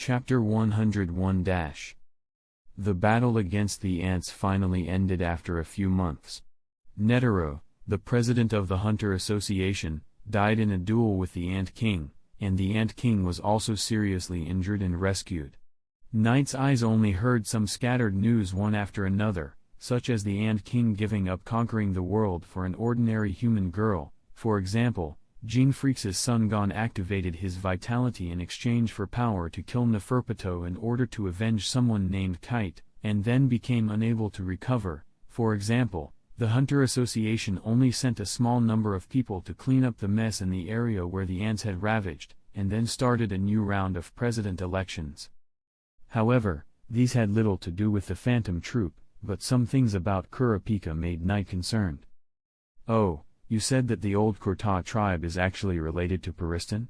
Chapter 101 The battle against the ants finally ended after a few months. Netero, the president of the Hunter Association, died in a duel with the Ant King, and the Ant King was also seriously injured and rescued. Knight's eyes only heard some scattered news one after another, such as the Ant King giving up conquering the world for an ordinary human girl. For example, Gene Freaks' son Gon activated his vitality in exchange for power to kill Neferpito in order to avenge someone named Kite, and then became unable to recover. For example, the Hunter Association only sent a small number of people to clean up the mess in the area where the ants had ravaged, and then started a new round of president elections. However, these had little to do with the Phantom Troop, but some things about Kurapika made Knight concerned. "Oh, you said that the old Kurta tribe is actually related to Paristan?"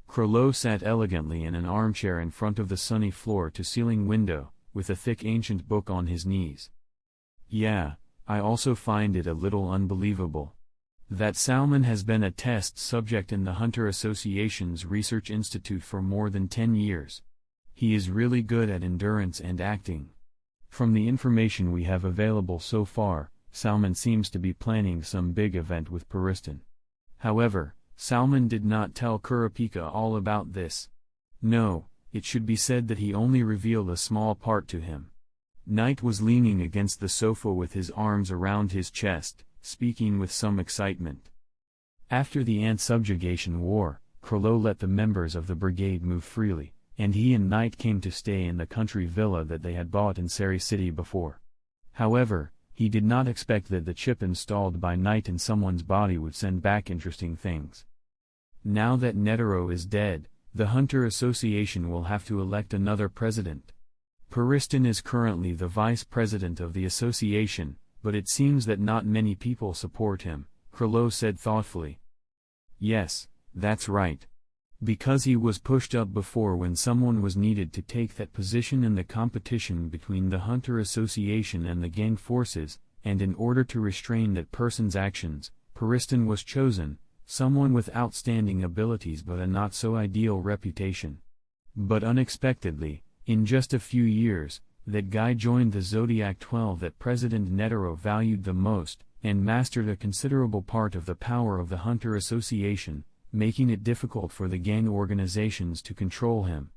Krolo sat elegantly in an armchair in front of the sunny floor-to-ceiling window, with a thick ancient book on his knees. "Yeah, I also find it a little unbelievable. That Salman has been a test subject in the Hunter Association's Research Institute for more than 10 years. He is really good at endurance and acting. From the information we have available so far, Salman seems to be planning some big event with Paristan. However, Salman did not tell Kurapika all about this. No, it should be said that he only revealed a small part to him." Knight was leaning against the sofa with his arms around his chest, speaking with some excitement. After the Ant Subjugation War, Krolo let the members of the brigade move freely, and he and Knight came to stay in the country villa that they had bought in Sari City before. However, he did not expect that the chip installed by Knight in someone's body would send back interesting things. Now that Netero is dead, the Hunter Association will have to elect another president. Paristan is currently the vice president of the association, but it seems that not many people support him, Krolo said thoughtfully. "Yes, that's right. Because he was pushed up before when someone was needed to take that position in the competition between the Hunter Association and the gang forces, and in order to restrain that person's actions, Paristan was chosen, someone with outstanding abilities but a not-so-ideal reputation. But unexpectedly, in just a few years, that guy joined the Zodiac 12 that President Netero valued the most, and mastered a considerable part of the power of the Hunter Association, making it difficult for the gang organizations to control him.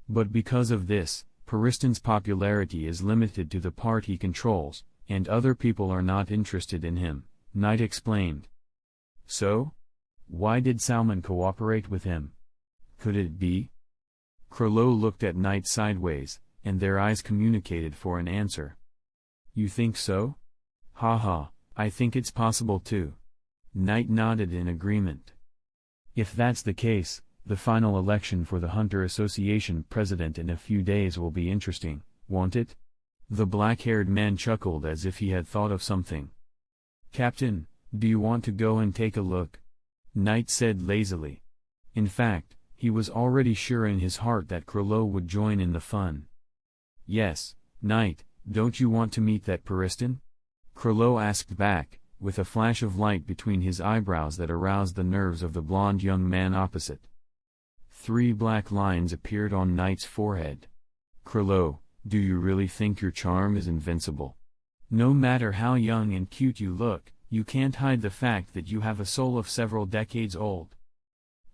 But because of this, Paristan's popularity is limited to the part he controls, and other people are not interested in him," Knight explained. "So? Why did Salman cooperate with him? Could it be?" Krolo looked at Knight sideways, and their eyes communicated for an answer. "You think so?" "Haha, I think it's possible too." Knight nodded in agreement. "If that's the case, the final election for the Hunter Association president in a few days will be interesting, won't it?" The black-haired man chuckled as if he had thought of something. "Captain, do you want to go and take a look?" Knight said lazily. In fact, he was already sure in his heart that Krolo would join in the fun. "Yes, Knight, don't you want to meet that Paristan?" Krolo asked back, with a flash of light between his eyebrows that aroused the nerves of the blond young man opposite. 3 black lines appeared on Knight's forehead. "Krolo, do you really think your charm is invincible? No matter how young and cute you look, you can't hide the fact that you have a soul of several decades old.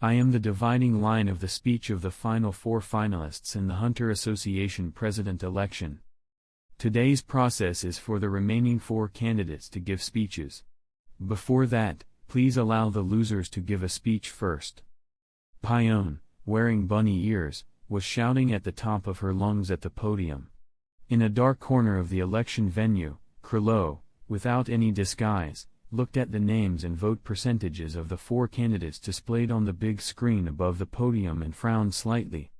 I am the dividing line of the speech of the final 4 finalists in the Hunter Association president election. Today's process is for the remaining 4 candidates to give speeches. Before that, please allow the losers to give a speech first." Pione, wearing bunny ears, was shouting at the top of her lungs at the podium. In a dark corner of the election venue, Krolo, without any disguise, looked at the names and vote percentages of the 4 candidates displayed on the big screen above the podium and frowned slightly.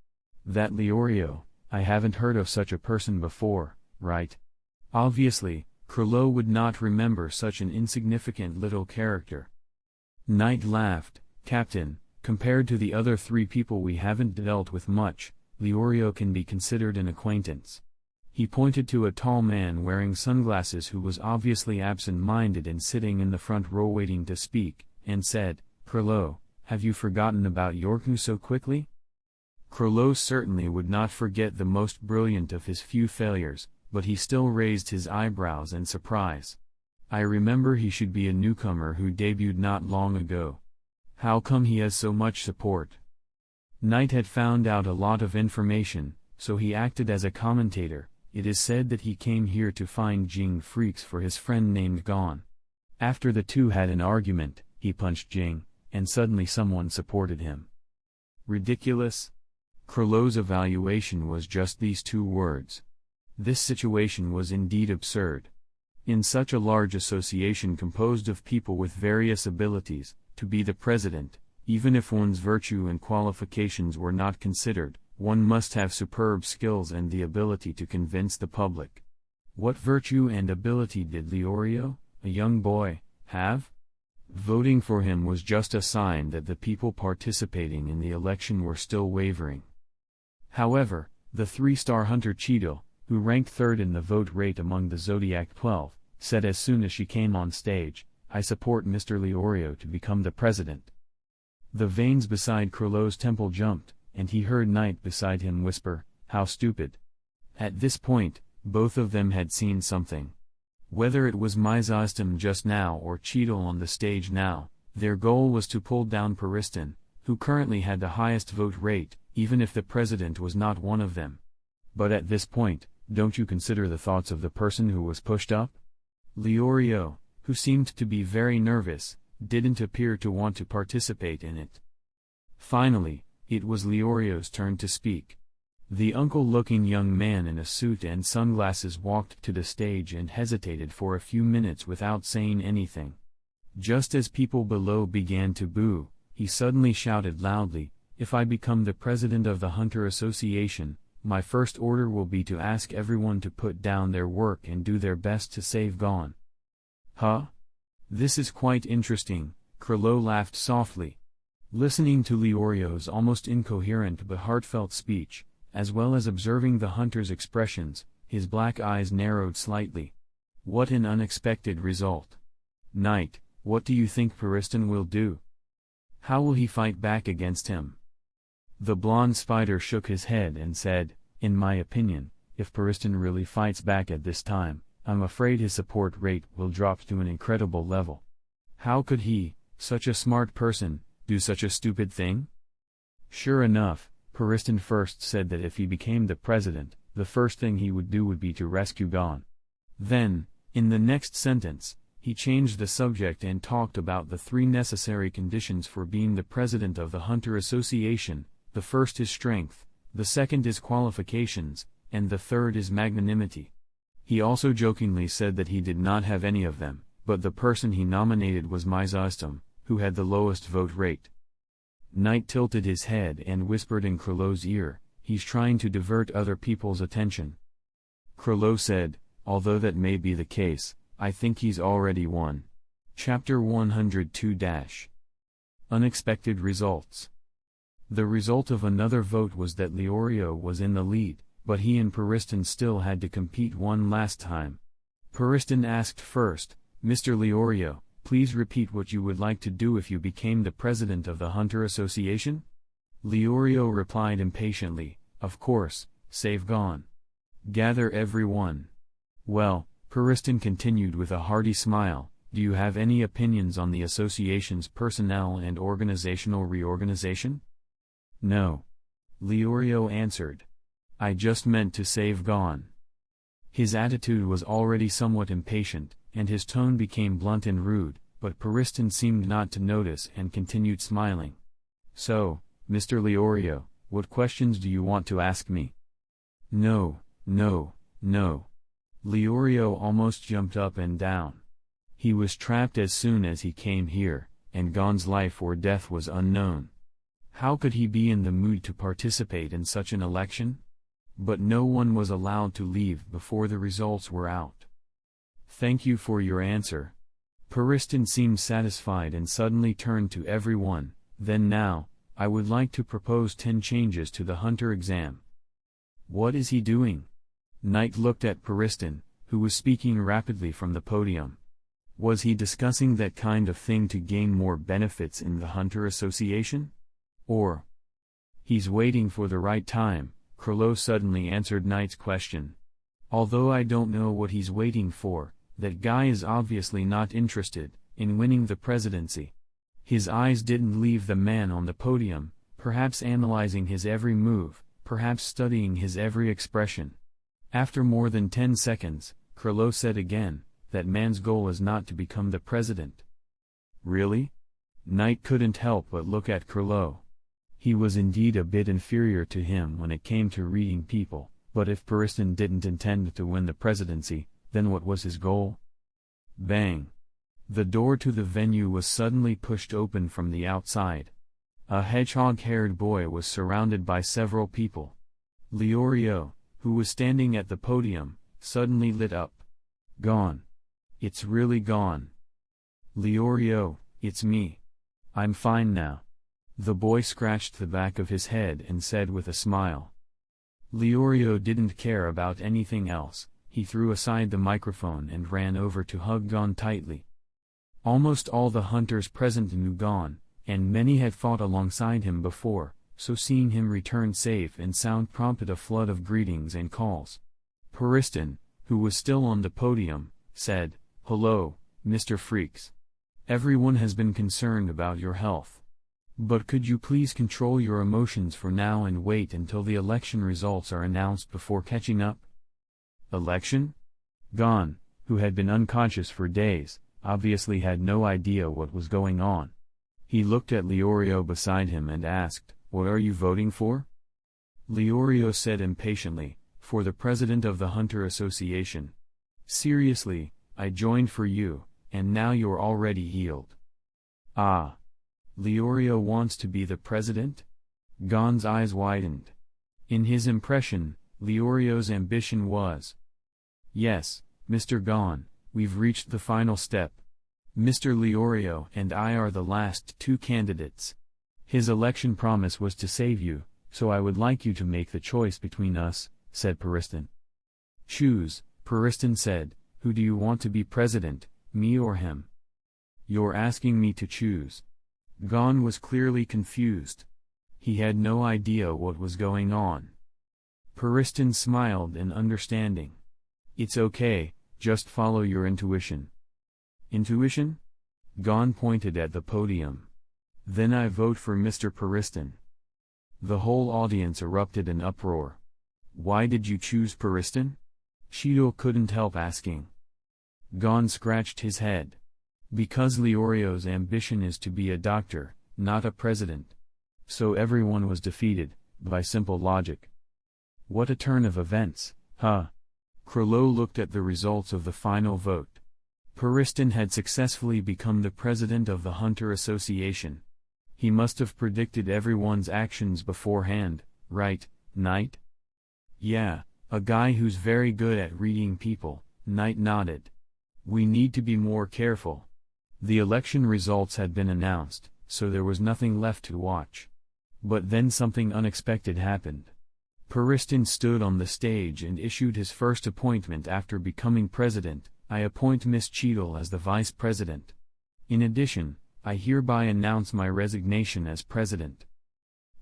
"That Leorio, I haven't heard of such a person before, right?" Obviously, Krolo would not remember such an insignificant little character. Knight laughed. "Captain, compared to the other 3 people we haven't dealt with much, Leorio can be considered an acquaintance." He pointed to a tall man wearing sunglasses who was obviously absent-minded and sitting in the front row waiting to speak, and said, "Krolo, have you forgotten about Yorku so quickly?" Krollos certainly would not forget the most brilliant of his few failures, but he still raised his eyebrows in surprise. I remember he should be a newcomer who debuted not long ago. How come he has so much support? Knight had found out a lot of information, so he acted as a commentator. It is said that he came here to find Jing freaks for his friend named Gon. After the two had an argument, he punched Jing, and suddenly someone supported him. Ridiculous? Krollos' evaluation was just these two words. This situation was indeed absurd. In such a large association composed of people with various abilities, to be the president, even if one's virtue and qualifications were not considered, one must have superb skills and the ability to convince the public. What virtue and ability did Leorio, a young boy, have? Voting for him was just a sign that the people participating in the election were still wavering. However, the 3-star hunter Cheeto, who ranked third in the vote rate among the Zodiac 12, said as soon as she came on stage, "I support Mr. Leorio to become the president." The veins beside Krollos' temple jumped, and he heard Knight beside him whisper, "How stupid." At this point, both of them had seen something. Whether it was Myzostom just now or Cheeto on the stage now, their goal was to pull down Pariston, who currently had the highest vote rate, even if the president was not one of them. But at this point, don't you consider the thoughts of the person who was pushed up? Leorio, who seemed to be very nervous, didn't appear to want to participate in it. Finally, it was Leorio's turn to speak. The uncle-looking young man in a suit and sunglasses walked to the stage and hesitated for a few minutes without saying anything. Just as people below began to boo, he suddenly shouted loudly, "If I become the president of the Hunter Association, my first order will be to ask everyone to put down their work and do their best to save Gon." Huh? This is quite interesting, Krollo laughed softly. Listening to Leorio's almost incoherent but heartfelt speech, as well as observing the hunter's expressions, his black eyes narrowed slightly. What an unexpected result. Knight, what do you think Pariston will do? How will he fight back against him? The blonde spider shook his head and said, "In my opinion, if Pariston really fights back at this time, I'm afraid his support rate will drop to an incredible level. How could he, such a smart person, do such a stupid thing?" Sure enough, Pariston first said that if he became the president, the first thing he would do would be to rescue Gon. Then, in the next sentence, he changed the subject and talked about the 3 necessary conditions for being the president of the Hunter Association. The first is strength, the second is qualifications, and the third is magnanimity. He also jokingly said that he did not have any of them, but the person he nominated was Myzostom, who had the lowest vote rate. Knight tilted his head and whispered in Krollo's ear, "He's trying to divert other people's attention." Krollo said, "Although that may be the case, I think he's already won." Chapter 102 Unexpected Results. The result of another vote was that Leorio was in the lead, but he and Pariston still had to compete one last time. Pariston asked first, "Mr. Leorio, please repeat what you would like to do if you became the president of the Hunter Association?" Leorio replied impatiently, "Of course, save Gon. Gather everyone." "Well," Pariston continued with a hearty smile, "do you have any opinions on the association's personnel and organizational reorganization?" "No." Leorio answered. "I just meant to save Gon." His attitude was already somewhat impatient, and his tone became blunt and rude, but Pariston seemed not to notice and continued smiling. "So, Mr. Leorio, what questions do you want to ask me?" No. Leorio almost jumped up and down. He was trapped as soon as he came here, and Gon's life or death was unknown. How could he be in the mood to participate in such an election? But no one was allowed to leave before the results were out. "Thank you for your answer." Pariston seemed satisfied and suddenly turned to everyone. "Then now, I would like to propose 10 changes to the Hunter exam." "What is he doing?" Knight looked at Pariston, who was speaking rapidly from the podium. Was he discussing that kind of thing to gain more benefits in the Hunter Association? Or He's waiting for the right time, Krilo suddenly answered Knight's question. Although I don't know what he's waiting for, that guy is obviously not interested in winning the presidency. His eyes didn't leave the man on the podium, perhaps analyzing his every move, perhaps studying his every expression. After more than 10 seconds, Krilo said again, that man's goal is not to become the president. Really? Knight couldn't help but look at Krilo. He was indeed a bit inferior to him when it came to reading people, but if Puristan didn't intend to win the presidency, then what was his goal? Bang! The door to the venue was suddenly pushed open from the outside. A hedgehog-haired boy was surrounded by several people. Leorio, who was standing at the podium, suddenly lit up. Gone. It's really gone. Leorio, it's me. I'm fine now. The boy scratched the back of his head and said with a smile. Leorio didn't care about anything else. He threw aside the microphone and ran over to hug Gon tightly. Almost all the hunters present knew Gon, and many had fought alongside him before, so seeing him return safe and sound prompted a flood of greetings and calls. Puristan, who was still on the podium, said, "Hello, Mr. Freaks. Everyone has been concerned about your health. But could you please control your emotions for now and wait until the election results are announced before catching up?" Election? Gon, who had been unconscious for days, obviously had no idea what was going on. He looked at Leorio beside him and asked, "What are you voting for?" Leorio said impatiently, "For the president of the Hunter Association. Seriously, I joined for you, and now you're already healed." Ah. Leorio wants to be the president? Gon's eyes widened. In his impression, Leorio's ambition was, "Yes, Mr. Gon, we've reached the final step. Mr. Leorio and I are the last two candidates. His election promise was to save you, so I would like you to make the choice between us," said Puristan. "Choose," Puristan said. "Who do you want to be president, me or him?" "You're asking me to choose." Gon was clearly confused. He had no idea what was going on. Puristan smiled in understanding. "It's okay, just follow your intuition." "Intuition?" Gon pointed at the podium. "Then I vote for Mr. Puristan." The whole audience erupted in uproar. "Why did you choose Puristan?" Shido couldn't help asking. Gon scratched his head. "Because Leorio's ambition is to be a doctor, not a president." So everyone was defeated, by simple logic. What a turn of events, huh? Krilo looked at the results of the final vote. Puristan had successfully become the president of the Hunter Association. He must have predicted everyone's actions beforehand, right, Knight? "Yeah, a guy who's very good at reading people," Knight nodded. "We need to be more careful." The election results had been announced, so there was nothing left to watch. But then something unexpected happened. Puristan stood on the stage and issued his first appointment after becoming president. "I appoint Miss Cheadle as the vice president. In addition, I hereby announce my resignation as president."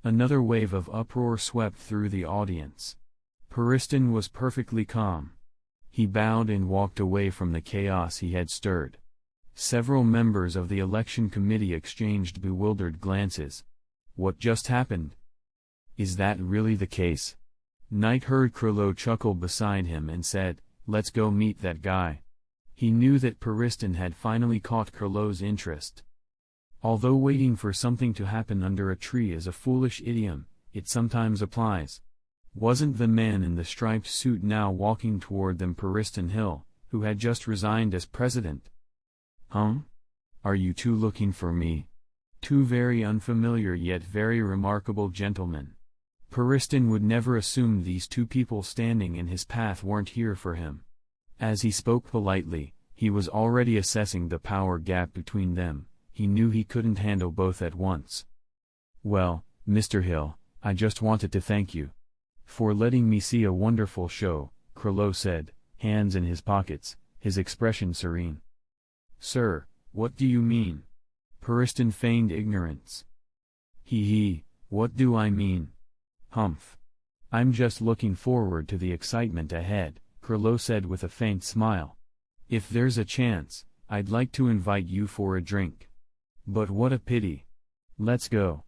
Another wave of uproar swept through the audience. Puristan was perfectly calm. He bowed and walked away from the chaos he had stirred. Several members of the election committee exchanged bewildered glances. What just happened? Is that really the case? Knight heard Krilo chuckle beside him and said, "Let's go meet that guy." He knew that Puristan had finally caught Krilo's interest. Although waiting for something to happen under a tree is a foolish idiom, it sometimes applies. Wasn't the man in the striped suit now walking toward them Puristan Hill, who had just resigned as president? Are you two looking for me? Two very unfamiliar yet very remarkable gentlemen. Puristan would never assume these two people standing in his path weren't here for him. As he spoke politely, he was already assessing the power gap between them. He knew he couldn't handle both at once. "Well, Mr. Hill, I just wanted to thank you for letting me see a wonderful show," Krilo said, hands in his pockets, his expression serene. "Sir, what do you mean?" Puristan feigned ignorance. What do I mean?" Humph. I'm just looking forward to the excitement ahead, Krilo said with a faint smile. If there's a chance, I'd like to invite you for a drink. But what a pity. Let's go.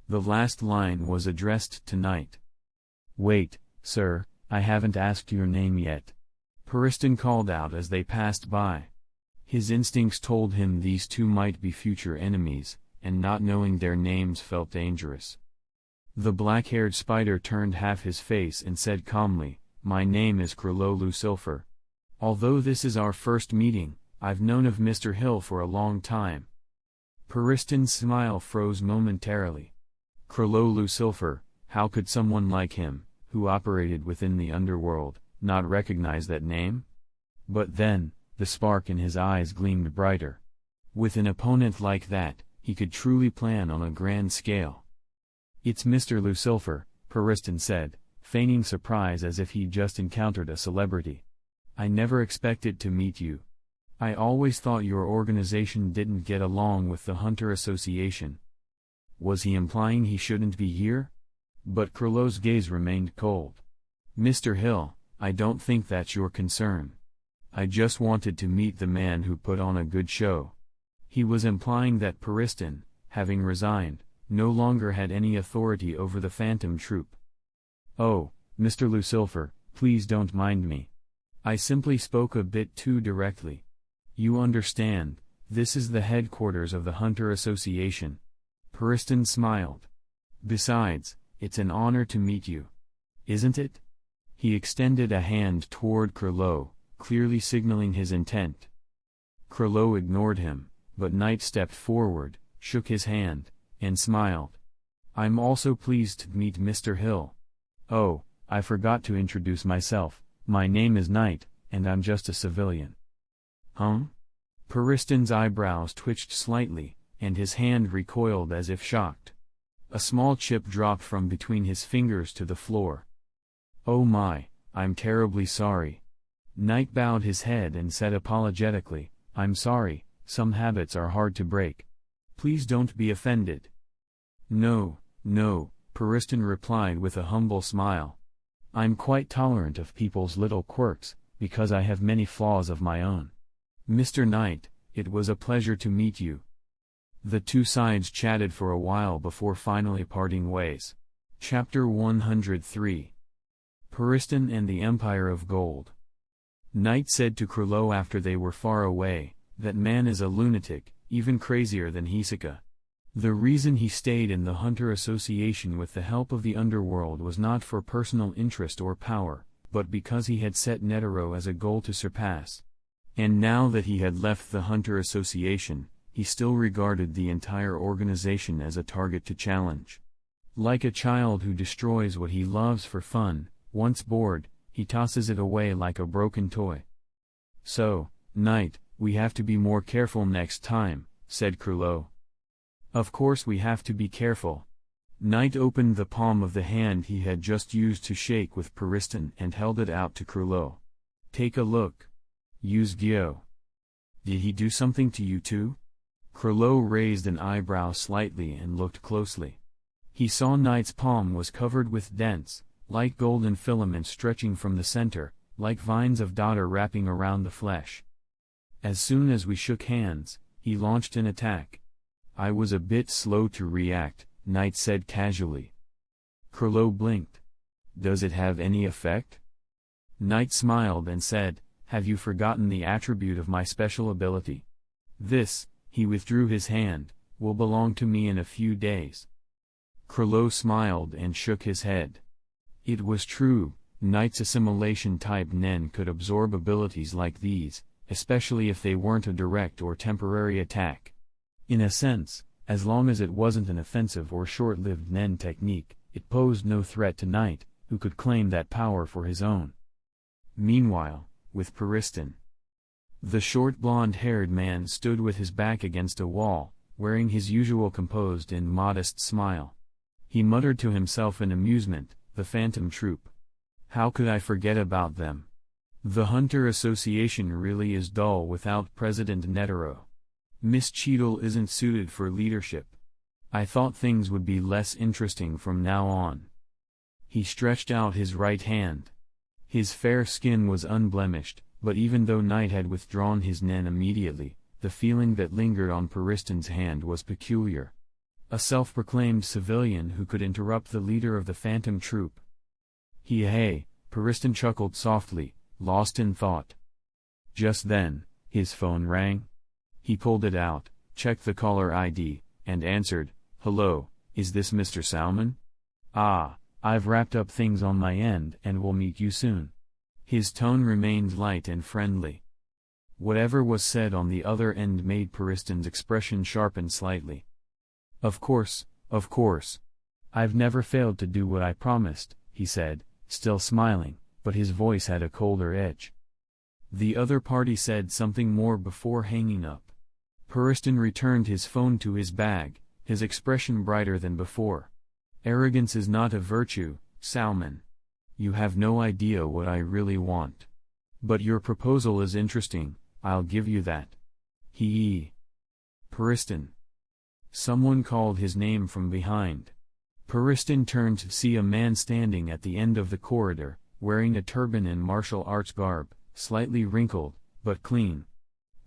The last line was addressed to Knight. Wait, sir, I haven't asked your name yet. Puristan called out as they passed by. His instincts told him these two might be future enemies, and not knowing their names felt dangerous. The black-haired spider turned half his face and said calmly, My name is Krilo Lucifer. Although this is our first meeting, I've known of Mr. Hill for a long time. Puristan's smile froze momentarily. Krilo Lucifer, how could someone like him, who operated within the underworld, not recognize that name? But then, the spark in his eyes gleamed brighter. With an opponent like that, he could truly plan on a grand scale. It's Mr. Lucifer, Puristan said, feigning surprise as if he'd just encountered a celebrity. I never expected to meet you. I always thought your organization didn't get along with the Hunter Association. Was he implying he shouldn't be here? But Krilo's gaze remained cold. Mr. Hill, I don't think that's your concern. I just wanted to meet the man who put on a good show. He was implying that Puristan, having resigned, no longer had any authority over the Phantom Troop. Oh, Mr. Lucifer, please don't mind me. I simply spoke a bit too directly. You understand, this is the headquarters of the Hunter Association. Puristan smiled. Besides, it's an honor to meet you. Isn't it? He extended a hand toward Krilo, clearly signaling his intent. Krilo ignored him, but Knight stepped forward, shook his hand, and smiled. I'm also pleased to meet Mr. Hill. Oh, I forgot to introduce myself, my name is Knight, and I'm just a civilian. Huh? Puristan's eyebrows twitched slightly, and his hand recoiled as if shocked. A small chip dropped from between his fingers to the floor. Oh my, I'm terribly sorry. Knight bowed his head and said apologetically, I'm sorry, some habits are hard to break. Please don't be offended. No, Puristan replied with a humble smile. I'm quite tolerant of people's little quirks, because I have many flaws of my own. Mr. Knight, it was a pleasure to meet you. The two sides chatted for a while before finally parting ways. Chapter 103. Puristan and the Empire of Gold. Knight said to Krilo after they were far away, that man is a lunatic, even crazier than Hisoka. The reason he stayed in the Hunter Association with the help of the underworld was not for personal interest or power, but because he had set Netero as a goal to surpass. And now that he had left the Hunter Association, he still regarded the entire organization as a target to challenge. Like a child who destroys what he loves for fun, once bored, he tosses it away like a broken toy. So, Knight, we have to be more careful next time, said Krilo. Of course we have to be careful. Knight opened the palm of the hand he had just used to shake with Puristan and held it out to Krilo. Take a look. Use Gyo. Did he do something to you too? Krilo raised an eyebrow slightly and looked closely. He saw Knight's palm was covered with dense, light golden filaments stretching from the center, like vines of dodder wrapping around the flesh. As soon as we shook hands, he launched an attack. I was a bit slow to react, Knight said casually. Krilo blinked. Does it have any effect? Knight smiled and said, have you forgotten the attribute of my special ability? This, he withdrew his hand, will belong to me in a few days. Krilo smiled and shook his head. It was true, Knight's assimilation-type Nen could absorb abilities like these, especially if they weren't a direct or temporary attack. In a sense, as long as it wasn't an offensive or short-lived Nen technique, it posed no threat to Knight, who could claim that power for his own. Meanwhile, with Puristan, the short blonde-haired man stood with his back against a wall, wearing his usual composed and modest smile. He muttered to himself in amusement, the Phantom Troop. How could I forget about them? The Hunter Association really is dull without President Netero. Miss Cheadle isn't suited for leadership. I thought things would be less interesting from now on. He stretched out his right hand. His fair skin was unblemished, but even though Night had withdrawn his nen immediately, the feeling that lingered on Pariston's hand was peculiar. A self-proclaimed civilian who could interrupt the leader of the phantom troop. Hey, Pariston chuckled softly, lost in thought. Just then, his phone rang. He pulled it out, checked the caller ID, and answered, "Hello, is this Mr. Salmon? Ah, I've wrapped up things on my end and will meet you soon." His tone remained light and friendly. Whatever was said on the other end made Pariston's expression sharpen slightly. Of course. I've never failed to do what I promised," he said, still smiling, but his voice had a colder edge. The other party said something more before hanging up. Pariston returned his phone to his bag, his expression brighter than before. "Arrogance is not a virtue, Salmon. You have no idea what I really want. But your proposal is interesting, I'll give you that." Pariston. Someone called his name from behind. Pariston turned to see a man standing at the end of the corridor, wearing a turban and martial arts garb, slightly wrinkled, but clean.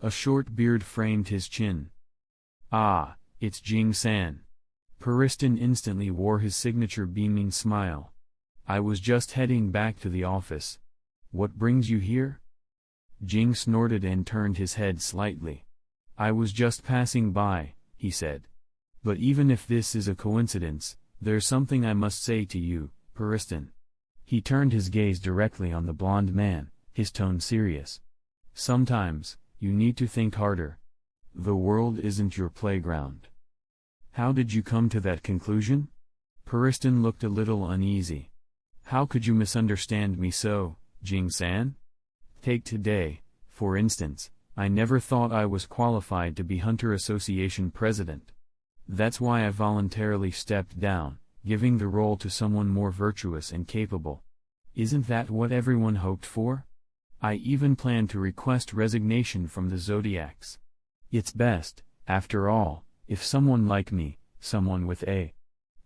A short beard framed his chin. "Ah, it's Jing-san." Pariston instantly wore his signature beaming smile. "I was just heading back to the office. What brings you here?" Jing snorted and turned his head slightly. "I was just passing by," he said. "But even if this is a coincidence, there's something I must say to you, Pariston." He turned his gaze directly on the blond man, his tone serious. "Sometimes, you need to think harder. The world isn't your playground." "How did you come to that conclusion?" Pariston looked a little uneasy. "How could you misunderstand me so, Jing-san? Take today, for instance. I never thought I was qualified to be Hunter Association president. That's why I voluntarily stepped down, giving the role to someone more virtuous and capable. Isn't that what everyone hoped for? I even planned to request resignation from the Zodiacs. It's best, after all, if someone like me, someone with a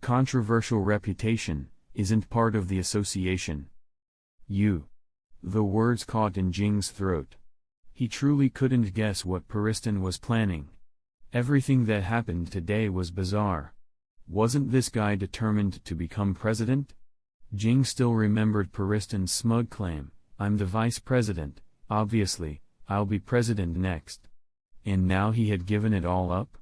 controversial reputation, isn't part of the association." "You." The words caught in Jing's throat. He truly couldn't guess what Pariston was planning. Everything that happened today was bizarre. Wasn't this guy determined to become president? Jing still remembered Pariston's smug claim, "I'm the vice president, obviously, I'll be president next." And now he had given it all up?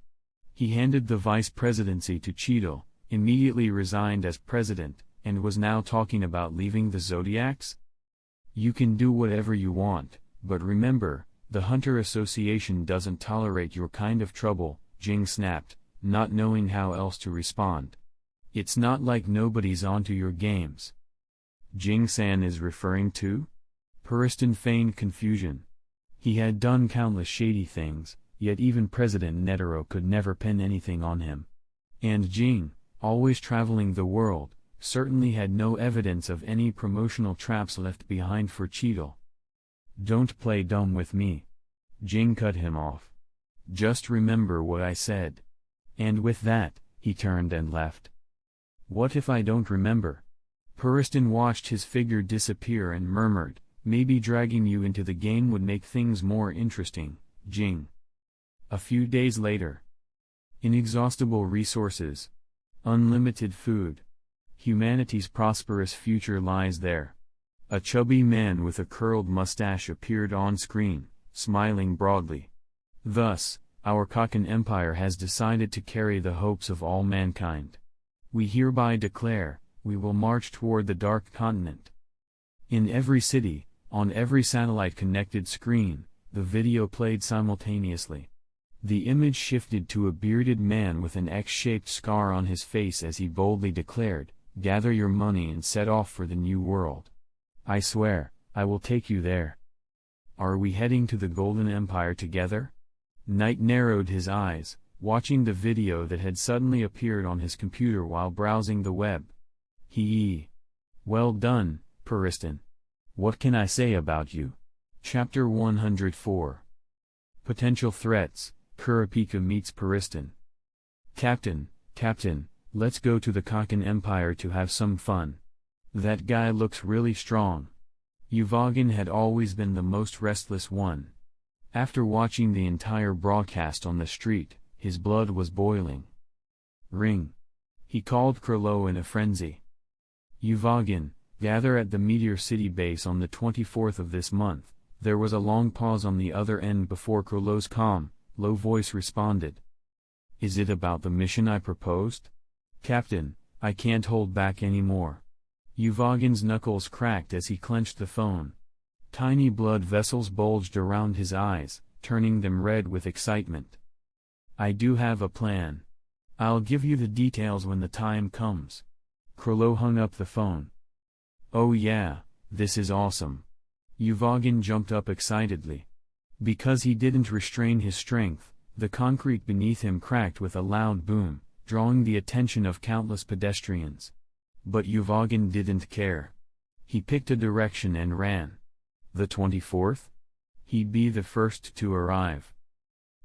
He handed the vice presidency to Cheadle, immediately resigned as president, and was now talking about leaving the Zodiacs? "You can do whatever you want, but remember, the Hunter Association doesn't tolerate your kind of trouble," Jing snapped, not knowing how else to respond. "It's not like nobody's onto your games." Jing-san is referring to? Pariston feigned confusion. He had done countless shady things, yet even President Netero could never pin anything on him. And Jing, always traveling the world, certainly had no evidence of any promotional traps left behind for Cheadle. "Don't play dumb with me." Jing cut him off. "Just remember what I said." And with that, he turned and left. "What if I don't remember?" Pariston watched his figure disappear and murmured, "Maybe dragging you into the game would make things more interesting, Jing." A few days later. Inexhaustible resources. Unlimited food. Humanity's prosperous future lies there. A chubby man with a curled mustache appeared on screen, smiling broadly. "Thus, our Kakan Empire has decided to carry the hopes of all mankind. We hereby declare, we will march toward the Dark Continent." In every city, on every satellite-connected screen, the video played simultaneously. The image shifted to a bearded man with an X-shaped scar on his face as he boldly declared, "Gather your money and set off for the new world. I swear, I will take you there." "Are we heading to the Golden Empire together?" Knight narrowed his eyes, watching the video that had suddenly appeared on his computer while browsing the web. Well done, Pariston. What can I say about you? Chapter 104. Potential Threats. Kurapika meets Pariston. Captain, let's go to the Kakan Empire to have some fun. That guy looks really strong. Uvogin had always been the most restless one. After watching the entire broadcast on the street, his blood was boiling. Ring. He called Krilo in a frenzy. Uvogin, gather at the Meteor City base on the 24th of this month. There was a long pause on the other end before Krilo's calm, low voice responded. Is it about the mission I proposed? Captain, I can't hold back anymore. Uvogin's knuckles cracked as he clenched the phone. Tiny blood vessels bulged around his eyes, turning them red with excitement. I do have a plan. I'll give you the details when the time comes. Krilo hung up the phone. Oh yeah, this is awesome. Uvogin jumped up excitedly. Because he didn't restrain his strength, the concrete beneath him cracked with a loud boom, drawing the attention of countless pedestrians. But Uvogin didn't care. He picked a direction and ran. The 24th? He'd be the first to arrive.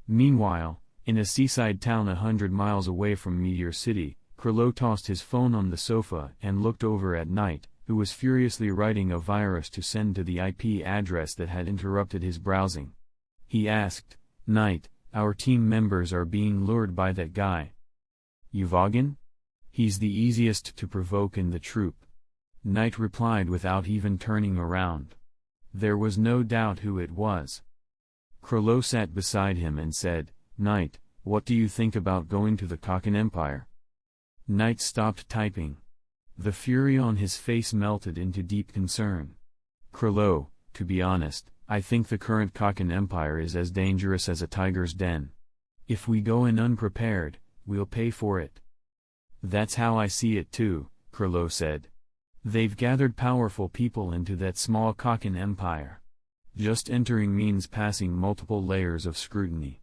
Meanwhile, in a seaside town 100 miles away from Meteor City, Krilo tossed his phone on the sofa and looked over at Knight, who was furiously writing a virus to send to the IP address that had interrupted his browsing. He asked, Knight, our team members are being lured by that guy. Uvogin? He's the easiest to provoke in the troop. Knight replied without even turning around. There was no doubt who it was. Krilo sat beside him and said, Knight, what do you think about going to the Kaken Empire? Knight stopped typing. The fury on his face melted into deep concern. Krilo, to be honest, I think the current Kaken Empire is as dangerous as a tiger's den. If we go in unprepared, we'll pay for it. That's how I see it too, Krilo said. They've gathered powerful people into that small Kaken Empire. Just entering means passing multiple layers of scrutiny.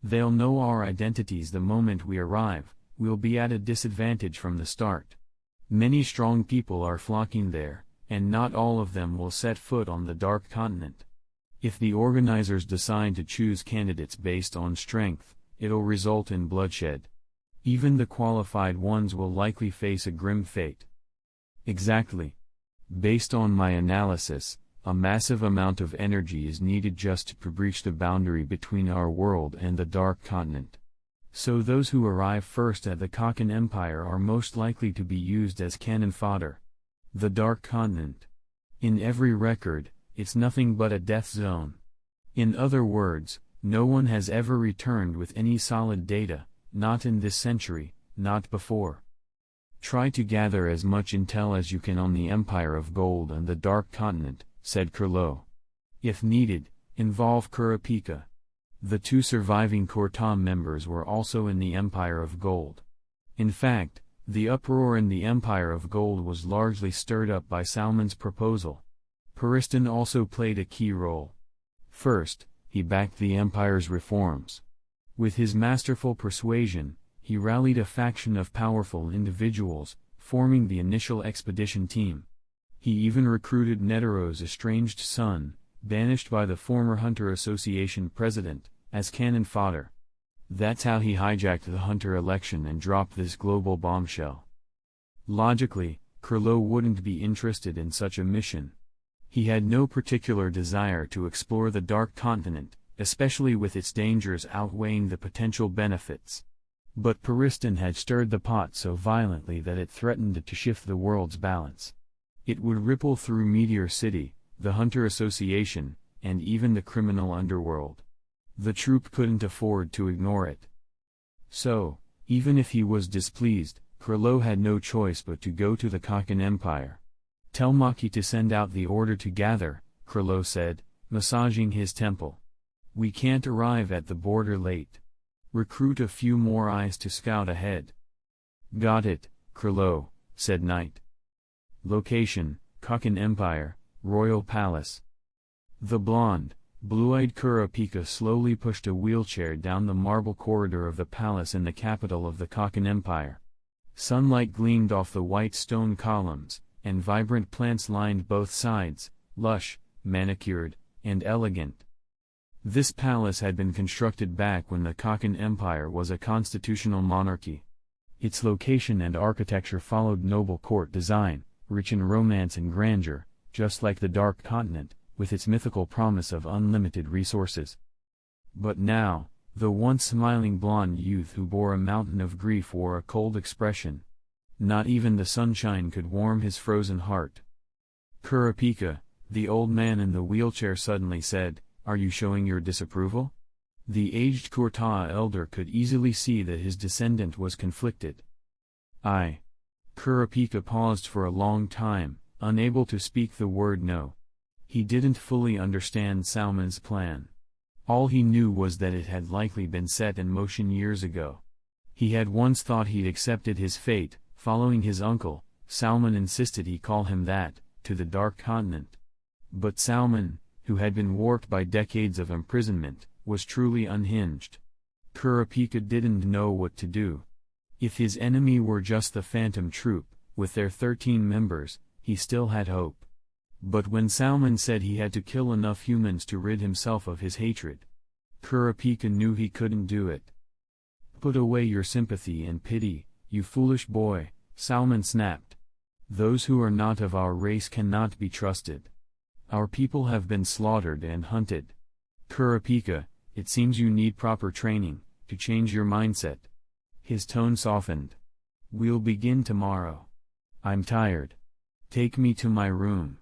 They'll know our identities the moment we arrive. We'll be at a disadvantage from the start. Many strong people are flocking there, and not all of them will set foot on the Dark Continent. If the organizers decide to choose candidates based on strength, it'll result in bloodshed. Even the qualified ones will likely face a grim fate. Exactly. Based on my analysis, a massive amount of energy is needed just to breach the boundary between our world and the Dark Continent. So those who arrive first at the Kaken Empire are most likely to be used as cannon fodder. The Dark Continent. In every record, it's nothing but a death zone. In other words, no one has ever returned with any solid data, not in this century, not before. Try to gather as much intel as you can on the Empire of Gold and the Dark Continent, said Krilo. If needed, involve Kurapika. The two surviving Cortam members were also in the Empire of Gold. In fact, the uproar in the Empire of Gold was largely stirred up by Salmon's proposal. Periston also played a key role. First, he backed the Empire's reforms. With his masterful persuasion, he rallied a faction of powerful individuals, forming the initial expedition team. He even recruited Netero's estranged son, banished by the former Hunter Association president, as cannon fodder. That's how he hijacked the Hunter election and dropped this global bombshell. Logically, Krilo wouldn't be interested in such a mission. He had no particular desire to explore the Dark Continent, especially with its dangers outweighing the potential benefits. But Periston had stirred the pot so violently that it threatened to shift the world's balance. It would ripple through Meteor City, the Hunter Association, and even the criminal underworld. The troop couldn't afford to ignore it. So, even if he was displeased, Krilo had no choice but to go to the Kaken Empire. Tell Maki to send out the order to gather, Krilo said, massaging his temple. We can't arrive at the border late. Recruit a few more eyes to scout ahead. Got it, Krilo, said Knight. Location, Kaken Empire, Royal Palace. The blonde, blue-eyed Kurapika slowly pushed a wheelchair down the marble corridor of the palace in the capital of the Kaken Empire. Sunlight gleamed off the white stone columns, and vibrant plants lined both sides, lush, manicured, and elegant. This palace had been constructed back when the Kaken Empire was a constitutional monarchy. Its location and architecture followed noble court design, rich in romance and grandeur, just like the Dark Continent, with its mythical promise of unlimited resources. But now, the once smiling blonde youth who bore a mountain of grief wore a cold expression. Not even the sunshine could warm his frozen heart. "Kurapika," the old man in the wheelchair suddenly said, "are you showing your disapproval?" The aged Kurta elder could easily see that his descendant was conflicted. "I." Kurapika paused for a long time, unable to speak the word no. He didn't fully understand Salmon's plan. All he knew was that it had likely been set in motion years ago. He had once thought he'd accepted his fate, following his uncle. Salmon insisted he call him that, to the Dark Continent. But Salmon, who had been warped by decades of imprisonment, was truly unhinged. Kurapika didn't know what to do. If his enemy were just the Phantom Troop, with their 13 members, he still had hope. But when Salmon said he had to kill enough humans to rid himself of his hatred, Kurapika knew he couldn't do it. "Put away your sympathy and pity, you foolish boy," Salmon snapped. "Those who are not of our race cannot be trusted. Our people have been slaughtered and hunted. Kurapika, it seems you need proper training, to change your mindset." His tone softened. "We'll begin tomorrow. I'm tired. Take me to my room."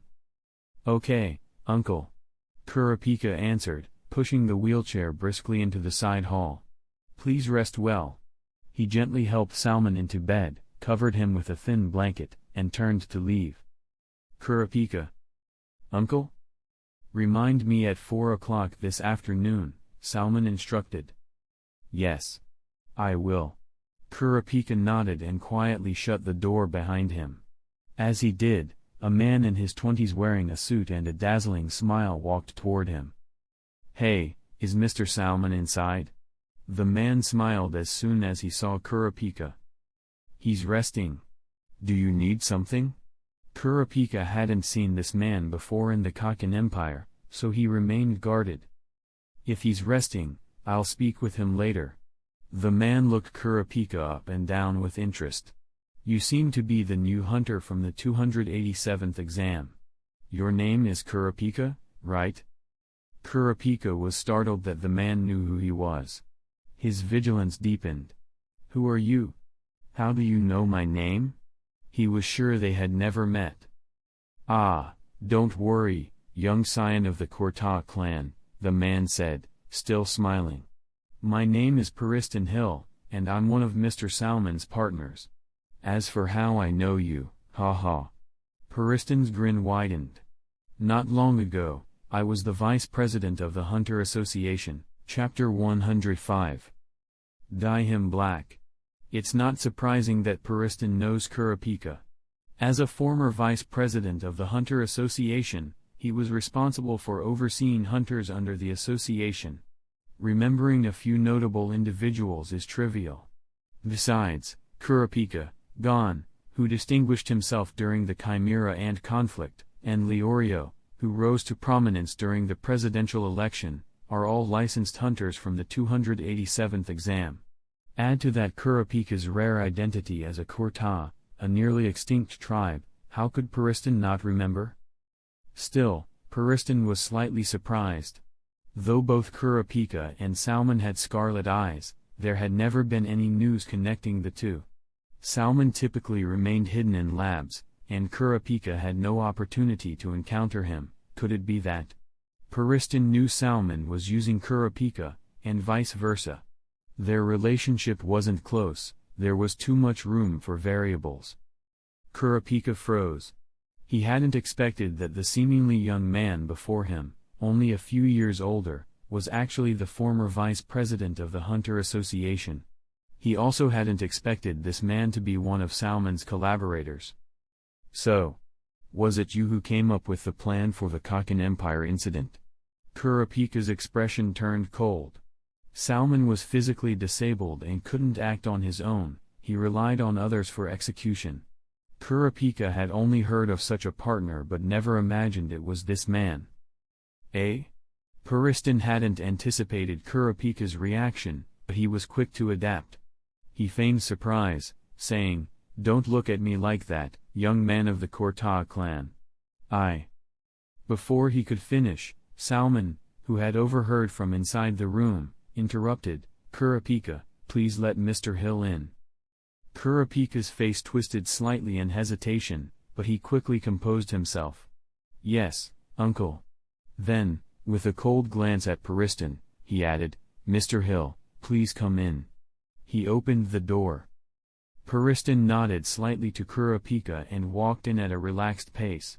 "Okay, uncle," Kurapika answered, pushing the wheelchair briskly into the side hall. "Please rest well." He gently helped Salmon into bed, covered him with a thin blanket, and turned to leave. Kurapika. "Uncle? Remind me at 4 o'clock this afternoon," Salmon instructed. "Yes. I will." Kurapika nodded and quietly shut the door behind him. As he did, a man in his 20s wearing a suit and a dazzling smile walked toward him. "Hey, is Mr. Salmon inside?" The man smiled as soon as he saw Kurapika. "He's resting. Do you need something?" Kurapika hadn't seen this man before in the Kakin Empire, so he remained guarded. "If he's resting, I'll speak with him later." The man looked Kurapika up and down with interest. "You seem to be the new hunter from the 287th exam. Your name is Kurapika, right?" Kurapika was startled that the man knew who he was. His vigilance deepened. "Who are you? How do you know my name?" He was sure they had never met. "Ah, don't worry, young scion of the Kurta clan," the man said, still smiling. "My name is Pariston Hill, and I'm one of Mr. Salmon's partners. As for how I know you, ha. Pariston's grin widened. "Not long ago, I was the vice president of the Hunter Association." Chapter 105. Dye him black. It's not surprising that Pariston knows Kurapika. As a former vice president of the Hunter Association, he was responsible for overseeing hunters under the association. Remembering a few notable individuals is trivial. Besides, Kurapika, Gon, who distinguished himself during the Chimera Ant conflict, and Leorio, who rose to prominence during the presidential election, are all licensed hunters from the 287th exam. Add to that Kurapika's rare identity as a Kurta, a nearly extinct tribe. How could Pariston not remember? Still, Pariston was slightly surprised. Though both Kurapika and Salmon had scarlet eyes, there had never been any news connecting the two. Salmon typically remained hidden in labs, and Kurapika had no opportunity to encounter him. Could it be that Pariston knew Salmon was using Kurapika, and vice versa? Their relationship wasn't close, there was too much room for variables. Kurapika froze. He hadn't expected that the seemingly young man before him, only a few years older, was actually the former vice president of the Hunter Association. He also hadn't expected this man to be one of Salmon's collaborators. "So, was it you who came up with the plan for the Kakin Empire incident?" Kurapika's expression turned cold. Salmon was physically disabled and couldn't act on his own, he relied on others for execution. Kurapika had only heard of such a partner but never imagined it was this man. "Eh?" Pariston hadn't anticipated Kurapika's reaction, but he was quick to adapt. He feigned surprise, saying, Don't look at me like that, young man of the Corta clan. Before he could finish, Salmon, who had overheard from inside the room, interrupted, Kurapika, please let Mr. Hill in. Kurapika's face twisted slightly in hesitation, but he quickly composed himself. Yes, uncle. Then, with a cold glance at Pariston, he added, Mr. Hill, please come in. He opened the door. Pariston nodded slightly to Kurapika and walked in at a relaxed pace.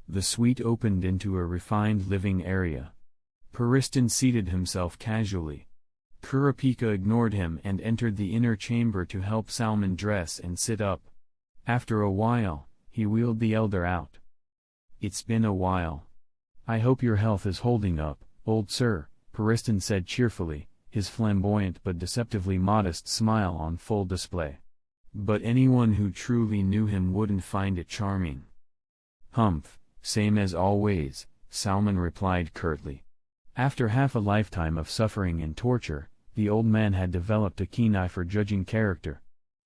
The suite opened into a refined living area. Pariston seated himself casually. Kurapika ignored him and entered the inner chamber to help Salmon dress and sit up. After a while, he wheeled the elder out. It's been a while. I hope your health is holding up, old sir, Pariston said cheerfully, his flamboyant but deceptively modest smile on full display. But anyone who truly knew him wouldn't find it charming. Humph, same as always, Salmon replied curtly. After half a lifetime of suffering and torture, the old man had developed a keen eye for judging character.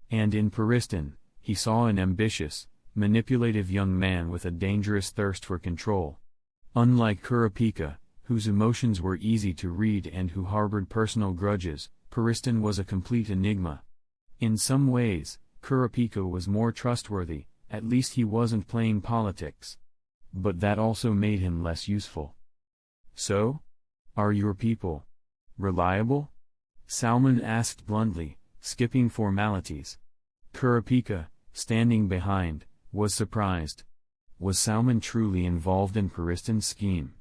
And in Pariston, he saw an ambitious, manipulative young man with a dangerous thirst for control. Unlike Kurapika, whose emotions were easy to read and who harbored personal grudges, Pariston was a complete enigma. In some ways, Kurapika was more trustworthy, at least he wasn't playing politics. But that also made him less useful. So? Are your people reliable? Salmon asked bluntly, skipping formalities. Kurapika, standing behind, was surprised. Was Salmon truly involved in Pariston's scheme?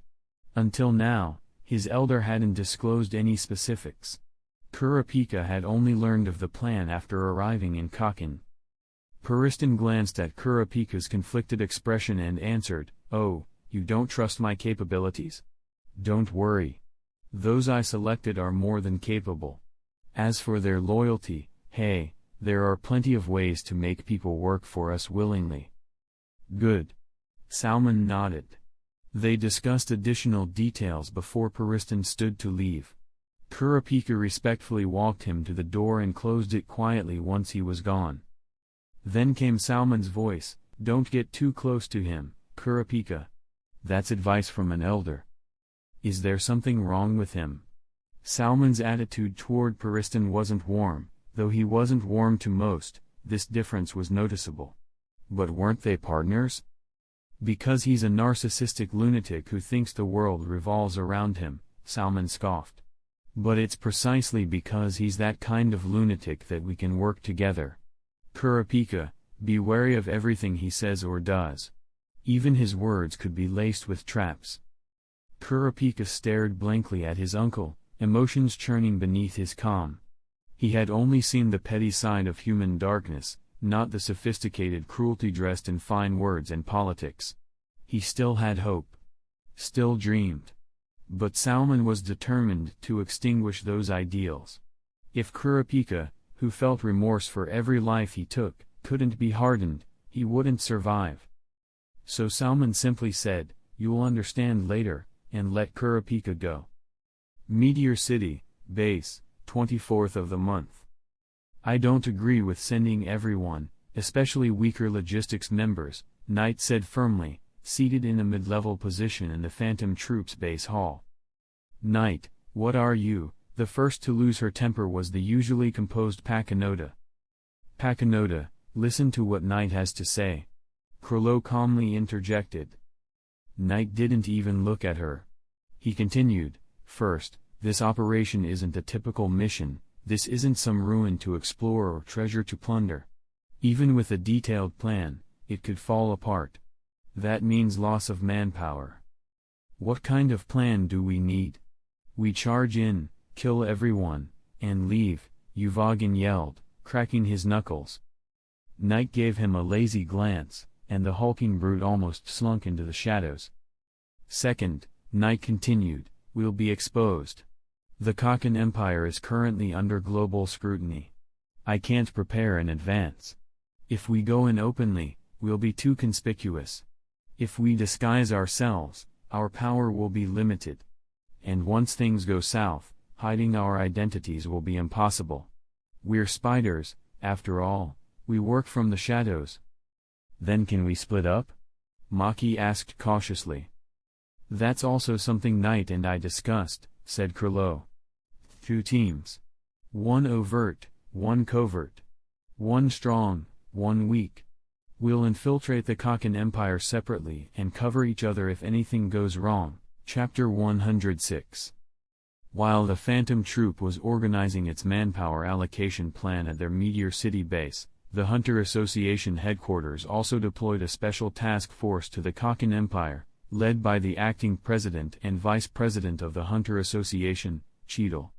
Until now, his elder hadn't disclosed any specifics. Kurapika had only learned of the plan after arriving in Kakin. Pariston glanced at Kurapika's conflicted expression and answered, Oh, you don't trust my capabilities? Don't worry. Those I selected are more than capable. As for their loyalty, hey, there are plenty of ways to make people work for us willingly. Good. Salmon nodded. They discussed additional details before Pariston stood to leave. Kurapika respectfully walked him to the door and closed it quietly once he was gone. Then came Salmon's voice, Don't get too close to him, Kurapika. That's advice from an elder. Is there something wrong with him? Salmon's attitude toward Pariston wasn't warm, though he wasn't warm to most, this difference was noticeable. But weren't they partners? Because he's a narcissistic lunatic who thinks the world revolves around him, Salmon scoffed. But it's precisely because he's that kind of lunatic that we can work together. Kurapika, be wary of everything he says or does. Even his words could be laced with traps. Kurapika stared blankly at his uncle, emotions churning beneath his calm. He had only seen the petty side of human darkness, not the sophisticated cruelty dressed in fine words and politics. He still had hope. Still dreamed. But Salmon was determined to extinguish those ideals. If Kurapika, who felt remorse for every life he took, couldn't be hardened, he wouldn't survive. So Salmon simply said, You'll understand later, and let Kurapika go. Meteor City, base, 24th of the month. I don't agree with sending everyone, especially weaker logistics members, Knight said firmly, seated in a mid-level position in the Phantom Troops base hall. Knight, what are you? The first to lose her temper was the usually composed Pakanoda. Pakanoda, listen to what Knight has to say. Krolo calmly interjected. Knight didn't even look at her. He continued, First, this operation isn't a typical mission, this isn't some ruin to explore or treasure to plunder. Even with a detailed plan, it could fall apart. That means loss of manpower. What kind of plan do we need? We charge in, kill everyone, and leave, Uvagin yelled, cracking his knuckles. Knight gave him a lazy glance, and the hulking brute almost slunk into the shadows. Second, Knight continued, we'll be exposed. The Kakan Empire is currently under global scrutiny. I can't prepare in advance. If we go in openly, we'll be too conspicuous. If we disguise ourselves, our power will be limited. And once things go south, hiding our identities will be impossible. We're spiders, after all, We work from the shadows. Then can we split up? Maki asked cautiously. That's also something Knight and I discussed, said Krilo. 2 teams. 1 overt, 1 covert. 1 strong, 1 weak. We'll infiltrate the Kaken Empire separately and cover each other if anything goes wrong. Chapter 106. While the Phantom Troop was organizing its manpower allocation plan at their Meteor City base, the Hunter Association headquarters also deployed a special task force to the Kaken Empire, led by the acting president and vice president of the Hunter Association, Cheadle.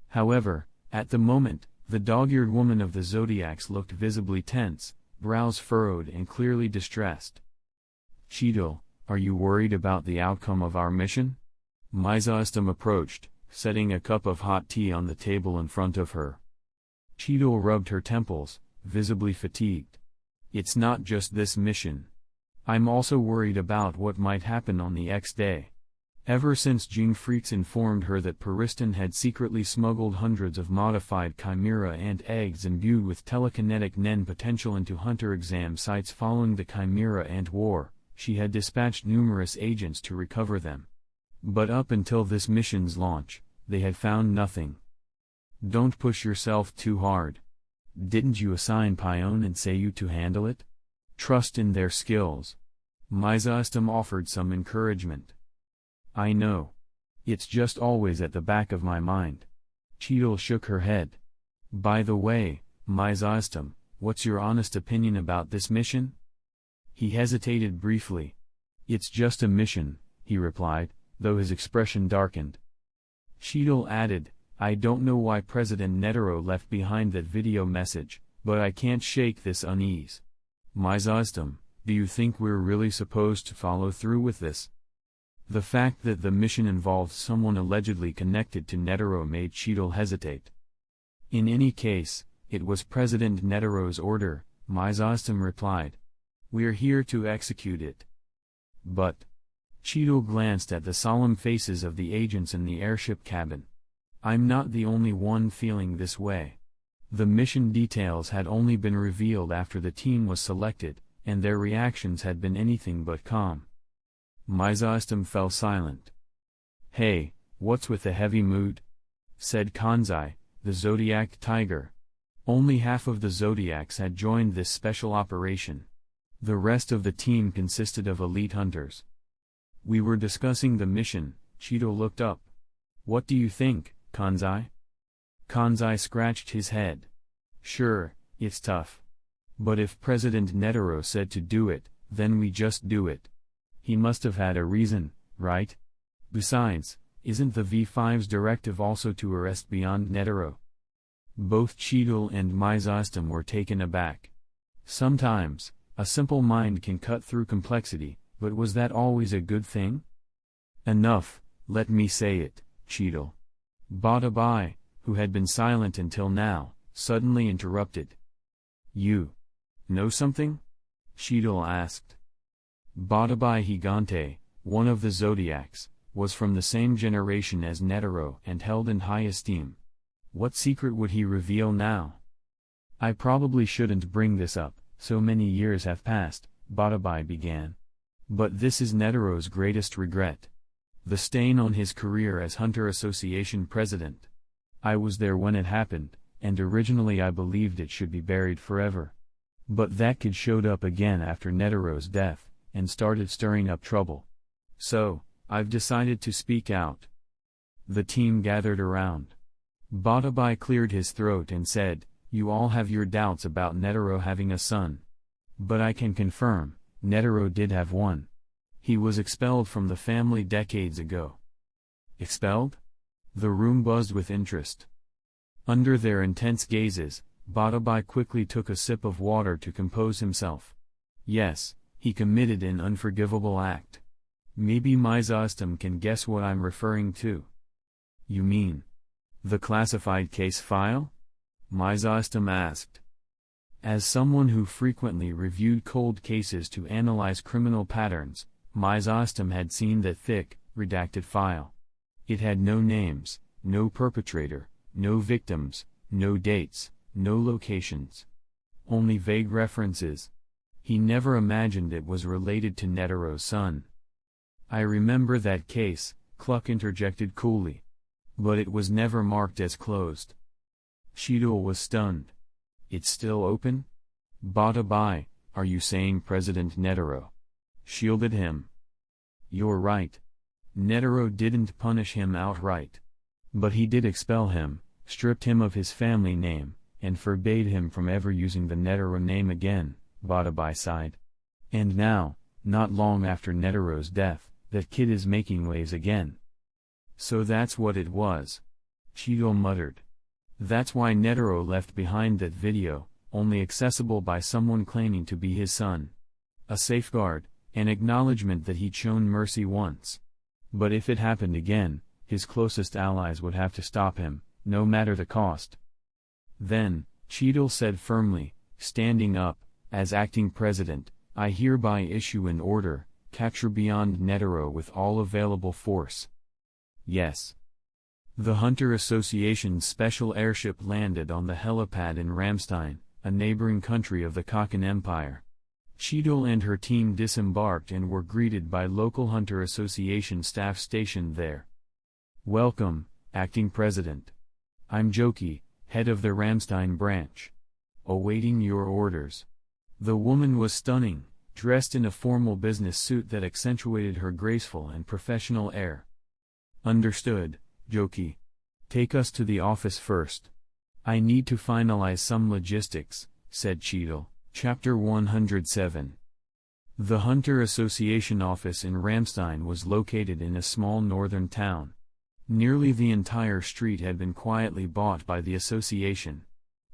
However, at the moment, the dog-eared woman of the Zodiacs looked visibly tense, brows furrowed and clearly distressed. Cheadle, are you worried about the outcome of our mission? Mizaistam approached, setting a cup of hot tea on the table in front of her. Cheadle rubbed her temples, visibly fatigued. It's not just this mission. I'm also worried about what might happen on the X day. Ever since Jing Freaks informed her that Periston had secretly smuggled hundreds of modified chimera ant eggs imbued with telekinetic Nen potential into Hunter exam sites following the chimera ant war, she had dispatched numerous agents to recover them. But up until this mission's launch, they had found nothing. Don't push yourself too hard. Didn't you assign Pion and Seiyu to handle it? Trust in their skills. Mizaistam offered some encouragement. I know. It's just always at the back of my mind. Cheadle shook her head. By the way, Mizaistam, what's your honest opinion about this mission? He hesitated briefly. It's just a mission, he replied, though his expression darkened. Cheadle added, I don't know why President Netero left behind that video message, but I can't shake this unease. Mizaistam, do you think we're really supposed to follow through with this? The fact that the mission involved someone allegedly connected to Netero made Cheadle hesitate. In any case, it was President Netero's order, Mizaistam replied. We're here to execute it. But... Cheadle glanced at the solemn faces of the agents in the airship cabin. I'm not the only one feeling this way. The mission details had only been revealed after the team was selected, and their reactions had been anything but calm. Mizaistam fell silent. Hey, what's with the heavy mood? Said Kanzai, the Zodiac Tiger. Only half of the Zodiacs had joined this special operation. The rest of the team consisted of elite hunters. We were discussing the mission. Cheadle looked up. What do you think, Kanzai? Kanzai scratched his head. Sure, it's tough. But if President Netero said to do it, then we just do it. He must have had a reason, right? Besides, isn't the V5's directive also to arrest beyond Netero? Both Cheadle and Mizaistam were taken aback. Sometimes, a simple mind can cut through complexity, but was that always a good thing? Enough, let me say it, Cheadle. Badabai, who had been silent until now, suddenly interrupted. You know something? Cheadle asked. Badabai Higante, one of the Zodiacs, was from the same generation as Netero and held in high esteem. What secret would he reveal now? I probably shouldn't bring this up, so many years have passed, Badabai began. But this is Netero's greatest regret. The stain on his career as Hunter Association president. I was there when it happened, and originally I believed it should be buried forever. But that kid showed up again after Netero's death, and started stirring up trouble. So, I've decided to speak out. The team gathered around. Badabai cleared his throat and said, You all have your doubts about Netero having a son. But I can confirm, Netero did have one. He was expelled from the family decades ago. Expelled? The room buzzed with interest. Under their intense gazes, Badabai quickly took a sip of water to compose himself. Yes, he committed an unforgivable act. Maybe Mizaistam can guess what I'm referring to. You mean the classified case file? Mizaistam asked. As someone who frequently reviewed cold cases to analyze criminal patterns, Mizaistam had seen that thick, redacted file. It had no names, no perpetrator, no victims, no dates, no locations. only vague references. He never imagined it was related to Netero's son. I remember that case, Cluck interjected coolly. But it was never marked as closed. Cheadle was stunned. It's still open? Bye, are you saying President Netero shielded him? You're right. Netero didn't punish him outright. But he did expel him, stripped him of his family name, and forbade him from ever using the Netero name again, Bye sighed. And now, not long after Netero's death, that kid is making waves again. So that's what it was. Cheadle muttered. That's why Netero left behind that video, only accessible by someone claiming to be his son. A safeguard, an acknowledgement that he'd shown mercy once. But if it happened again, his closest allies would have to stop him, no matter the cost. Then, Cheadle said firmly, standing up, as acting president, I hereby issue an order, capture beyond Netero with all available force. Yes. The Hunter Association's special airship landed on the helipad in Ramstein, a neighboring country of the Kaken Empire. Cheadle and her team disembarked and were greeted by local Hunter Association staff stationed there. Welcome, Acting President. I'm Joki, head of the Ramstein branch. Awaiting your orders. The woman was stunning, dressed in a formal business suit that accentuated her graceful and professional air. Understood, Joki. Take us to the office first. I need to finalize some logistics, said Cheadle. Chapter 107. The Hunter Association office in Ramstein was located in a small northern town. Nearly the entire street had been quietly bought by the association.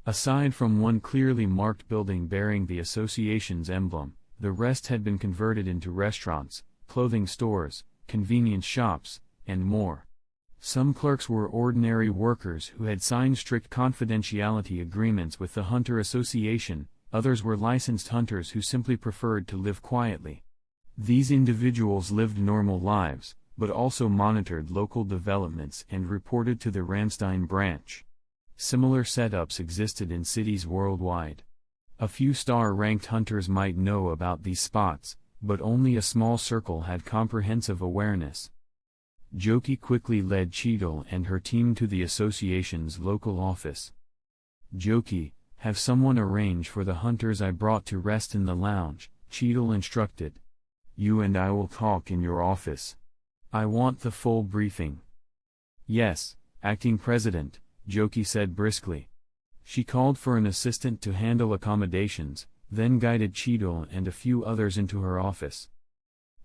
Aside from one clearly marked building bearing the association's emblem, the rest had been converted into restaurants, clothing stores, convenience shops, and more. Some clerks were ordinary workers who had signed strict confidentiality agreements with the Hunter Association, others were licensed hunters who simply preferred to live quietly. These individuals lived normal lives, but also monitored local developments and reported to the Ramstein branch. Similar setups existed in cities worldwide. A few star-ranked hunters might know about these spots, but only a small circle had comprehensive awareness. Joki quickly led Cheadle and her team to the association's local office. Joki, have someone arrange for the hunters I brought to rest in the lounge, Cheadle instructed. You and I will talk in your office. I want the full briefing. Yes, Acting President, Joki said briskly. She called for an assistant to handle accommodations, then guided Cheadle and a few others into her office.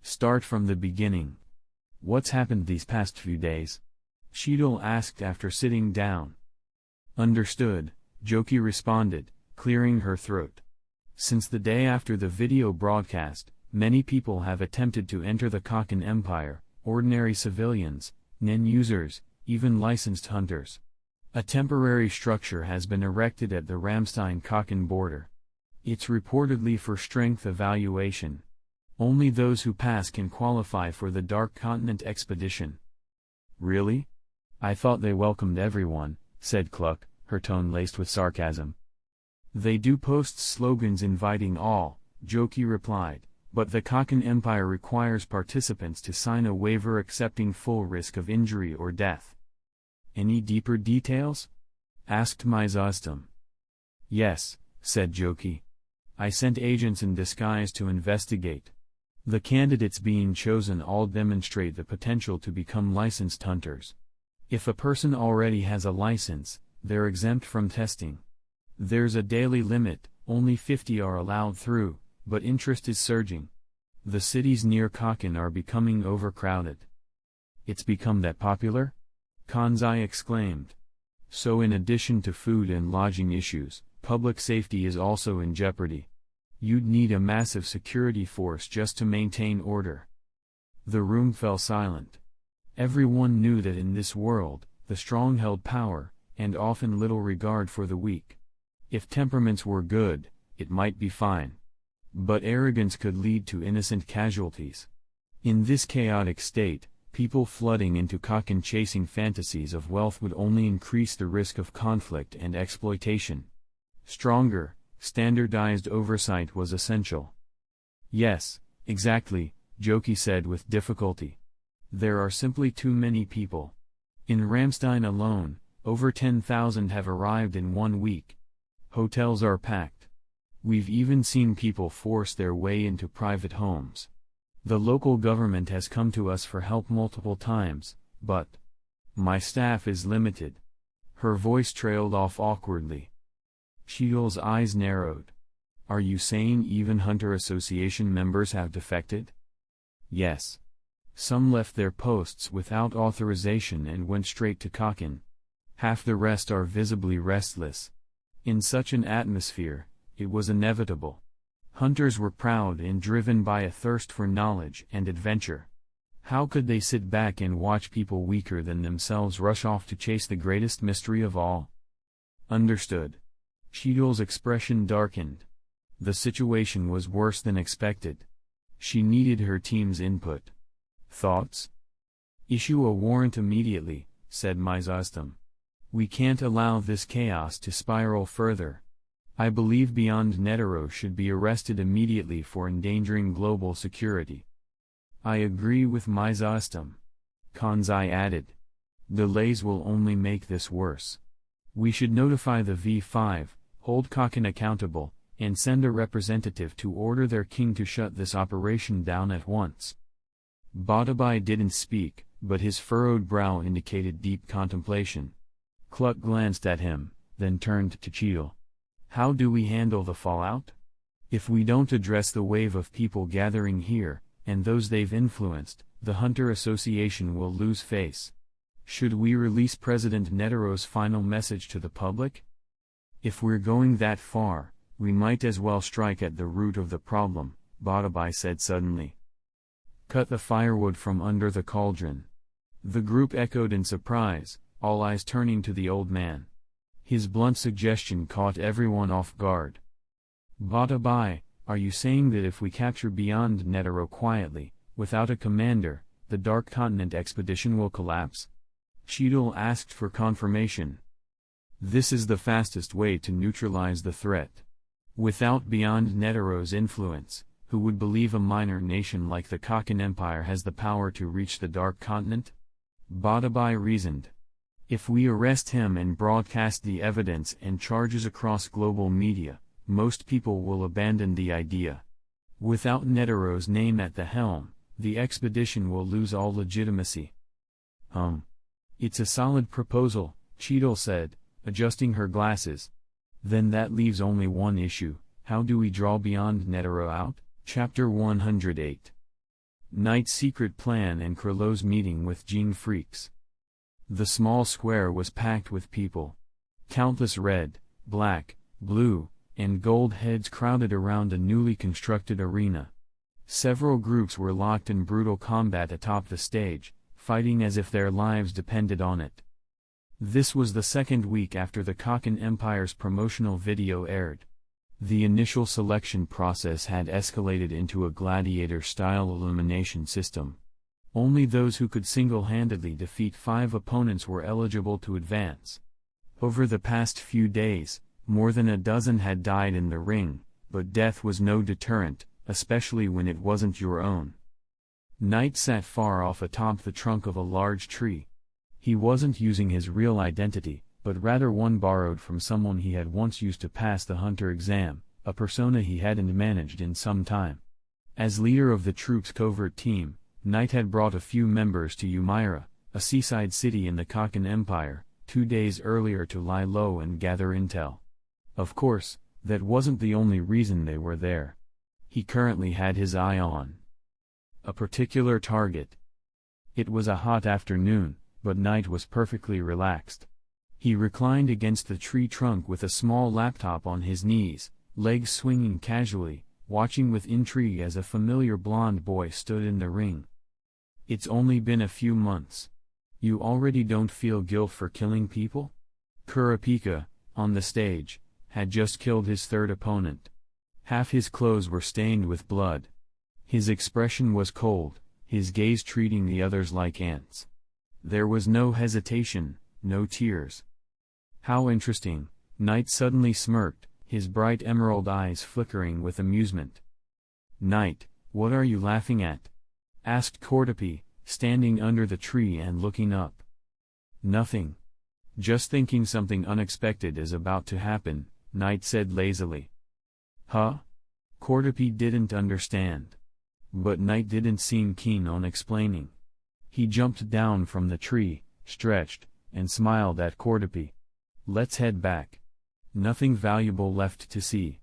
Start from the beginning. What's happened these past few days? Cheadle asked after sitting down. Understood, Joki responded, clearing her throat. Since the day after the video broadcast, many people have attempted to enter the Kaken Empire, ordinary civilians, Nen users, even licensed hunters. A temporary structure has been erected at the Ramstein-Kaken border. It's reportedly for strength evaluation. Only those who pass can qualify for the Dark Continent expedition. Really? I thought they welcomed everyone, said Cluck, her tone laced with sarcasm. They do post slogans inviting all, Joki replied, but the Kaken Empire requires participants to sign a waiver accepting full risk of injury or death. Any deeper details? Asked Mizostom. Yes, said Joki. I sent agents in disguise to investigate. The candidates being chosen all demonstrate the potential to become licensed hunters. If a person already has a license, they're exempt from testing. There's a daily limit, only 50 are allowed through, but interest is surging. The cities near Kaken are becoming overcrowded. It's become that popular? Kanzai exclaimed. So in addition to food and lodging issues, public safety is also in jeopardy. You'd need a massive security force just to maintain order. The room fell silent. Everyone knew that in this world, the strong held power, and often little regard for the weak. If temperaments were good, it might be fine. But arrogance could lead to innocent casualties. In this chaotic state, people flooding into Kaken chasing fantasies of wealth would only increase the risk of conflict and exploitation. Stronger, Standardized oversight was essential. Yes, exactly, Joki said with difficulty. There are simply too many people. In Ramstein alone, over 10,000 have arrived in 1 week. Hotels are packed. We've even seen people force their way into private homes. The local government has come to us for help multiple times, but my staff is limited. Her voice trailed off awkwardly. Cheadle's eyes narrowed. Are you saying even Hunter Association members have defected? Yes. Some left their posts without authorization and went straight to Kaken. Half the rest are visibly restless. In such an atmosphere, it was inevitable. Hunters were proud and driven by a thirst for knowledge and adventure. How could they sit back and watch people weaker than themselves rush off to chase the greatest mystery of all? Understood. Cheadle's expression darkened. The situation was worse than expected. She needed her team's input. Thoughts? Issue a warrant immediately, said Mizostom. We can't allow this chaos to spiral further. I believe Beyond Netero should be arrested immediately for endangering global security. I agree with Mizostom. Kanzai added. Delays will only make this worse. We should notify the V5, hold Kaken accountable, and send a representative to order their king to shut this operation down at once. Badabai didn't speak, but his furrowed brow indicated deep contemplation. Cluck glanced at him, then turned to Cheadle. How do we handle the fallout? If we don't address the wave of people gathering here, and those they've influenced, the Hunter Association will lose face. Should we release President Netero's final message to the public? If we're going that far, we might as well strike at the root of the problem, Badabai said suddenly. Cut the firewood from under the cauldron. The group echoed in surprise, all eyes turning to the old man. His blunt suggestion caught everyone off guard. Badabai, are you saying that if we capture Beyond Netero quietly, without a commander, the Dark Continent expedition will collapse? Cheadle asked for confirmation. This is the fastest way to neutralize the threat. Without Beyond Netero's influence, who would believe a minor nation like the Kaken Empire has the power to reach the Dark Continent? Badabai reasoned. If we arrest him and broadcast the evidence and charges across global media, most people will abandon the idea. Without Netero's name at the helm, the expedition will lose all legitimacy. It's a solid proposal, Cheadle said, adjusting her glasses. Then that leaves only one issue: how do we draw Beyond Netero out? Chapter 108. Knight's secret plan and Krillow's meeting with Gene Freaks. The small square was packed with people. Countless red, black, blue, and gold heads crowded around a newly constructed arena. Several groups were locked in brutal combat atop the stage, fighting as if their lives depended on it. This was the second week after the Kaken Empire's promotional video aired. The initial selection process had escalated into a gladiator-style elimination system. Only those who could single-handedly defeat 5 opponents were eligible to advance. Over the past few days, more than a dozen had died in the ring, but death was no deterrent, especially when it wasn't your own. Knight sat far off atop the trunk of a large tree. He wasn't using his real identity, but rather one borrowed from someone he had once used to pass the hunter exam, a persona he hadn't managed in some time. As leader of the troop's covert team, Knight had brought a few members to Umira, a seaside city in the Kaken Empire, 2 days earlier to lie low and gather intel. Of course, that wasn't the only reason they were there. He currently had his eye on a particular target. It was a hot afternoon, but Knight was perfectly relaxed. He reclined against the tree trunk with a small laptop on his knees, legs swinging casually, watching with intrigue as a familiar blonde boy stood in the ring. It's only been a few months. You already don't feel guilt for killing people? Kurapika, on the stage, had just killed his third opponent. Half his clothes were stained with blood. His expression was cold, his gaze treating the others like ants. There was no hesitation, no tears. How interesting, Knight suddenly smirked, his bright emerald eyes flickering with amusement. "Knight, what are you laughing at?" asked Cordopi, standing under the tree and looking up. "Nothing. Just thinking something unexpected is about to happen," Knight said lazily. "Huh?" Cordopi didn't understand. But Knight didn't seem keen on explaining. He jumped down from the tree, stretched, and smiled at Cordopi. "Let's head back. Nothing valuable left to see."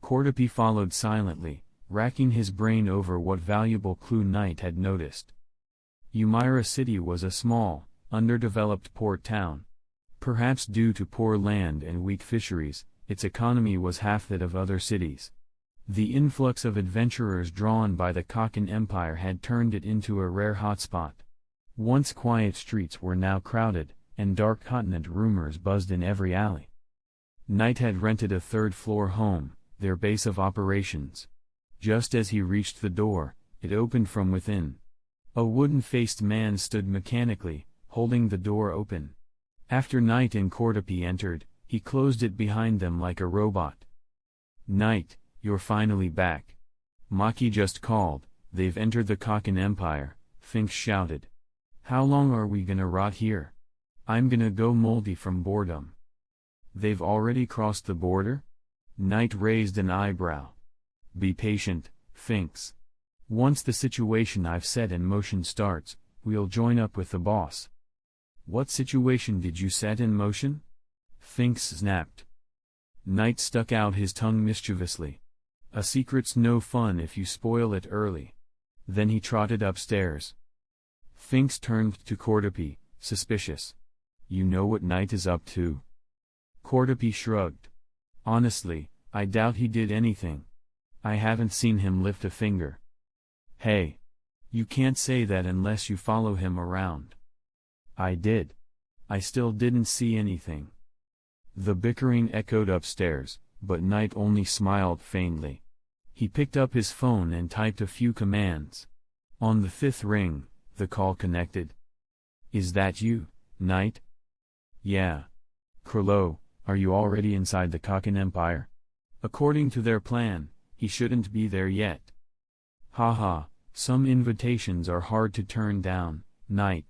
Cordopi followed silently, racking his brain over what valuable clue Knight had noticed. Umira City was a small, underdeveloped port town. Perhaps due to poor land and weak fisheries, its economy was half that of other cities. The influx of adventurers drawn by the Khakan Empire had turned it into a rare hotspot. Once quiet streets were now crowded, and dark continent rumors buzzed in every alley. Knight had rented a third-floor home, their base of operations. Just as he reached the door, it opened from within. A wooden-faced man stood mechanically, holding the door open. After Knight and Cordopi entered, he closed it behind them like a robot. "Knight, you're finally back. Maki just called, they've entered the Khakan Empire," Finks shouted. "How long are we gonna rot here? I'm gonna go moldy from boredom." "They've already crossed the border?" Knight raised an eyebrow. "Be patient, Finks. Once the situation I've set in motion starts, we'll join up with the boss." "What situation did you set in motion?" Finks snapped. Knight stuck out his tongue mischievously. "A secret's no fun if you spoil it early." Then he trotted upstairs. Finks turned to Cordopi, suspicious. "You know what Knight is up to?" Cordopi shrugged. "Honestly, I doubt he did anything. I haven't seen him lift a finger." "Hey! You can't say that unless you follow him around." "I did. I still didn't see anything." The bickering echoed upstairs, but Knight only smiled faintly. He picked up his phone and typed a few commands. On the fifth ring, the call connected. "Is that you, Knight?" "Yeah. Krilo, are you already inside the Khakan Empire?" "According to their plan, he shouldn't be there yet." "Haha, some invitations are hard to turn down, Knight."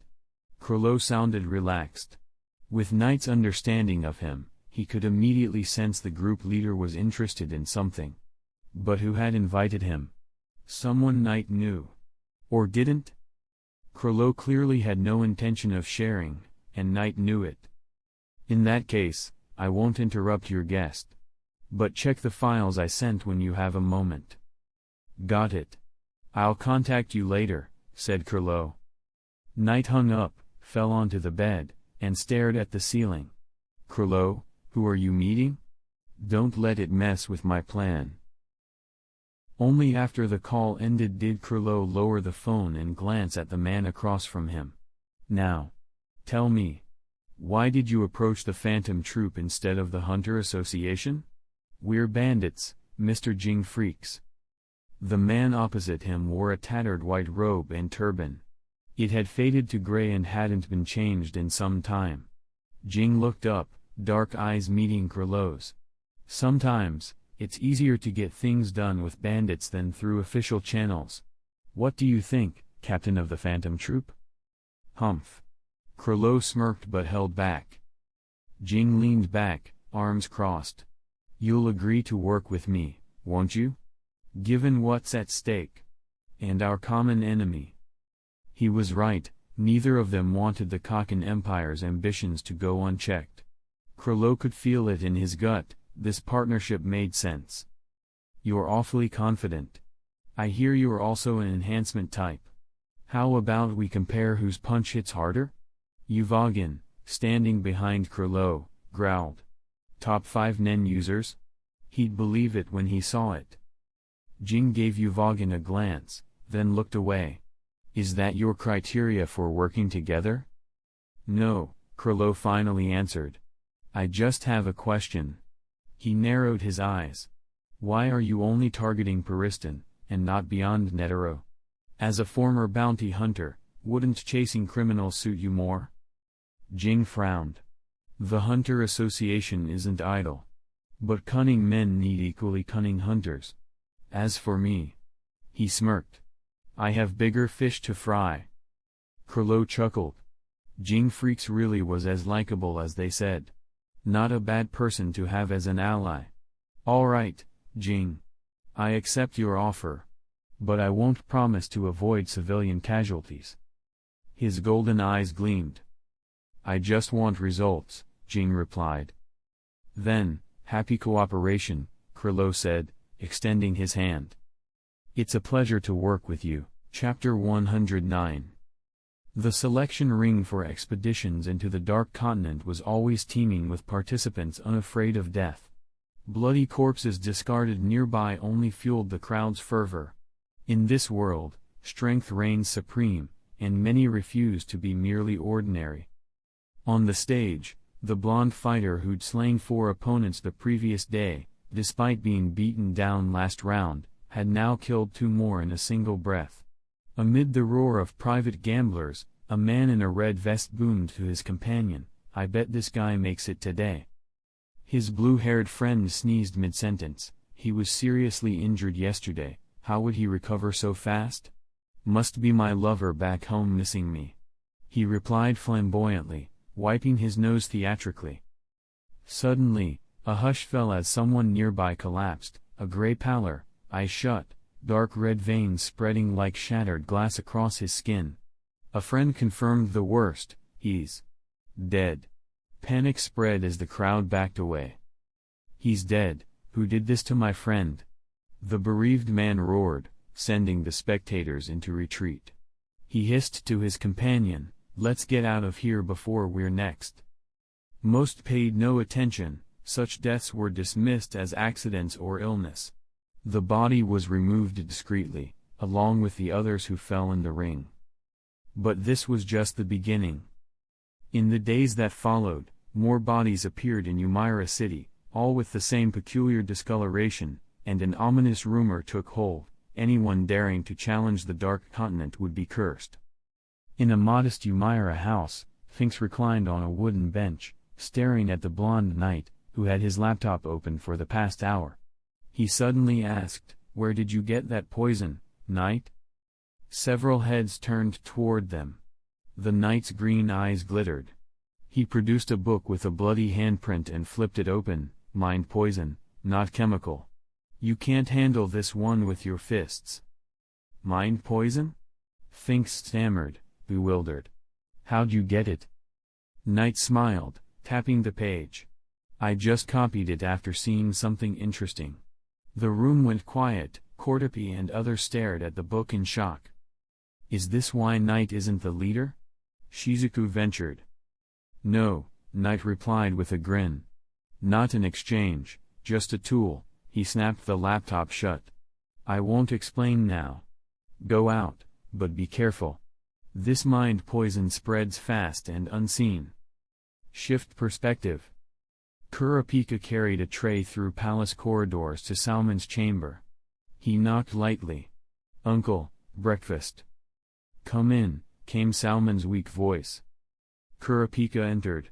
Krilo sounded relaxed. With Knight's understanding of him, he could immediately sense the group leader was interested in something. But who had invited him? Someone Knight knew. Or didn't? Krilo clearly had no intention of sharing, and Knight knew it. "In that case, I won't interrupt your guest. But check the files I sent when you have a moment." "Got it. I'll contact you later," said Krilo. Knight hung up, fell onto the bed, and stared at the ceiling. "Krilo, who are you meeting? Don't let it mess with my plan." Only after the call ended did Krilo lower the phone and glance at the man across from him. "Now, tell me, why did you approach the Phantom Troop instead of the Hunter Association?" "We're bandits, Mr. Jing Freaks." The man opposite him wore a tattered white robe and turban. It had faded to gray and hadn't been changed in some time. Jing looked up, dark eyes meeting Krilo's. "Sometimes, it's easier to get things done with bandits than through official channels. What do you think, Captain of the Phantom Troop?" "Humph." Krilo smirked but held back. Jing leaned back, arms crossed. "You'll agree to work with me, won't you? Given what's at stake. And our common enemy." He was right, neither of them wanted the Khakan Empire's ambitions to go unchecked. Krilo could feel it in his gut, this partnership made sense. "You're awfully confident. I hear you're also an enhancement type. How about we compare whose punch hits harder?" Yuvagin, standing behind Krilo, growled. "Top 5 Nen users?" He'd believe it when he saw it. Jing gave Yuvagin a glance, then looked away. "Is that your criteria for working together?" "No," Krilo finally answered. "I just have a question." He narrowed his eyes. "Why are you only targeting Paristan, and not beyond Netero? As a former bounty hunter, wouldn't chasing criminals suit you more?" Jing frowned. "The Hunter Association isn't idle. But cunning men need equally cunning hunters. As for me, he smirked, I have bigger fish to fry. Kurlo chuckled. Jing Freaks really was as likable as they said. Not a bad person to have as an ally. All right, Jing. I accept your offer. But I won't promise to avoid civilian casualties. His golden eyes gleamed. I just want results, Jing replied. Then, happy cooperation, Kurlo said, extending his hand. It's a pleasure to work with you. Chapter 109. The selection ring for expeditions into the Dark Continent was always teeming with participants unafraid of death. Bloody corpses discarded nearby only fueled the crowd's fervor. In this world, strength reigns supreme, and many refuse to be merely ordinary. On the stage, the blonde fighter who'd slain 4 opponents the previous day, despite being beaten down last round, had now killed 2 more in a single breath. Amid the roar of private gamblers, a man in a red vest boomed to his companion, I bet this guy makes it today. His blue-haired friend sneezed mid-sentence. He was seriously injured yesterday, how would he recover so fast? Must be my lover back home missing me. He replied flamboyantly, wiping his nose theatrically. Suddenly, a hush fell as someone nearby collapsed, a gray pallor, eyes shut, dark red veins spreading like shattered glass across his skin. A friend confirmed the worst, he's dead. Panic spread as the crowd backed away. He's dead, who did this to my friend? The bereaved man roared, sending the spectators into retreat. He hissed to his companion, let's get out of here before we're next. Most paid no attention, such deaths were dismissed as accidents or illness. The body was removed discreetly, along with the others who fell in the ring. But this was just the beginning. In the days that followed, more bodies appeared in Umaira City, all with the same peculiar discoloration, and an ominous rumor took hold, anyone daring to challenge the Dark Continent would be cursed. In a modest Umaira house, Finks reclined on a wooden bench, staring at the blonde knight, who had his laptop open for the past hour. He suddenly asked, where did you get that poison, knight? Several heads turned toward them. The knight's green eyes glittered. He produced a book with a bloody handprint and flipped it open, mind poison, not chemical. You can't handle this one with your fists. Mind poison? Finks stammered, bewildered. How'd you get it? Knight smiled, tapping the page. I just copied it after seeing something interesting. The room went quiet, Cordopi and others stared at the book in shock. Is this why Knight isn't the leader? Shizuku ventured. No, Knight replied with a grin. Not an exchange, just a tool. He snapped the laptop shut. I won't explain now. Go out, but be careful. This mind poison spreads fast and unseen. Shift perspective. Kurapika carried a tray through palace corridors to Salmon's chamber. He knocked lightly. Uncle, breakfast. Come in, came Salmon's weak voice. Kurapika entered.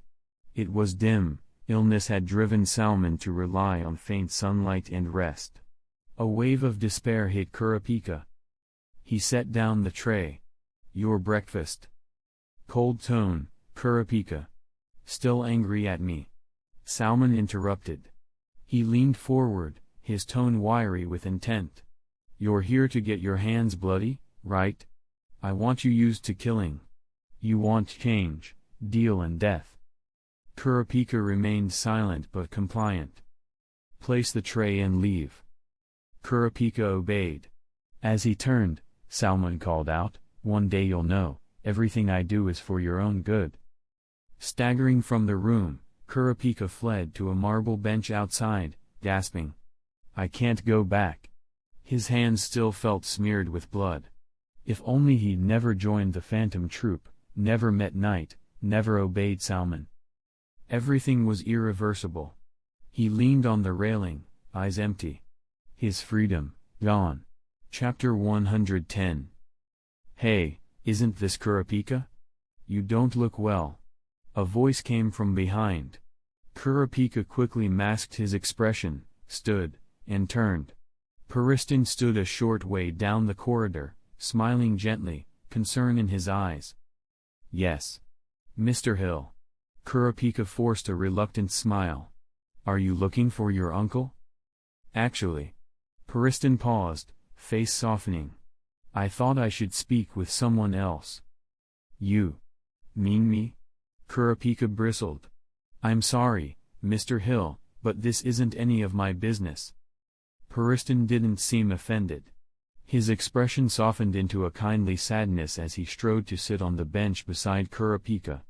It was dim, illness had driven Salmon to rely on faint sunlight and rest. A wave of despair hit Kurapika. He set down the tray. Your breakfast. Cold tone, Kurapika. Still angry at me? Salmon interrupted. He leaned forward, his tone wiry with intent. You're here to get your hands bloody, right? I want you used to killing. You want change, deal and death. Kurapika remained silent but compliant. Place the tray and leave. Kurapika obeyed. As he turned, Salmon called out, one day you'll know, everything I do is for your own good. Staggering from the room, Kurapika fled to a marble bench outside, gasping. I can't go back. His hands still felt smeared with blood. If only he'd never joined the Phantom Troop, never met Knight, never obeyed Salmon. Everything was irreversible. He leaned on the railing, eyes empty. His freedom, gone. Chapter 110. Hey, isn't this Kurapika? You don't look well. A voice came from behind. Kurapika quickly masked his expression, stood, and turned. Puristan stood a short way down the corridor, smiling gently, concern in his eyes. "Yes. Mr. Hill." Kurapika forced a reluctant smile. "Are you looking for your uncle?" "Actually." Puristan paused, face softening. "I thought I should speak with someone else." "You mean me?" Kurapika bristled. "I'm sorry, Mr. Hill, but this isn't any of my business." Puristan didn't seem offended. His expression softened into a kindly sadness as he strode to sit on the bench beside Kurapika.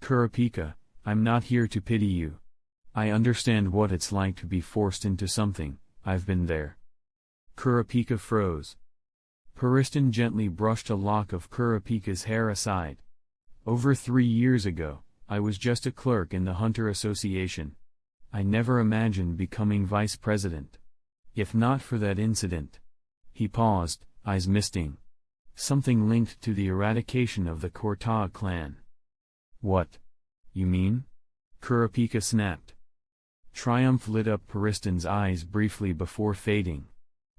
"Kurapika, I'm not here to pity you. I understand what it's like to be forced into something, I've been there." Kurapika froze. Puristan gently brushed a lock of Kurapika's hair aside. "Over 3 years ago, I was just a clerk in the Hunter Association. I never imagined becoming vice president. If not for that incident." He paused, eyes misting. "Something linked to the eradication of the Korta clan." "What? You mean?" Kurapika snapped. Triumph lit up Puristan's eyes briefly before fading.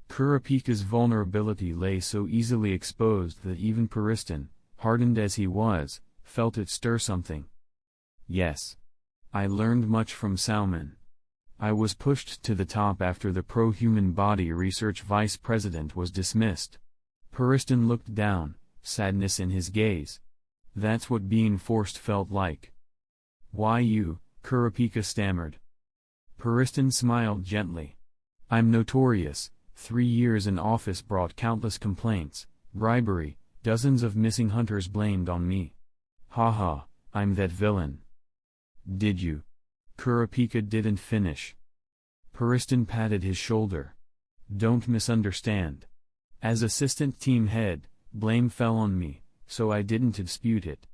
Kurapika's vulnerability lay so easily exposed that even Puristan, hardened as he was, felt it stir something. "Yes. I learned much from Salman. I was pushed to the top after the pro-human body research vice president was dismissed." Puristan looked down, sadness in his gaze. "That's what being forced felt like." "Why you?" Kurapika stammered. Puristan smiled gently. "I'm notorious. 3 years in office brought countless complaints, bribery, dozens of missing hunters blamed on me. Haha, I'm that villain." "Did you?" Kurapika didn't finish. Puristan patted his shoulder. "Don't misunderstand. As assistant team head, blame fell on me, so I didn't dispute it."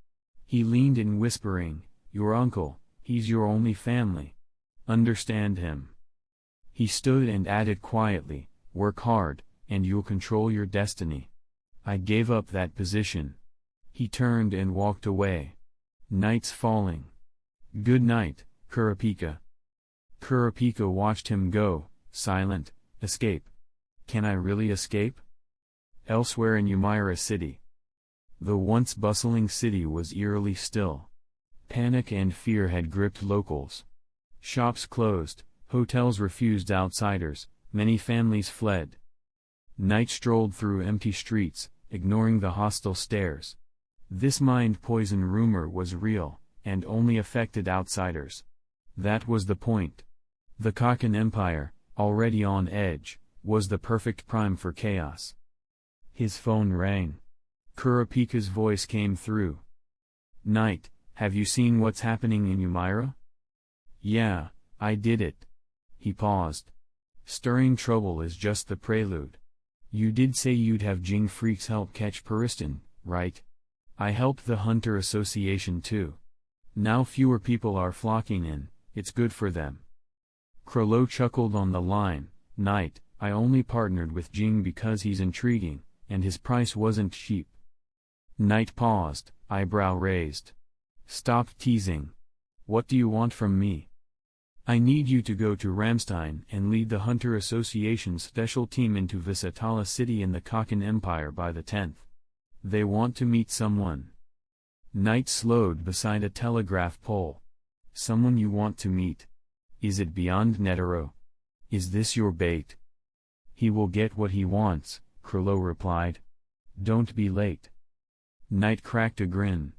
He leaned in whispering, "Your uncle, he's your only family. Understand him." He stood and added quietly, "Work hard, and you'll control your destiny." I gave up that position. He turned and walked away. Night's falling. "Good night, Kurapika." Kurapika watched him go, silent. "Escape? Can I really escape?" Elsewhere in Umaira City. The once bustling city was eerily still. Panic and fear had gripped locals. Shops closed, hotels refused outsiders, many families fled. Night strolled through empty streets, ignoring the hostile stares. This mind poison rumor was real, and only affected outsiders. That was the point. The Khakan Empire, already on edge, was the perfect prime for chaos. His phone rang. Kurapika's voice came through. "Knight, have you seen what's happening in Umaira?" "Yeah, I did it." He paused. "Stirring trouble is just the prelude. You did say you'd have Jing freaks help catch Puristan, right? I helped the Hunter Association too. Now fewer people are flocking in, it's good for them." Krolo chuckled on the line, "Knight, I only partnered with Jing because he's intriguing, and his price wasn't cheap." Knight paused, eyebrow raised. "Stop teasing. What do you want from me?" "I need you to go to Ramstein and lead the Hunter Association's special team into Visatala City in the Khakan Empire by the 10th. They want to meet someone." Knight slowed beside a telegraph pole. "Someone you want to meet? Is it beyond Netero? Is this your bait?" "He will get what he wants," Krolo replied. "Don't be late." Knight cracked a grin.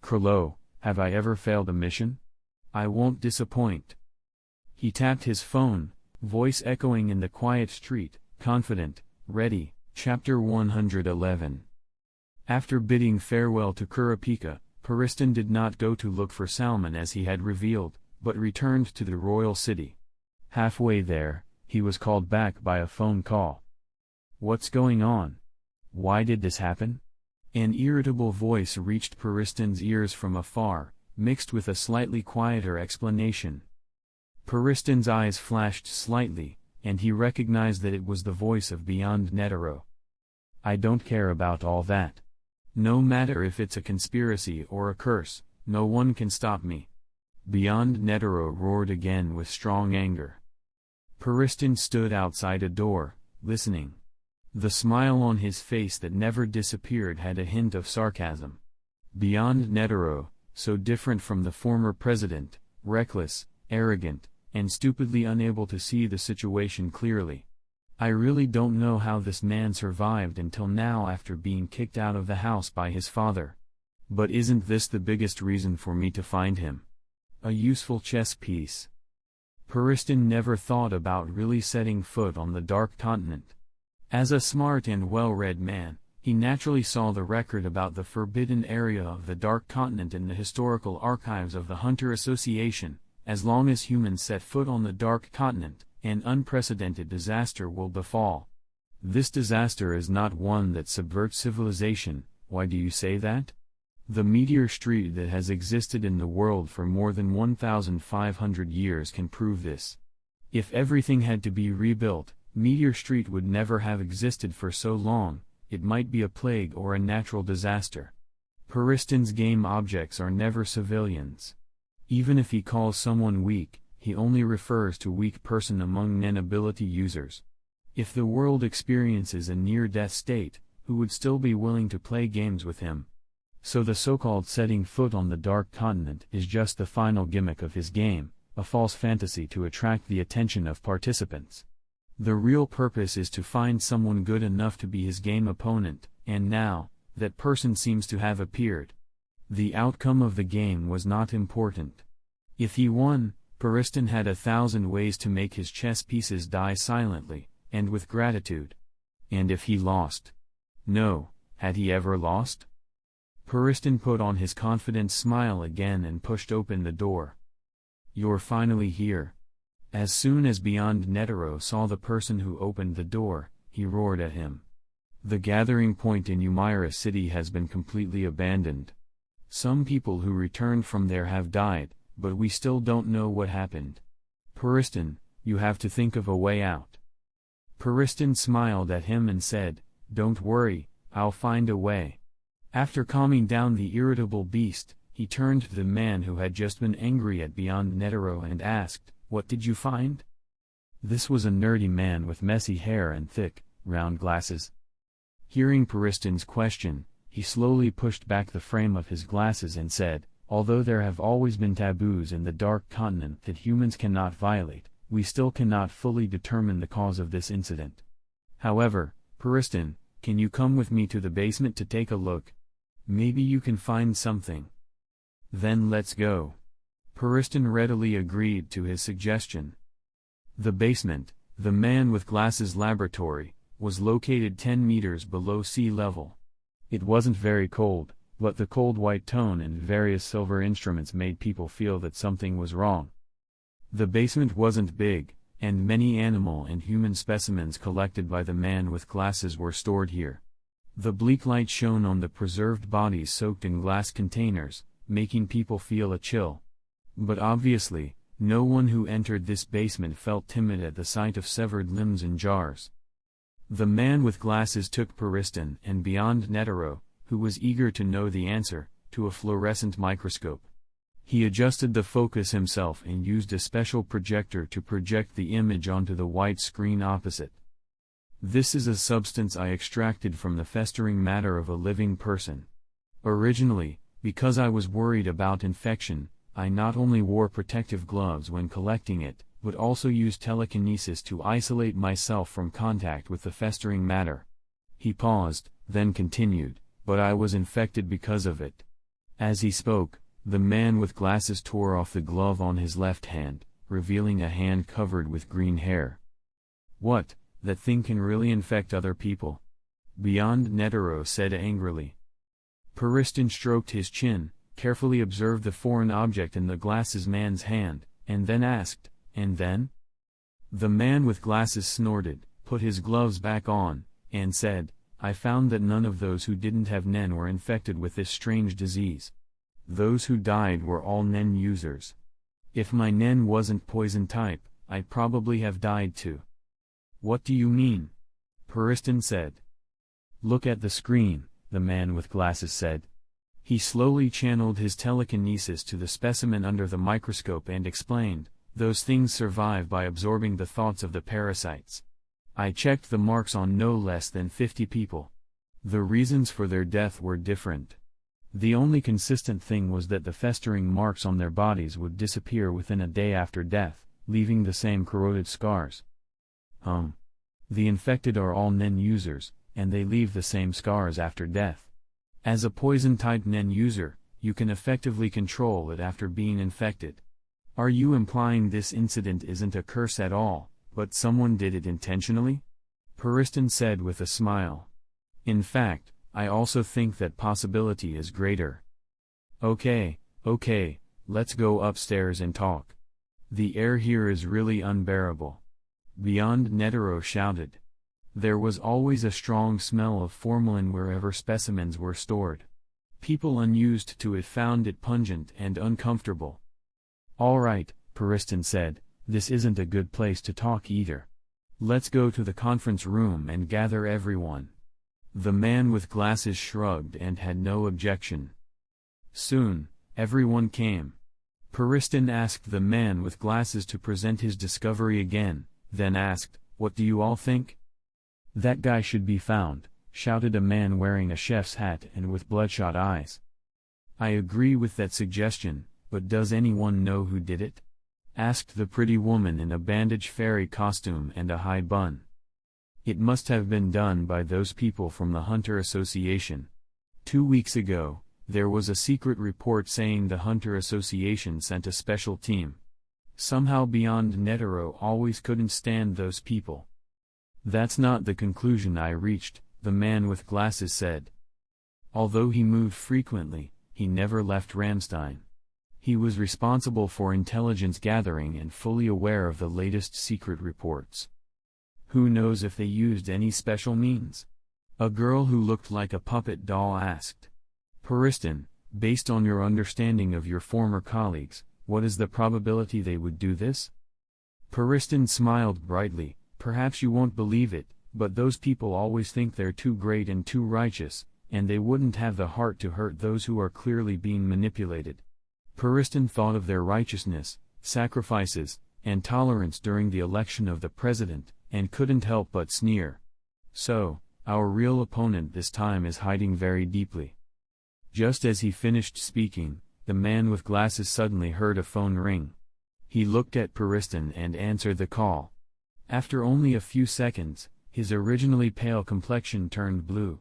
"Krolo, have I ever failed a mission? I won't disappoint." He tapped his phone, voice echoing in the quiet street, confident, ready. Chapter 111. After bidding farewell to Kurapika, Puristan did not go to look for Salman as he had revealed, but returned to the royal city. Halfway there, he was called back by a phone call. "What's going on? Why did this happen?" An irritable voice reached Puristan's ears from afar, mixed with a slightly quieter explanation. Puristan's eyes flashed slightly, and he recognized that it was the voice of Beyond Netero. "I don't care about all that. No matter if it's a conspiracy or a curse, no one can stop me. Beyond Netero roared again with strong anger. Puristan stood outside a door, listening. The smile on his face that never disappeared had a hint of sarcasm. Beyond Netero, so different from the former president, reckless, arrogant, and stupidly unable to see the situation clearly. I really don't know how this man survived until now after being kicked out of the house by his father. But isn't this the biggest reason for me to find him? A useful chess piece. Puristan never thought about really setting foot on the Dark Continent. As a smart and well-read man, he naturally saw the record about the forbidden area of the Dark Continent in the historical archives of the Hunter Association. As long as humans set foot on the Dark Continent, an unprecedented disaster will befall. This disaster is not one that subverts civilization. Why do you say that? The meteor street that has existed in the world for more than 1,500 years can prove this. If everything had to be rebuilt, Meteor Street would never have existed for so long. It might be a plague or a natural disaster. Puristan's game objects are never civilians. Even if he calls someone weak, he only refers to weak person among non-ability users. If the world experiences a near-death state, who would still be willing to play games with him? So the so-called setting foot on the Dark Continent is just the final gimmick of his game, a false fantasy to attract the attention of participants. The real purpose is to find someone good enough to be his game opponent, and now, that person seems to have appeared. The outcome of the game was not important. If he won, Puristan had 1,000 ways to make his chess pieces die silently, and with gratitude. And if he lost? No, had he ever lost? Puristan put on his confident smile again and pushed open the door. You're finally here. As soon as Beyond Netero saw the person who opened the door, he roared at him. The gathering point in Umaira City has been completely abandoned. Some people who returned from there have died, but we still don't know what happened. Puristan, you have to think of a way out. Puristan smiled at him and said, Don't worry, I'll find a way. After calming down the irritable beast, he turned to the man who had just been angry at Beyond Netero and asked, What did you find? This was a nerdy man with messy hair and thick, round glasses. Hearing Puristan's question, he slowly pushed back the frame of his glasses and said, Although there have always been taboos in the Dark Continent that humans cannot violate, we still cannot fully determine the cause of this incident. However, Puristan, can you come with me to the basement to take a look? Maybe you can find something. Then let's go. Puristan readily agreed to his suggestion. The basement, the man with glasses laboratory, was located 10 meters below sea level. It wasn't very cold, but the cold white tone and various silver instruments made people feel that something was wrong. The basement wasn't big, and many animal and human specimens collected by the man with glasses were stored here. The bleak light shone on the preserved bodies soaked in glass containers, making people feel a chill. But obviously, no one who entered this basement felt timid at the sight of severed limbs in jars. The man with glasses took Puristan and Beyond Netero, who was eager to know the answer, to a fluorescent microscope. He adjusted the focus himself and used a special projector to project the image onto the white screen opposite. This is a substance I extracted from the festering matter of a living person. Originally, because I was worried about infection, I not only wore protective gloves when collecting it, but also used telekinesis to isolate myself from contact with the festering matter. He paused, then continued, but I was infected because of it. As he spoke, the man with glasses tore off the glove on his left hand, revealing a hand covered with green hair. What? That thing can really infect other people? Beyond Netero said angrily. Puristan stroked his chin, carefully observed the foreign object in the glasses man's hand, and then asked, And then? The man with glasses snorted, put his gloves back on, and said, I found that none of those who didn't have Nen were infected with this strange disease. Those who died were all Nen users. If my Nen wasn't poison type, I'd probably have died too. What do you mean? Puristan said. Look at the screen, the man with glasses said. He slowly channeled his telekinesis to the specimen under the microscope and explained, "Those things survive by absorbing the thoughts of the parasites. I checked the marks on no less than 50 people. The reasons for their death were different. The only consistent thing was that the festering marks on their bodies would disappear within a day after death, leaving the same corroded scars. The infected are all NEN users, and they leave the same scars after death. As a poison-type NEN user, you can effectively control it after being infected. Are you implying this incident isn't a curse at all, but someone did it intentionally?" Puristan said with a smile. "In fact, I also think that possibility is greater." Okay, let's go upstairs and talk. The air here is really unbearable." Beyond Netero shouted. There was always a strong smell of formalin wherever specimens were stored. People unused to it found it pungent and uncomfortable. "All right," Puristan said, "this isn't a good place to talk either. Let's go to the conference room and gather everyone." The man with glasses shrugged and had no objection. Soon, everyone came. Puristan asked the man with glasses to present his discovery again, then asked, "What do you all think?" "That guy should be found," shouted a man wearing a chef's hat and with bloodshot eyes. "I agree with that suggestion, but does anyone know who did it?" asked the pretty woman in a bandage fairy costume and a high bun. "It must have been done by those people from the Hunter Association. 2 weeks ago, there was a secret report saying the Hunter Association sent a special team. Somehow Beyond Netero always couldn't stand those people." "That's not the conclusion I reached," the man with glasses said. "Although he moved frequently, he never left Ramstein. He was responsible for intelligence gathering and fully aware of the latest secret reports. Who knows if they used any special means?" A girl who looked like a puppet doll asked. "Puristan, based on your understanding of your former colleagues, what is the probability they would do this?" Puristan smiled brightly. "Perhaps you won't believe it, but those people always think they're too great and too righteous, and they wouldn't have the heart to hurt those who are clearly being manipulated." Puristan thought of their righteousness, sacrifices, and tolerance during the election of the president, and couldn't help but sneer. "So, our real opponent this time is hiding very deeply." Just as he finished speaking, the man with glasses suddenly heard a phone ring. He looked at Puristan and answered the call. After only a few seconds, his originally pale complexion turned blue.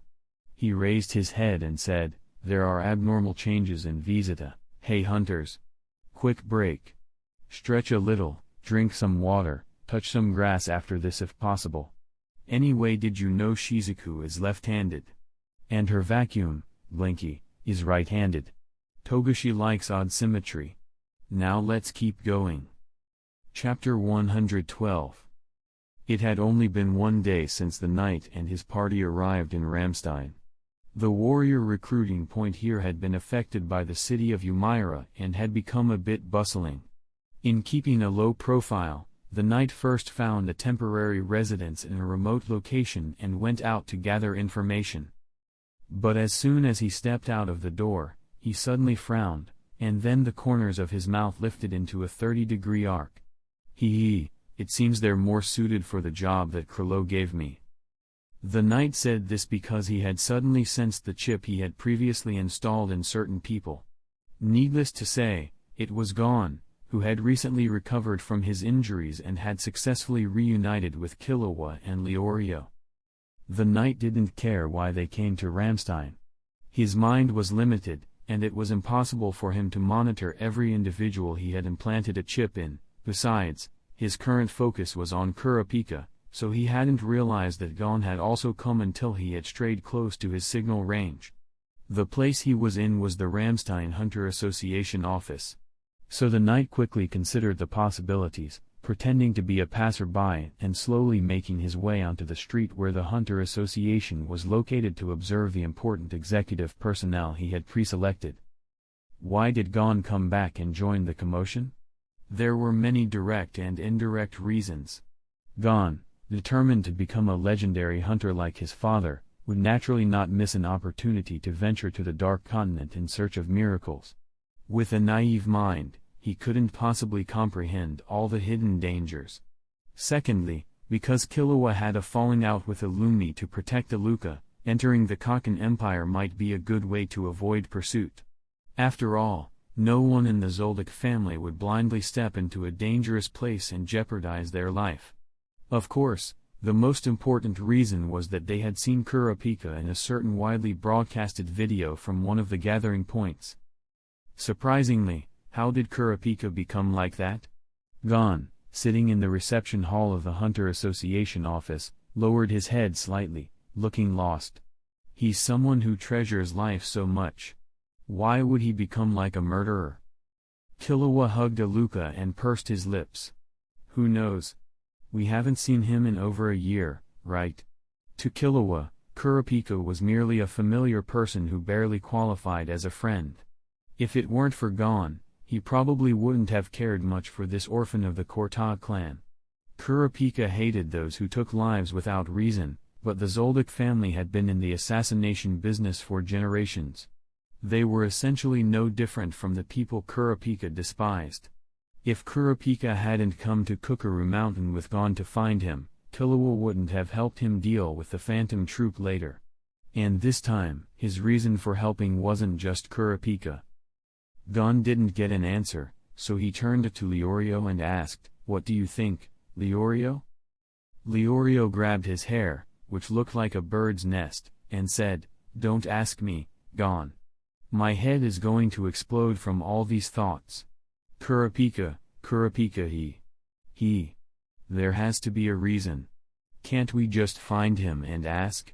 He raised his head and said, "There are abnormal changes in Visita. Hey hunters. Quick break. Stretch a little, drink some water, touch some grass after this if possible. Anyway, did you know Shizuku is left-handed? And her vacuum, Blinky, is right-handed. Togashi likes odd symmetry. Now let's keep going." Chapter 112. It had only been 1 day since the knight and his party arrived in Ramstein. The warrior recruiting point here had been affected by the city of Umaira and had become a bit bustling. In keeping a low profile, the knight first found a temporary residence in a remote location and went out to gather information. But as soon as he stepped out of the door, he suddenly frowned, and then the corners of his mouth lifted into a 30-degree arc. It seems they're more suited for the job that Krilo gave me." The knight said this because he had suddenly sensed the chip he had previously installed in certain people. Needless to say, it was Gon, who had recently recovered from his injuries and had successfully reunited with Killua and Leorio. The knight didn't care why they came to Ramstein. His mind was limited, and it was impossible for him to monitor every individual he had implanted a chip in. Besides, his current focus was on Kurapika, so he hadn't realized that Gon had also come until he had strayed close to his signal range. The place he was in was the Ramstein Hunter Association office. So the knight quickly considered the possibilities, pretending to be a passerby and slowly making his way onto the street where the Hunter Association was located to observe the important executive personnel he had pre-selected. Why did Gon come back and join the commotion? There were many direct and indirect reasons. Gon, determined to become a legendary hunter like his father, would naturally not miss an opportunity to venture to the Dark Continent in search of miracles. With a naive mind, he couldn't possibly comprehend all the hidden dangers. Secondly, because Killua had a falling out with Illumi to protect Aluka, entering the Kaken Empire might be a good way to avoid pursuit. After all, no one in the Zoldyck family would blindly step into a dangerous place and jeopardize their life. Of course, the most important reason was that they had seen Kurapika in a certain widely broadcasted video from one of the gathering points. Surprisingly, how did Kurapika become like that? Gon, sitting in the reception hall of the Hunter Association office, lowered his head slightly, looking lost. He's someone who treasures life so much. Why would he become like a murderer? Killua hugged Aluka and pursed his lips. Who knows? We haven't seen him in over a year, right? To Killua, Kurapika was merely a familiar person who barely qualified as a friend. If it weren't for Gon, he probably wouldn't have cared much for this orphan of the Korta clan. Kurapika hated those who took lives without reason, but the Zoldyck family had been in the assassination business for generations. They were essentially no different from the people Kurapika despised. If Kurapika hadn't come to Kukuru Mountain with Gon to find him, Killua wouldn't have helped him deal with the Phantom Troop later. And this time, his reason for helping wasn't just Kurapika. Gon didn't get an answer, so he turned to Leorio and asked, "What do you think, Leorio?" Leorio grabbed his hair, which looked like a bird's nest, and said, "Don't ask me, Gon. My head is going to explode from all these thoughts. Kurapika, he. There has to be a reason. Can't we just find him and ask?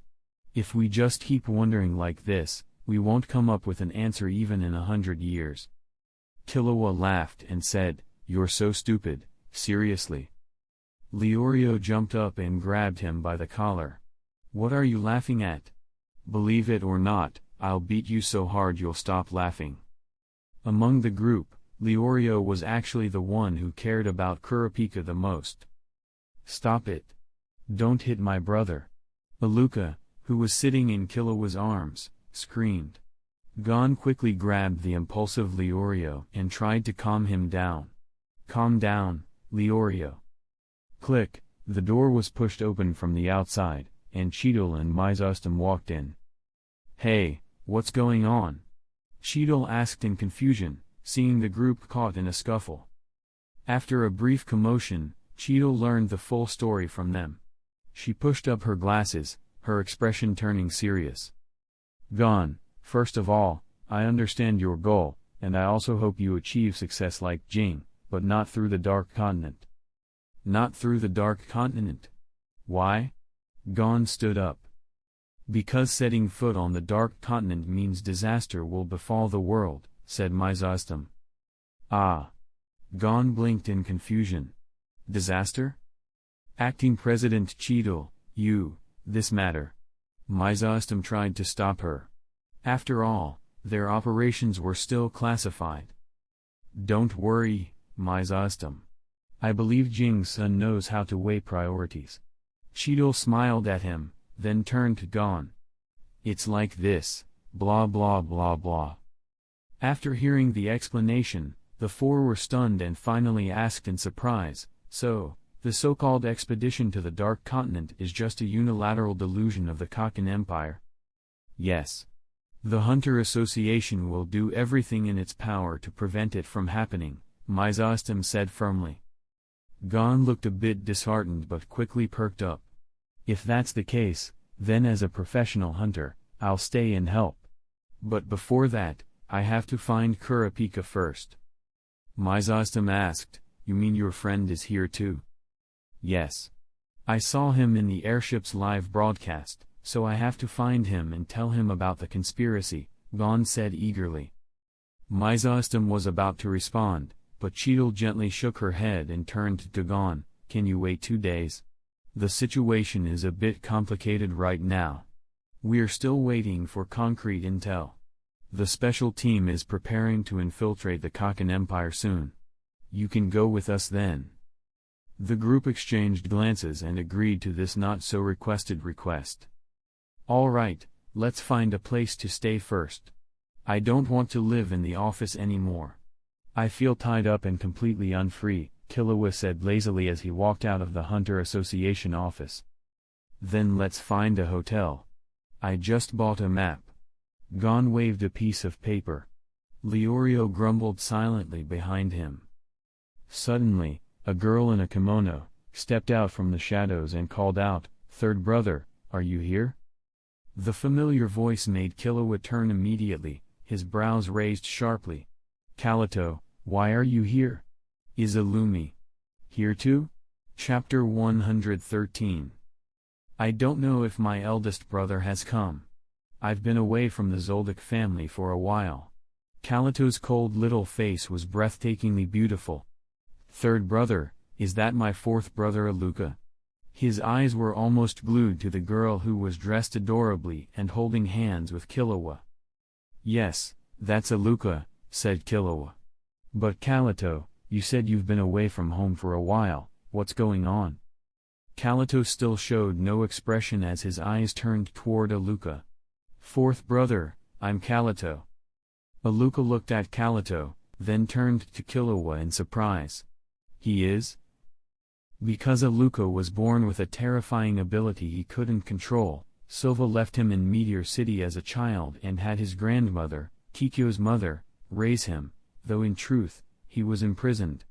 If we just keep wondering like this, we won't come up with an answer even in 100 years. Killua laughed and said, "You're so stupid, seriously." Leorio jumped up and grabbed him by the collar. "What are you laughing at? Believe it or not, I'll beat you so hard you'll stop laughing." Among the group, Leorio was actually the one who cared about Kurapika the most. "Stop it. Don't hit my brother." Aluka, who was sitting in Killua's arms, screamed. Gon quickly grabbed the impulsive Leorio and tried to calm him down. "Calm down, Leorio." Click, the door was pushed open from the outside, and Cheetle and Mizustum walked in. "Hey, what's going on?" Cheetle asked in confusion, seeing the group caught in a scuffle. After a brief commotion, Cheetle learned the full story from them. She pushed up her glasses, her expression turning serious. "Gon, first of all, I understand your goal, and I also hope you achieve success like Jing, but not through the Dark Continent." "Not through the Dark Continent? Why?" Gon stood up. "Because setting foot on the Dark Continent means disaster will befall the world," said Mizustum. "Ah." Gon blinked in confusion. "Disaster?" "Acting President Cheetle, this matter." Mizustum tried to stop her. After all, their operations were still classified. "Don't worry, Mizustum. I believe Jing's son knows how to weigh priorities." Cheetle smiled at him, then turned to Gon. "It's like this, blah blah blah blah." After hearing the explanation, the four were stunned and finally asked in surprise, "So, the so-called expedition to the Dark Continent is just a unilateral delusion of the Kaken Empire?" "Yes. The Hunter Association will do everything in its power to prevent it from happening," Mizustum said firmly. Gon looked a bit disheartened but quickly perked up. "If that's the case, then as a professional hunter, I'll stay and help. But before that, I have to find Kurapika first." Mizustum asked, "You mean your friend is here too?" "Yes. I saw him in the airship's live broadcast, so I have to find him and tell him about the conspiracy," Gon said eagerly. Mizustum was about to respond, but Cheetle gently shook her head and turned to Gon. "Can you wait 2 days? The situation is a bit complicated right now. We're still waiting for concrete intel. The special team is preparing to infiltrate the Kaken Empire soon. You can go with us then." The group exchanged glances and agreed to this not-so-requested request. All right, let's find a place to stay first. I don't want to live in the office anymore. I feel tied up and completely unfree, Killua said lazily as he walked out of the Hunter Association office. Then let's find a hotel. I just bought a map. Gon waved a piece of paper. Leorio grumbled silently behind him. Suddenly, a girl in a kimono stepped out from the shadows and called out, "Third brother, are you here?" The familiar voice made Killua turn immediately, his brows raised sharply. "Kalito, why are you here? Is Illumi here too?" Chapter 113. I don't know if my eldest brother has come. I've been away from the Zoldyck family for a while. Kalito's cold little face was breathtakingly beautiful. "Third brother, is that my fourth brother Aluka?" His eyes were almost glued to the girl who was dressed adorably and holding hands with Killua. "Yes, that's Aluka," said Killua. "But Kalito, you said you've been away from home for a while, what's going on?" Kalito still showed no expression as his eyes turned toward Aluka. "Fourth brother, I'm Kalito." Aluka looked at Kalito, then turned to Killua in surprise. "He is?" Because Aluka was born with a terrifying ability he couldn't control, Silva left him in Meteor City as a child and had his grandmother, Kikyo's mother, raise him, though in truth, he was imprisoned.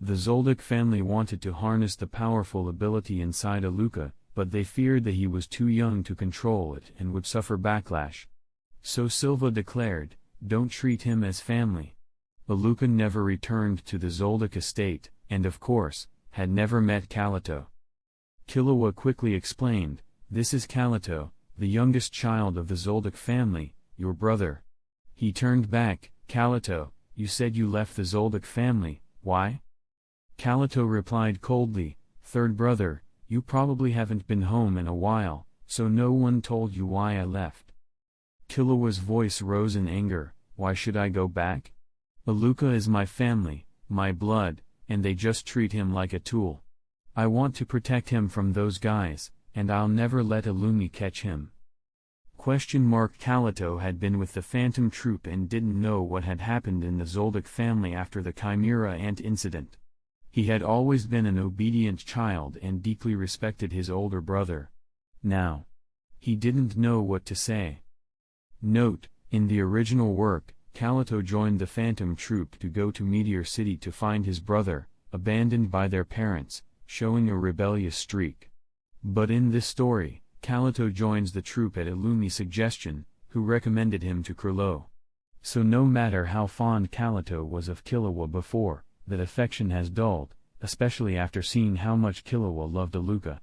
The Zoldyck family wanted to harness the powerful ability inside Aluka, but they feared that he was too young to control it and would suffer backlash. So Silva declared, "Don't treat him as family." Aluka never returned to the Zoldyck estate, and of course, had never met Kalito. Killua quickly explained, "This is Kalito, the youngest child of the Zoldyck family, your brother." He turned back, "Kalito, you said you left the Zoldyck family, why?" Kalito replied coldly, "Third brother, you probably haven't been home in a while, so no one told you why I left." Killua's voice rose in anger, "Why should I go back? Aluka is my family, my blood, and they just treat him like a tool. I want to protect him from those guys, and I'll never let Illumi catch him." Kalito had been with the Phantom Troop and didn't know what had happened in the Zoldyck family after the Chimera Ant incident. He had always been an obedient child and deeply respected his older brother. Now, he didn't know what to say. Note, in the original work, Kalito joined the Phantom Troop to go to Meteor City to find his brother, abandoned by their parents, showing a rebellious streak. But in this story, Kalito joins the troop at Illumi's suggestion, who recommended him to Krillou. So no matter how fond Kalito was of Killua before, that affection has dulled, especially after seeing how much Killua loved Aluka.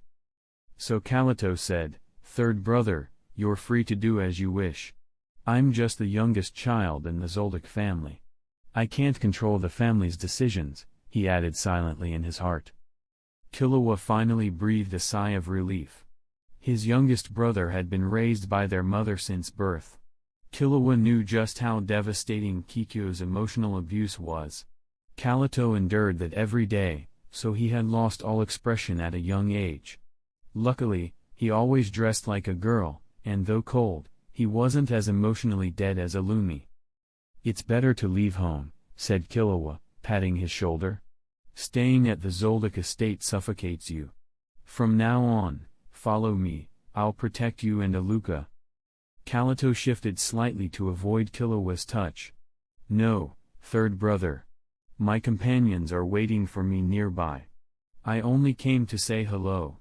So Kalito said, "Third brother, you're free to do as you wish. I'm just the youngest child in the Zoldyck family. I can't control the family's decisions," he added silently in his heart. Killua finally breathed a sigh of relief. His youngest brother had been raised by their mother since birth. Killua knew just how devastating Kikyo's emotional abuse was. Kalito endured that every day, so he had lost all expression at a young age. Luckily, he always dressed like a girl, and though cold, he wasn't as emotionally dead as Illumi. "It's better to leave home," said Killua, patting his shoulder. "Staying at the Zoldyck estate suffocates you. From now on, follow me, I'll protect you and Aluka." Kalito shifted slightly to avoid Killua's touch. "No, third brother. My companions are waiting for me nearby. I only came to say hello."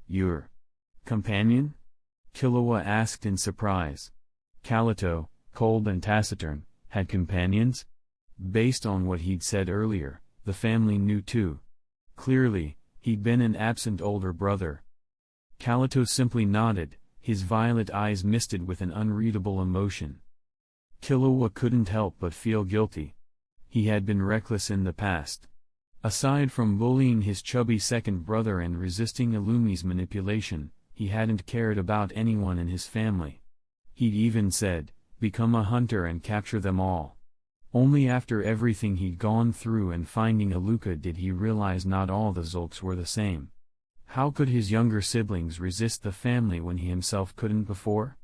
"Your companion?" Killua asked in surprise. Kalito, cold and taciturn, had companions? Based on what he'd said earlier, the family knew too. Clearly, he'd been an absent older brother. Kalito simply nodded, his violet eyes misted with an unreadable emotion. Killua couldn't help but feel guilty. He had been reckless in the past. Aside from bullying his chubby second brother and resisting Illumi's manipulation, he hadn't cared about anyone in his family. He'd even said, "Become a hunter and capture them all." Only after everything he'd gone through and finding Aluka did he realize not all the Zoldycks were the same. How could his younger siblings resist the family when he himself couldn't before?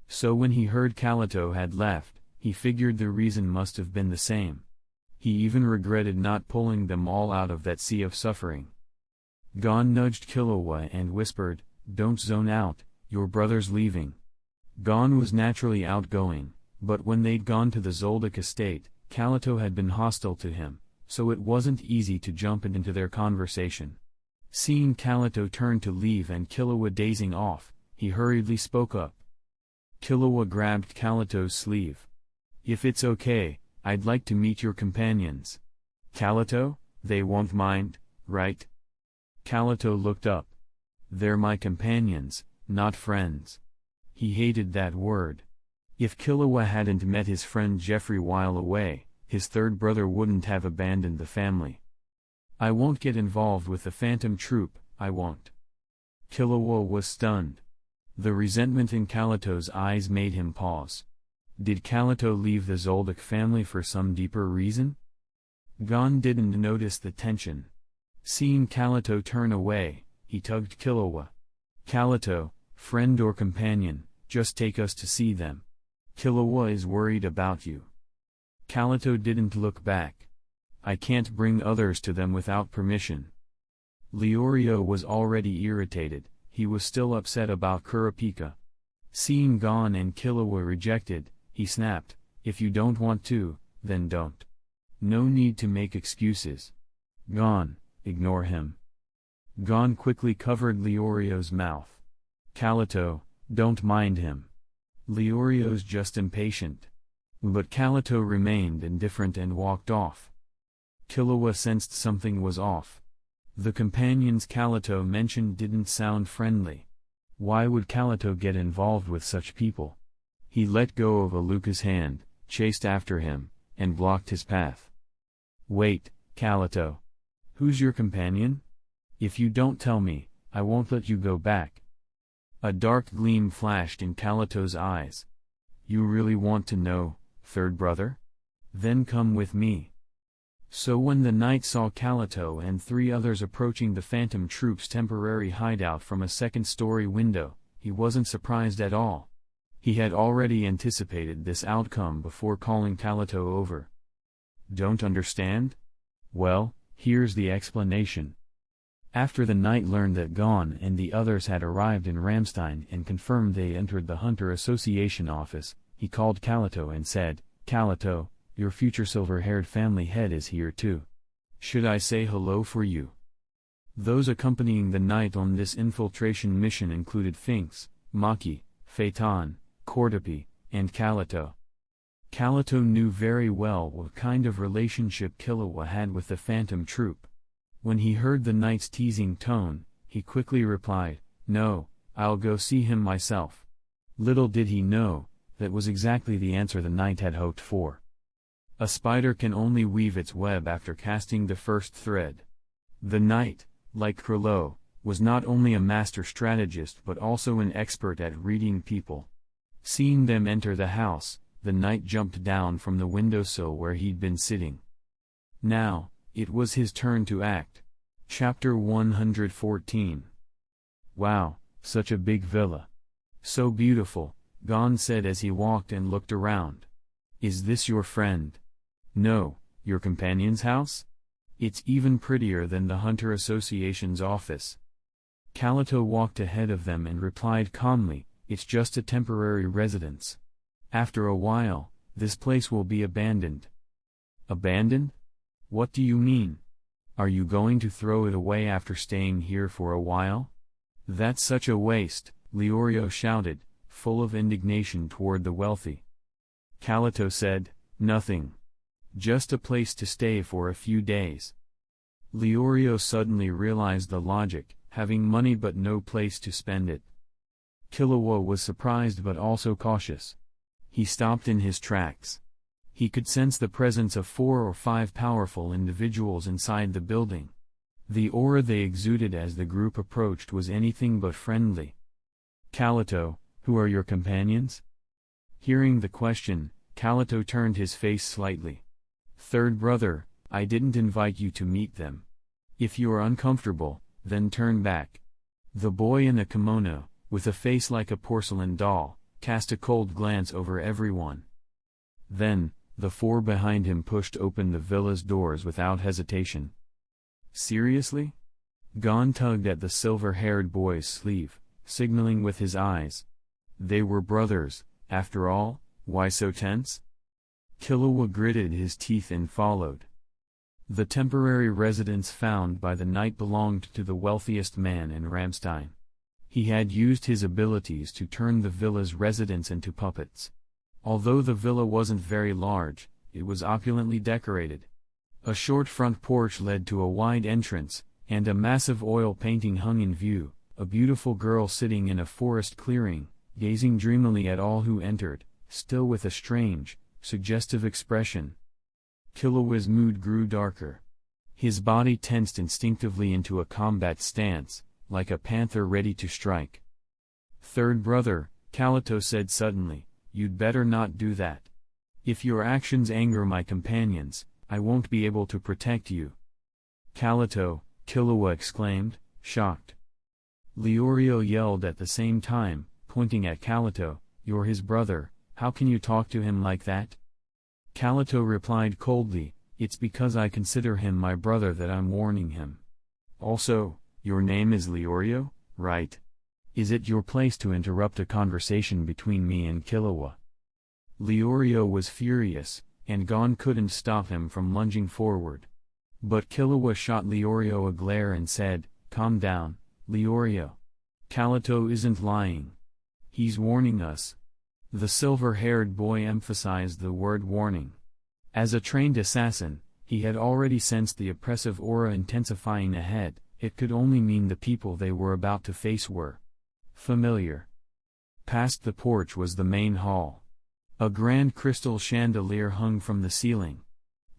So when he heard Caleto had left, he figured the reason must have been the same. He even regretted not pulling them all out of that sea of suffering. Gon nudged Killua and whispered, "Don't zone out, your brother's leaving." Gon was naturally outgoing, but when they'd gone to the Zoldyck estate, Caleto had been hostile to him, so it wasn't easy to jump into their conversation. Seeing Caleto turn to leave and Killua dazing off, he hurriedly spoke up. Killua grabbed Caleto's sleeve. "If it's okay, I'd like to meet your companions." "Caleto, they won't mind, right?" Caleto looked up. "They're my companions, not friends." He hated that word. If Killua hadn't met his friend Jeffrey while away, his third brother wouldn't have abandoned the family. "I won't get involved with the Phantom Troop, I won't." Killua was stunned. The resentment in Caleto's eyes made him pause. Did Caleto leave the Zoldyck family for some deeper reason? Gon didn't notice the tension. Seeing Caleto turn away, he tugged Killua. "Caleto, friend or companion, just take us to see them. Killua is worried about you." Caleto didn't look back. "I can't bring others to them without permission." Leorio was already irritated, he was still upset about Kurapika. Seeing Gon and Killua rejected, he snapped, "If you don't want to, then don't. No need to make excuses. Gon, ignore him." Gon quickly covered Leorio's mouth. "Caleto, don't mind him. Leorio's just impatient." But Caleto remained indifferent and walked off. Killua sensed something was off. The companions Caleto mentioned didn't sound friendly. Why would Caleto get involved with such people? He let go of Aluka's hand, chased after him, and blocked his path. "Wait, Caleto. Who's your companion? If you don't tell me, I won't let you go back." A dark gleam flashed in Caleto's eyes. "You really want to know, third brother? Then come with me." So when the knight saw Caleto and 3 others approaching the Phantom Troop's temporary hideout from a second-story window, he wasn't surprised at all. He had already anticipated this outcome before calling Caleto over. "Don't understand? Well, here's the explanation." After the knight learned that Gon and the others had arrived in Ramstein and confirmed they entered the Hunter Association office, he called Caleto and said, "Caleto, your future silver-haired family head is here too. Should I say hello for you?" Those accompanying the knight on this infiltration mission included Finks, Maki, Phaeton, Cordopi, and Caleto. Caleto knew very well what kind of relationship Killua had with the Phantom Troop. When he heard the knight's teasing tone, he quickly replied, "No, I'll go see him myself." Little did he know, that was exactly the answer the knight had hoped for. A spider can only weave its web after casting the first thread. The knight, like Krilo, was not only a master strategist but also an expert at reading people. Seeing them enter the house, the knight jumped down from the windowsill where he'd been sitting. Now, it was his turn to act. Chapter 114. "Wow, such a big villa. So beautiful," Gon said as he walked and looked around. "Is this your friend?" "No, your companion's house? It's even prettier than the Hunter Association's office." Caleto walked ahead of them and replied calmly, "It's just a temporary residence. After a while, this place will be abandoned." "Abandoned? What do you mean? Are you going to throw it away after staying here for a while?" "That's such a waste," Leorio shouted, full of indignation toward the wealthy. Caleto said, "Nothing. Just a place to stay for a few days." Leorio suddenly realized the logic, having money but no place to spend it. Killua was surprised but also cautious. He stopped in his tracks. He could sense the presence of 4 or 5 powerful individuals inside the building. The aura they exuded as the group approached was anything but friendly. "Caleto, who are your companions?" Hearing the question, Caleto turned his face slightly. "Third brother, I didn't invite you to meet them. If you are uncomfortable, then turn back." The boy in the kimono, with a face like a porcelain doll, cast a cold glance over everyone. Then, the four behind him pushed open the villa's doors without hesitation. Seriously? Gon tugged at the silver-haired boy's sleeve, signaling with his eyes. They were brothers, after all, why so tense? Killua gritted his teeth and followed. The temporary residence found by the knight belonged to the wealthiest man in Ramstein. He had used his abilities to turn the villa's residents into puppets. Although the villa wasn't very large, it was opulently decorated. A short front porch led to a wide entrance, and a massive oil painting hung in view, a beautiful girl sitting in a forest clearing, gazing dreamily at all who entered, still with a strange, suggestive expression. Killua's mood grew darker. His body tensed instinctively into a combat stance, like a panther ready to strike. "Third brother," Kalito said suddenly, "you'd better not do that. If your actions anger my companions, I won't be able to protect you." "Kalito," Killua exclaimed, shocked. Leorio yelled at the same time, pointing at Kalito, "You're his brother, how can you talk to him like that?" Kalito replied coldly, "It's because I consider him my brother that I'm warning him. Also, your name is Leorio, right? Is it your place to interrupt a conversation between me and Killua?" Leorio was furious, and Gon couldn't stop him from lunging forward. But Killua shot Leorio a glare and said, "Calm down, Leorio. Kalito isn't lying. He's warning us." The silver-haired boy emphasized the word warning. As a trained assassin, he had already sensed the oppressive aura intensifying ahead. It could only mean the people they were about to face were familiar. Past the porch was the main hall. A grand crystal chandelier hung from the ceiling.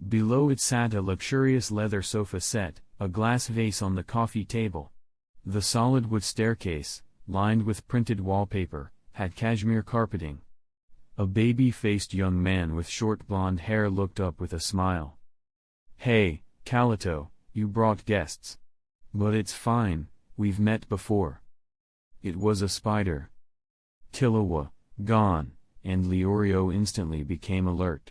Below it sat a luxurious leather sofa set, a glass vase on the coffee table. The solid wood staircase, lined with printed wallpaper, had cashmere carpeting. A baby-faced young man with short blonde hair looked up with a smile. "Hey, Kalito, you brought guests. But it's fine, we've met before." It was a spider. Killua, Gon, and Leorio instantly became alert.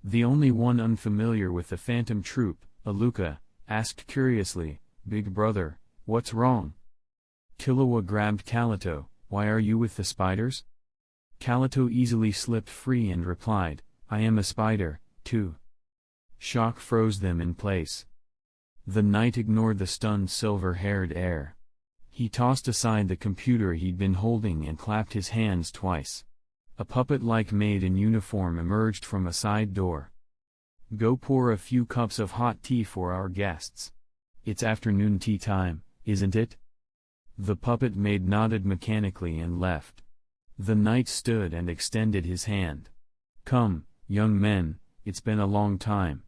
The only one unfamiliar with the Phantom Troop, Aluka, asked curiously, "Big brother, what's wrong?" Killua grabbed Kalito, "Why are you with the spiders?" Kalito easily slipped free and replied, "I am a spider, too." Shock froze them in place. The knight ignored the stunned silver-haired heir. He tossed aside the computer he'd been holding and clapped his hands twice. A puppet-like maid in uniform emerged from a side door. "Go pour a few cups of hot tea for our guests. It's afternoon tea time, isn't it?" The puppet maid nodded mechanically and left. The knight stood and extended his hand. "Come, young men, it's been a long time."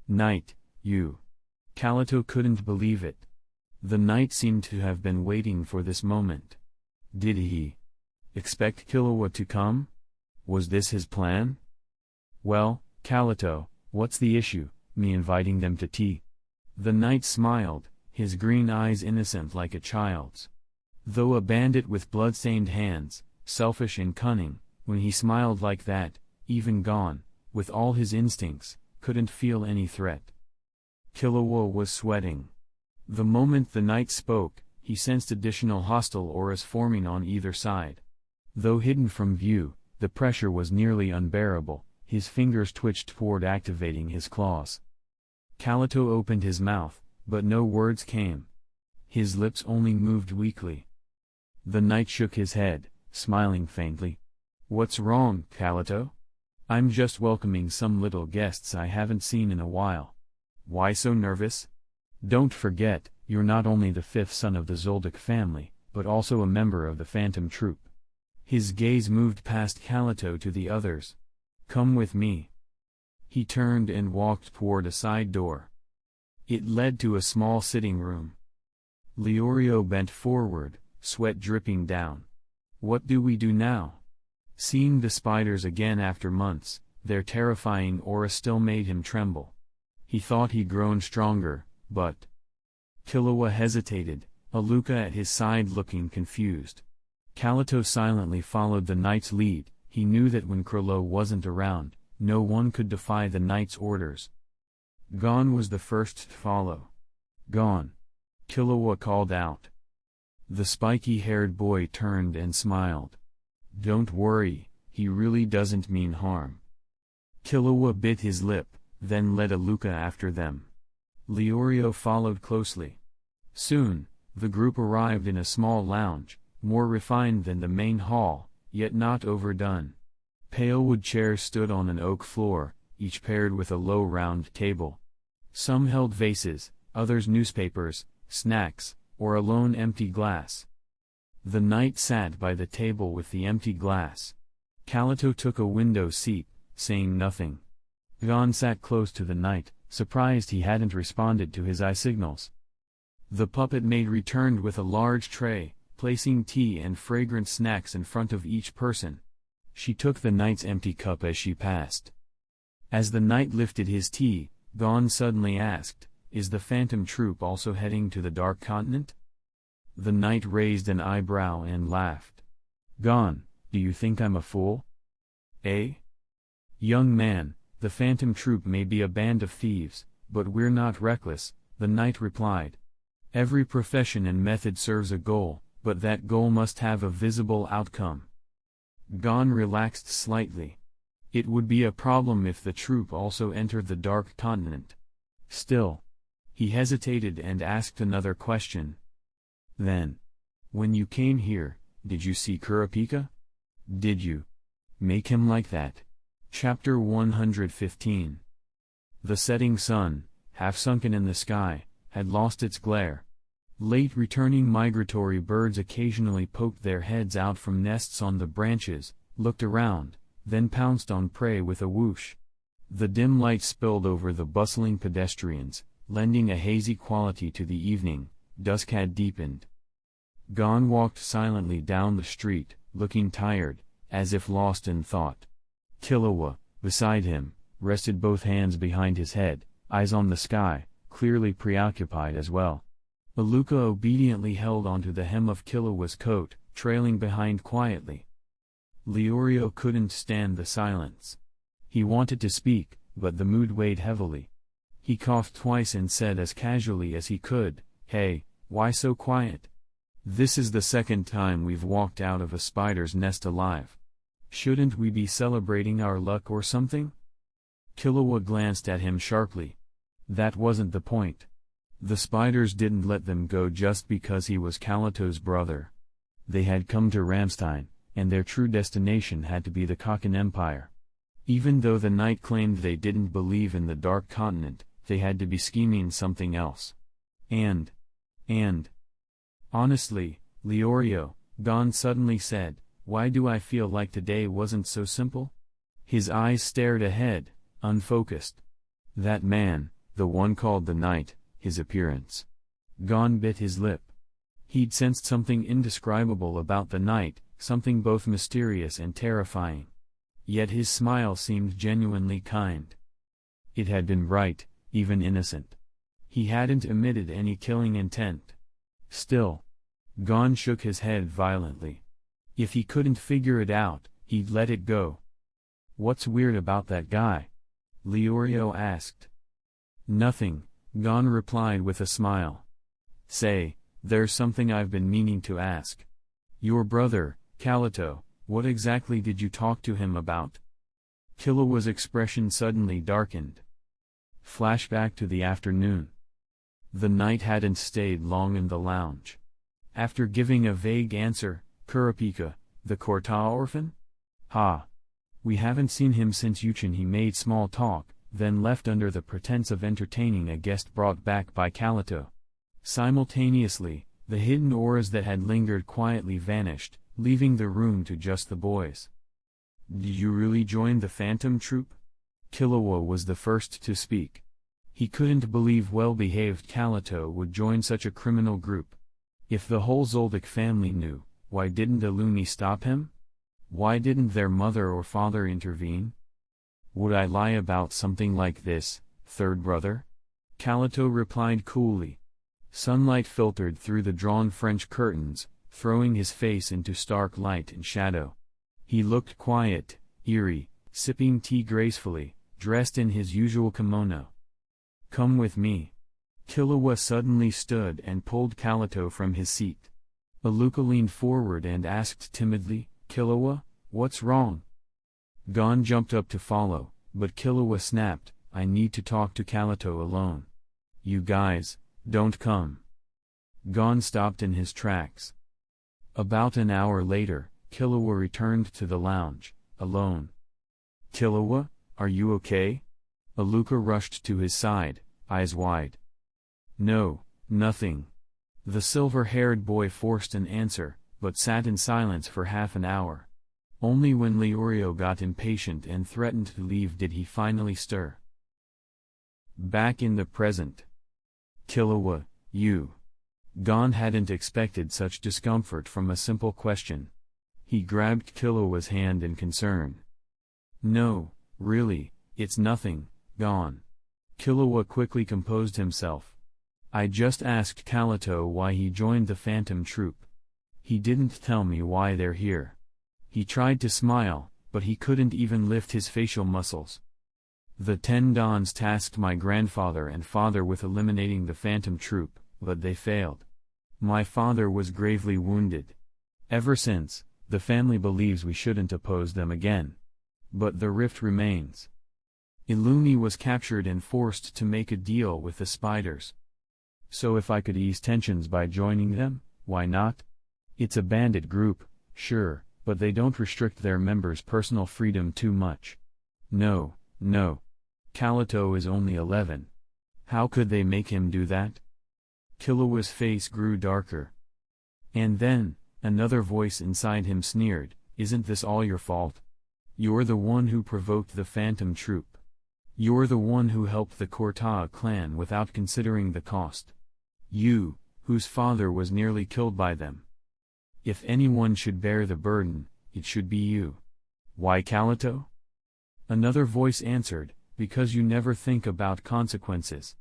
"Knight, you..." Kalito couldn't believe it. The knight seemed to have been waiting for this moment. Did he expect Killua to come? Was this his plan? "Well, Kalito, what's the issue, me inviting them to tea?" The knight smiled, his green eyes innocent like a child's. Though a bandit with blood-stained hands, selfish and cunning, when he smiled like that, even Gon, with all his instincts, couldn't feel any threat. Killua was sweating. The moment the knight spoke, he sensed additional hostile auras forming on either side. Though hidden from view, the pressure was nearly unbearable. His fingers twitched toward activating his claws. Kalito opened his mouth, but no words came. His lips only moved weakly. The knight shook his head, smiling faintly. "What's wrong, Kalito? I'm just welcoming some little guests I haven't seen in a while. Why so nervous? Don't forget, you're not only the fifth son of the Zoldyck family, but also a member of the Phantom Troop." His gaze moved past Kalito to the others. "Come with me." He turned and walked toward a side door. It led to a small sitting room. Leorio bent forward, sweat dripping down. "What do we do now?" Seeing the spiders again after months, their terrifying aura still made him tremble. He thought he'd grown stronger, but... Killua hesitated, Aluka at his side looking confused. Kalito silently followed the knight's lead. He knew that when Krilo wasn't around, no one could defy the knight's orders. Gon was the first to follow. "Gon!" Killua called out. The spiky-haired boy turned and smiled. "Don't worry, he really doesn't mean harm." Killua bit his lip, then led Aluka after them. Leorio followed closely. Soon, the group arrived in a small lounge, more refined than the main hall, yet not overdone. Pale wood chairs stood on an oak floor, each paired with a low round table. Some held vases, others newspapers, snacks, or a lone empty glass. The knight sat by the table with the empty glass. Kalito took a window seat, saying nothing. Gon sat close to the knight, surprised he hadn't responded to his eye signals. The puppet maid returned with a large tray, placing tea and fragrant snacks in front of each person. She took the knight's empty cup as she passed. As the knight lifted his tea, Gon suddenly asked, "Is the Phantom Troop also heading to the Dark Continent?" The knight raised an eyebrow and laughed. "Gon, do you think I'm a fool?" "Eh?" "Young man, the Phantom Troop may be a band of thieves, but we're not reckless," the knight replied. "Every profession and method serves a goal, but that goal must have a visible outcome." Gon relaxed slightly. It would be a problem if the troop also entered the Dark Continent. Still, he hesitated and asked another question. "Then, when you came here, did you see Kurapika? Did you make him like that?" Chapter 115. The setting sun, half sunken in the sky, had lost its glare. Late returning migratory birds occasionally poked their heads out from nests on the branches, looked around, then pounced on prey with a whoosh. The dim light spilled over the bustling pedestrians, lending a hazy quality to the evening. Dusk had deepened. Gon walked silently down the street, looking tired, as if lost in thought. Killua, beside him, rested both hands behind his head, eyes on the sky, clearly preoccupied as well. Aluka obediently held onto the hem of Killua's coat, trailing behind quietly. Leorio couldn't stand the silence. He wanted to speak, but the mood weighed heavily. He coughed twice and said as casually as he could, "Hey, why so quiet? This is the second time we've walked out of a spider's nest alive. Shouldn't we be celebrating our luck or something?" Killua glanced at him sharply. That wasn't the point. The spiders didn't let them go just because he was Kalito's brother. They had come to Ramstein, and their true destination had to be the Kakan Empire. Even though the knight claimed they didn't believe in the Dark Continent, they had to be scheming something else. And honestly, Leorio, Gon suddenly said, "Why do I feel like today wasn't so simple?" His eyes stared ahead, unfocused. That man, the one called the knight, his appearance. Gon bit his lip. He'd sensed something indescribable about the knight, something both mysterious and terrifying. Yet his smile seemed genuinely kind. It had been bright, even innocent. He hadn't emitted any killing intent. Still, Gon shook his head violently. If he couldn't figure it out, he'd let it go. "What's weird about that guy?" Leorio asked. "Nothing," Gon replied with a smile. "Say, there's something I've been meaning to ask. Your brother, Kalito, what exactly did you talk to him about?" Killua's expression suddenly darkened. Flashback to the afternoon. The knight hadn't stayed long in the lounge. After giving a vague answer, "Kurapika, the Korta orphan? Ha! We haven't seen him since Yuchin." He made small talk, then left under the pretense of entertaining a guest brought back by Kalito. Simultaneously, the hidden auras that had lingered quietly vanished, leaving the room to just the boys. "Did you really join the Phantom Troop?" Killua was the first to speak. He couldn't believe well-behaved Kalito would join such a criminal group. If the whole Zoldyck family knew, why didn't Aluni stop him? Why didn't their mother or father intervene? "Would I lie about something like this, third brother?" Kalito replied coolly. Sunlight filtered through the drawn French curtains, throwing his face into stark light and shadow. He looked quiet, eerie, sipping tea gracefully, dressed in his usual kimono. "Come with me." Killua suddenly stood and pulled Kalito from his seat. Aluka leaned forward and asked timidly, "Killua, what's wrong?" Gon jumped up to follow, but Killua snapped, "I need to talk to Kalito alone. You guys, don't come." Gon stopped in his tracks. About an hour later, Killua returned to the lounge, alone. "Killua, are you okay?" Aluka rushed to his side, eyes wide. "No, nothing." The silver-haired boy forced an answer, but sat in silence for half an hour. Only when Leorio got impatient and threatened to leave did he finally stir. Back in the present. "Killua, you." Gon hadn't expected such discomfort from a simple question. He grabbed Killua's hand in concern. "No, really, it's nothing, Gon." Killua quickly composed himself. "I just asked Kalito why he joined the Phantom Troop. He didn't tell me why they're here." He tried to smile, but he couldn't even lift his facial muscles. "The 10 Dons tasked my grandfather and father with eliminating the Phantom Troop, but they failed. My father was gravely wounded. Ever since, the family believes we shouldn't oppose them again. But the rift remains. Illumi was captured and forced to make a deal with the spiders. So if I could ease tensions by joining them, why not? It's a bandit group, sure, but they don't restrict their members' personal freedom too much. No. Kalito is only 11. How could they make him do that?" Killua's face grew darker. And then, another voice inside him sneered, "Isn't this all your fault? You're the one who provoked the Phantom Troop. You're the one who helped the Cortaa clan without considering the cost. You, whose father was nearly killed by them. If anyone should bear the burden, it should be you. Why Kalito?" Another voice answered, "Because you never think about consequences.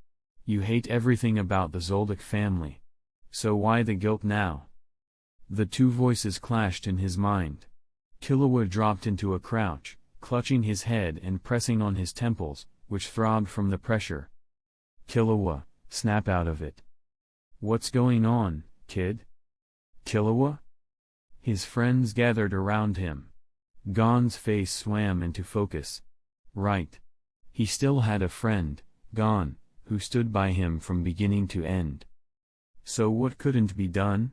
You hate everything about the Zoldyck family. So why the guilt now?" The two voices clashed in his mind. Killua dropped into a crouch, clutching his head and pressing on his temples, which throbbed from the pressure. "Killua, snap out of it. What's going on, kid?" "Killua?" His friends gathered around him. Gon's face swam into focus. Right. He still had a friend, Gon, who stood by him from beginning to end. So what couldn't be done?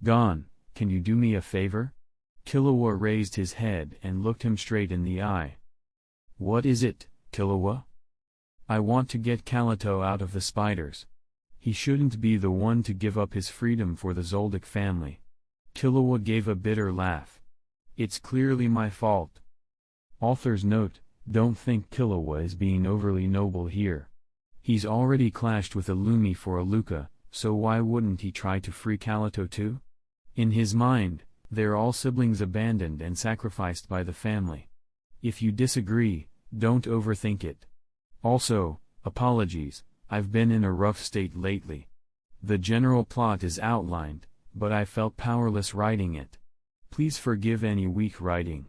"Gon, can you do me a favor?" Killua raised his head and looked him straight in the eye. "What is it, Killua?" "I want to get Kalito out of the spiders. He shouldn't be the one to give up his freedom for the Zoldyck family." Killua gave a bitter laugh. "It's clearly my fault." Author's note: don't think Killua is being overly noble here. He's already clashed with Illumi for Aluka, so why wouldn't he try to free Kalito too? In his mind, they're all siblings abandoned and sacrificed by the family. If you disagree, don't overthink it. Also, apologies, I've been in a rough state lately. The general plot is outlined, but I felt powerless writing it. Please forgive any weak writing.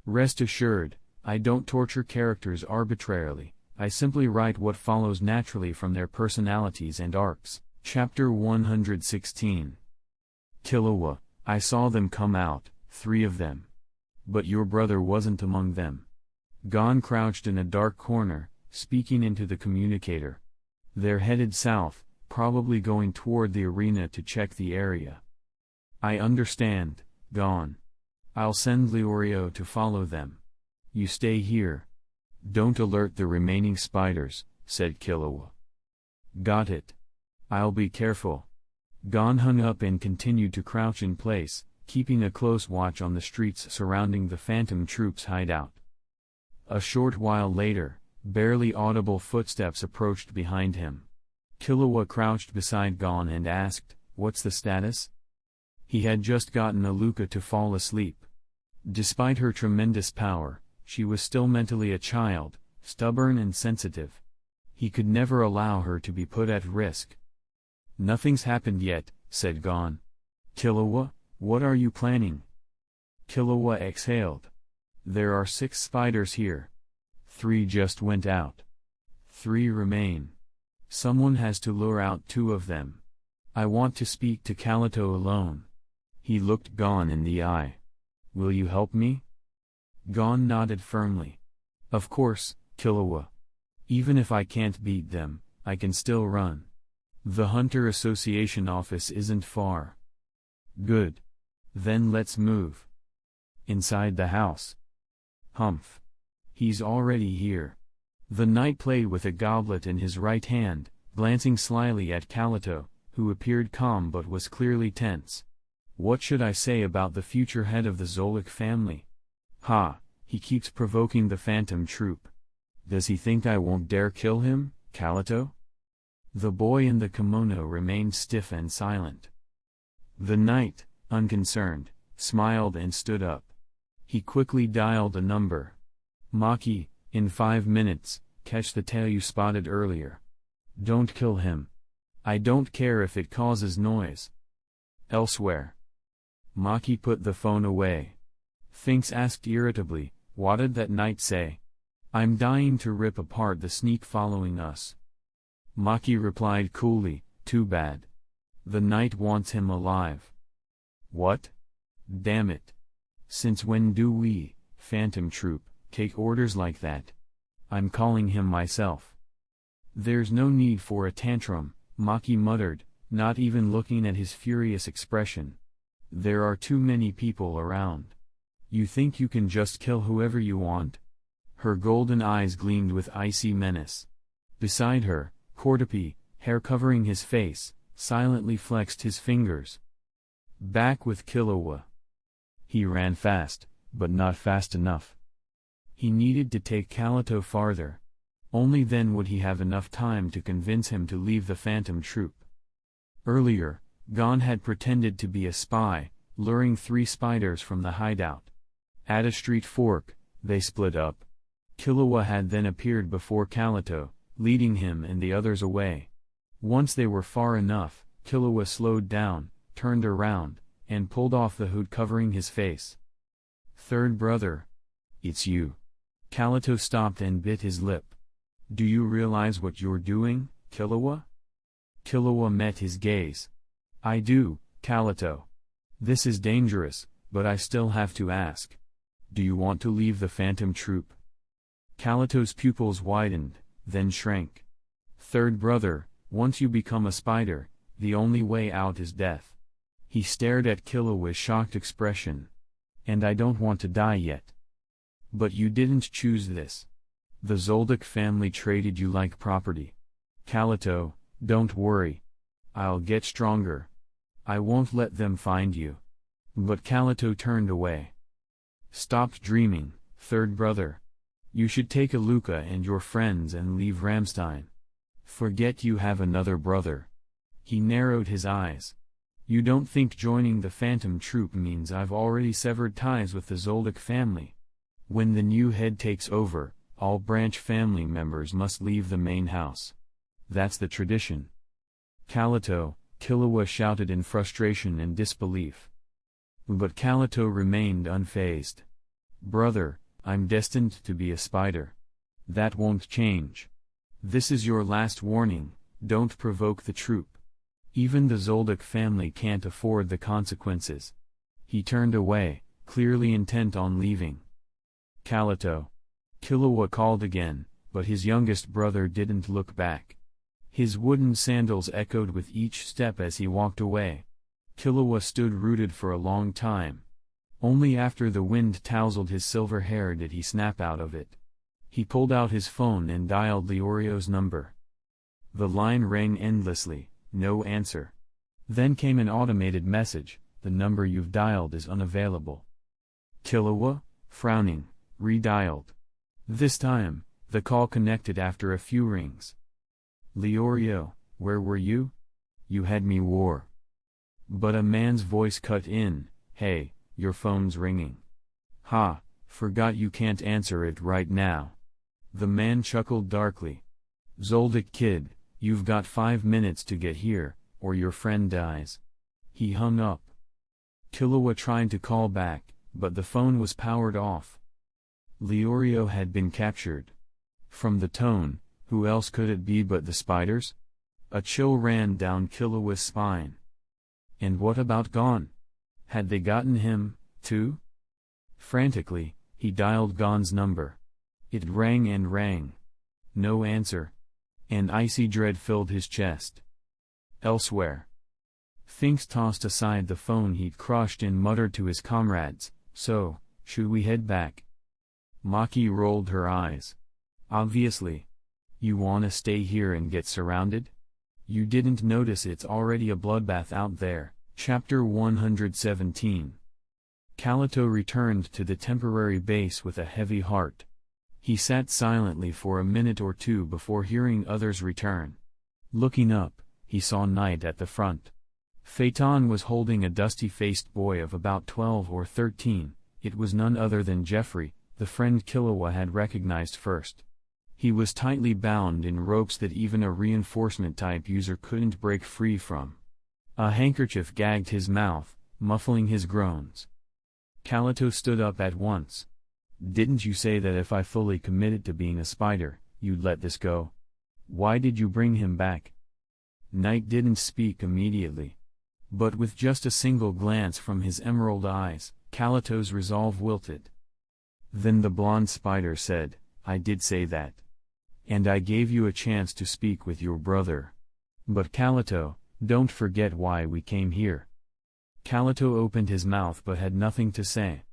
Rest assured, I don't torture characters arbitrarily, I simply write what follows naturally from their personalities and arcs. Chapter 116. Killua, I saw them come out, 3 of them. But your brother wasn't among them. Gon crouched in a dark corner, speaking into the communicator. They're headed south, probably going toward the arena to check the area. I understand, Gon. I'll send Leorio to follow them. You stay here. Don't alert the remaining spiders, said Killua. Got it. I'll be careful. Gon hung up and continued to crouch in place, keeping a close watch on the streets surrounding the Phantom Troop's hideout. A short while later, barely audible footsteps approached behind him. Killua crouched beside Gon and asked, "What's the status?" He had just gotten Aluka to fall asleep. Despite her tremendous power, she was still mentally a child, stubborn and sensitive. He could never allow her to be put at risk. Nothing's happened yet, said Gon. Killua, what are you planning? Killua exhaled. There are 6 spiders here. 3 just went out. 3 remain. Someone has to lure out 2 of them. I want to speak to Kalito alone. He looked Gon in the eye. Will you help me? Gon nodded firmly. Of course, Killua. Even if I can't beat them, I can still run. The Hunter Association office isn't far. Good. Then let's move. Inside the house. Humph. He's already here. The knight played with a goblet in his right hand, glancing slyly at Kalito, who appeared calm but was clearly tense. What should I say about the future head of the Zolik family? Ha, he keeps provoking the Phantom Troop. Does he think I won't dare kill him, Kalito? The boy in the kimono remained stiff and silent. The knight, unconcerned, smiled and stood up. He quickly dialed a number. Maki, in 5 minutes, catch the tail you spotted earlier. Don't kill him. I don't care if it causes noise. Elsewhere. Maki put the phone away. Finks asked irritably, what did that knight say? I'm dying to rip apart the sneak following us. Maki replied coolly, too bad. The knight wants him alive. What? Damn it. Since when do we, Phantom Troop, take orders like that? I'm calling him myself. There's no need for a tantrum, Maki muttered, not even looking at his furious expression. There are too many people around. You think you can just kill whoever you want? Her golden eyes gleamed with icy menace. Beside her, Cordopi, hair covering his face, silently flexed his fingers. Back with Killua. He ran fast, but not fast enough. He needed to take Kalito farther. Only then would he have enough time to convince him to leave the Phantom Troop. Earlier, Gon had pretended to be a spy, luring 3 spiders from the hideout. At a street fork, they split up. Killua had then appeared before Kalito, leading him and the others away. Once they were far enough, Killua slowed down, turned around, and pulled off the hood covering his face. Third brother. It's you. Kalito stopped and bit his lip. Do you realize what you're doing, Killua? Killua met his gaze. I do, Kalito. This is dangerous, but I still have to ask. Do you want to leave the Phantom Troop? Kalito's pupils widened, then shrank. Third brother, once you become a spider, the only way out is death. He stared at Killua with shocked expression. And I don't want to die yet. But you didn't choose this. The Zoldyck family traded you like property. Kalito, don't worry. I'll get stronger. I won't let them find you. But Kalito turned away. Stop dreaming, third brother. You should take Aluka and your friends and leave Ramstein. Forget you have another brother. He narrowed his eyes. You don't think joining the Phantom Troop means I've already severed ties with the Zoldyck family? When the new head takes over, all branch family members must leave the main house. That's the tradition. Kalito, Killua shouted in frustration and disbelief. But Kalito remained unfazed. Brother, I'm destined to be a spider. That won't change. This is your last warning, don't provoke the troop. Even the Zoldyck family can't afford the consequences. He turned away, clearly intent on leaving. Kalito. Killua called again, but his youngest brother didn't look back. His wooden sandals echoed with each step as he walked away. Killua stood rooted for a long time. Only after the wind tousled his silver hair did he snap out of it. He pulled out his phone and dialed Leorio's number. The line rang endlessly, no answer. Then came an automated message, the number you've dialed is unavailable. Killua, frowning, redialed. This time, the call connected after a few rings. Leorio, where were you? You had me war. But a man's voice cut in, hey, your phone's ringing. Ha, forgot you can't answer it right now. The man chuckled darkly. Zoldyck kid, you've got 5 minutes to get here, or your friend dies." He hung up. Killua tried to call back, but the phone was powered off. Leorio had been captured. From the tone, who else could it be but the spiders? A chill ran down Killua's spine. And what about Gon? Had they gotten him, too? Frantically, he dialed Gon's number. It rang and rang. No answer. An icy dread filled his chest. Elsewhere. Finks tossed aside the phone he'd crushed and muttered to his comrades, "So, should we head back?" Maki rolled her eyes. "Obviously. You wanna stay here and get surrounded? You didn't notice it's already a bloodbath out there." Chapter 117. Kalito returned to the temporary base with a heavy heart. He sat silently for a minute or two before hearing others return. Looking up, he saw Knight at the front. Phaeton was holding a dusty-faced boy of about 12 or 13, it was none other than Jeffrey, the friend Killua had recognized first. He was tightly bound in ropes that even a reinforcement-type user couldn't break free from. A handkerchief gagged his mouth, muffling his groans. Kalito stood up at once. "Didn't you say that if I fully committed to being a spider, you'd let this go? Why did you bring him back?" Knight didn't speak immediately. But with just a single glance from his emerald eyes, Kalito's resolve wilted. Then the blonde spider said, "I did say that. And I gave you a chance to speak with your brother. But Kalito, don't forget why we came here." Kalito opened his mouth but had nothing to say.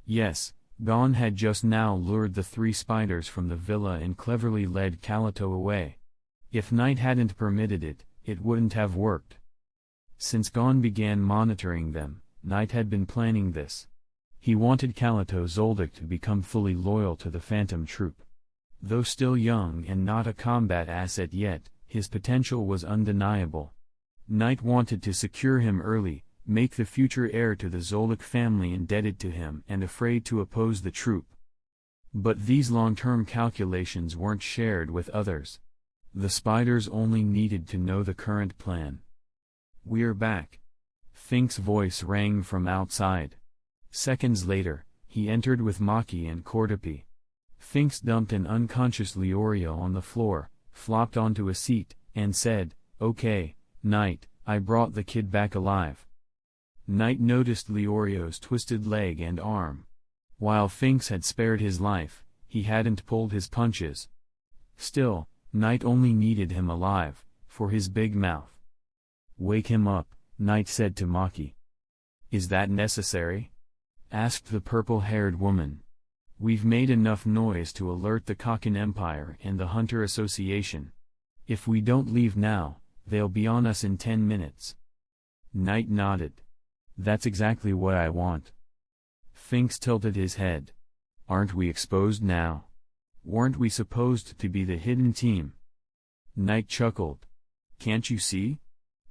Yes, Gon had just now lured the 3 spiders from the villa and cleverly led Kalito away. If Knight hadn't permitted it, it wouldn't have worked. Since Gon began monitoring them, Knight had been planning this. He wanted Kalito Zoldyck to become fully loyal to the Phantom Troop. Though still young and not a combat asset yet, his potential was undeniable. Knight wanted to secure him early, make the future heir to the Zoldyck family indebted to him and afraid to oppose the troop. But these long-term calculations weren't shared with others. The spiders only needed to know the current plan. "We're back." Fink's voice rang from outside. Seconds later, he entered with Maki and Cordopi. Finks dumped an unconscious Leorio on the floor, flopped onto a seat, and said, "Okay, Knight, I brought the kid back alive." Knight noticed Leorio's twisted leg and arm. While Finks had spared his life, he hadn't pulled his punches. Still, Knight only needed him alive, for his big mouth. "Wake him up," Knight said to Maki. "Is that necessary?" asked the purple-haired woman. "We've made enough noise to alert the Kakin Empire and the Hunter Association. If we don't leave now, they'll be on us in 10 minutes. Knight nodded. "That's exactly what I want." Finks tilted his head. "Aren't we exposed now? Weren't we supposed to be the hidden team?" Knight chuckled. "Can't you see?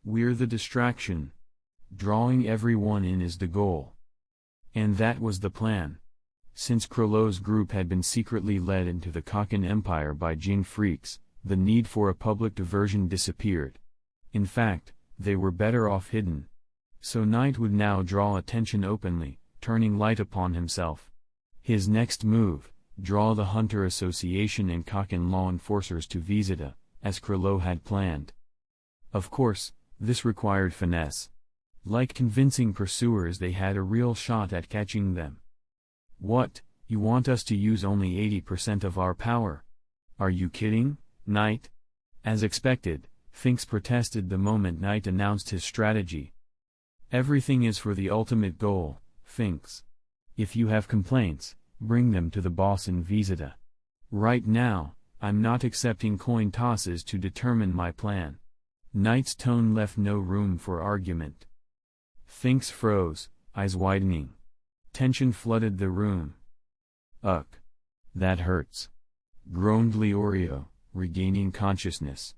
We're the distraction. Drawing everyone in is the goal." And that was the plan. Since Krillow's group had been secretly led into the Kakin Empire by Jing freaks, the need for a public diversion disappeared. In fact, they were better off hidden. So Knight would now draw attention openly, turning light upon himself. His next move, draw the Hunter Association and Kakin law enforcers to Vizita, as Krillow had planned. Of course, this required finesse. Like convincing pursuers, they had a real shot at catching them. "What, you want us to use only 80% of our power? Are you kidding, Knight?" As expected, Finks protested the moment Knight announced his strategy. "Everything is for the ultimate goal, Finks. If you have complaints, bring them to the boss in Vizita. Right now, I'm not accepting coin tosses to determine my plan." Knight's tone left no room for argument. Finks froze, eyes widening. Tension flooded the room. "Ugh. That hurts," groaned Leorio, regaining consciousness.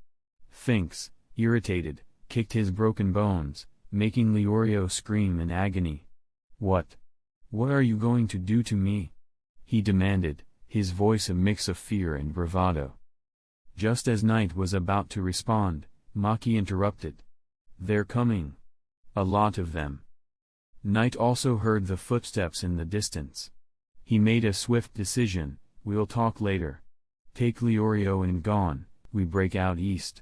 Finks, irritated, kicked his broken bones, making Leorio scream in agony. What are you going to do to me?" he demanded, his voice a mix of fear and bravado. Just as Knight was about to respond, Maki interrupted. They're coming. A lot of them. Knight also heard the footsteps in the distance. He made a swift decision: we'll talk later. Take Leorio and gone, we break out east.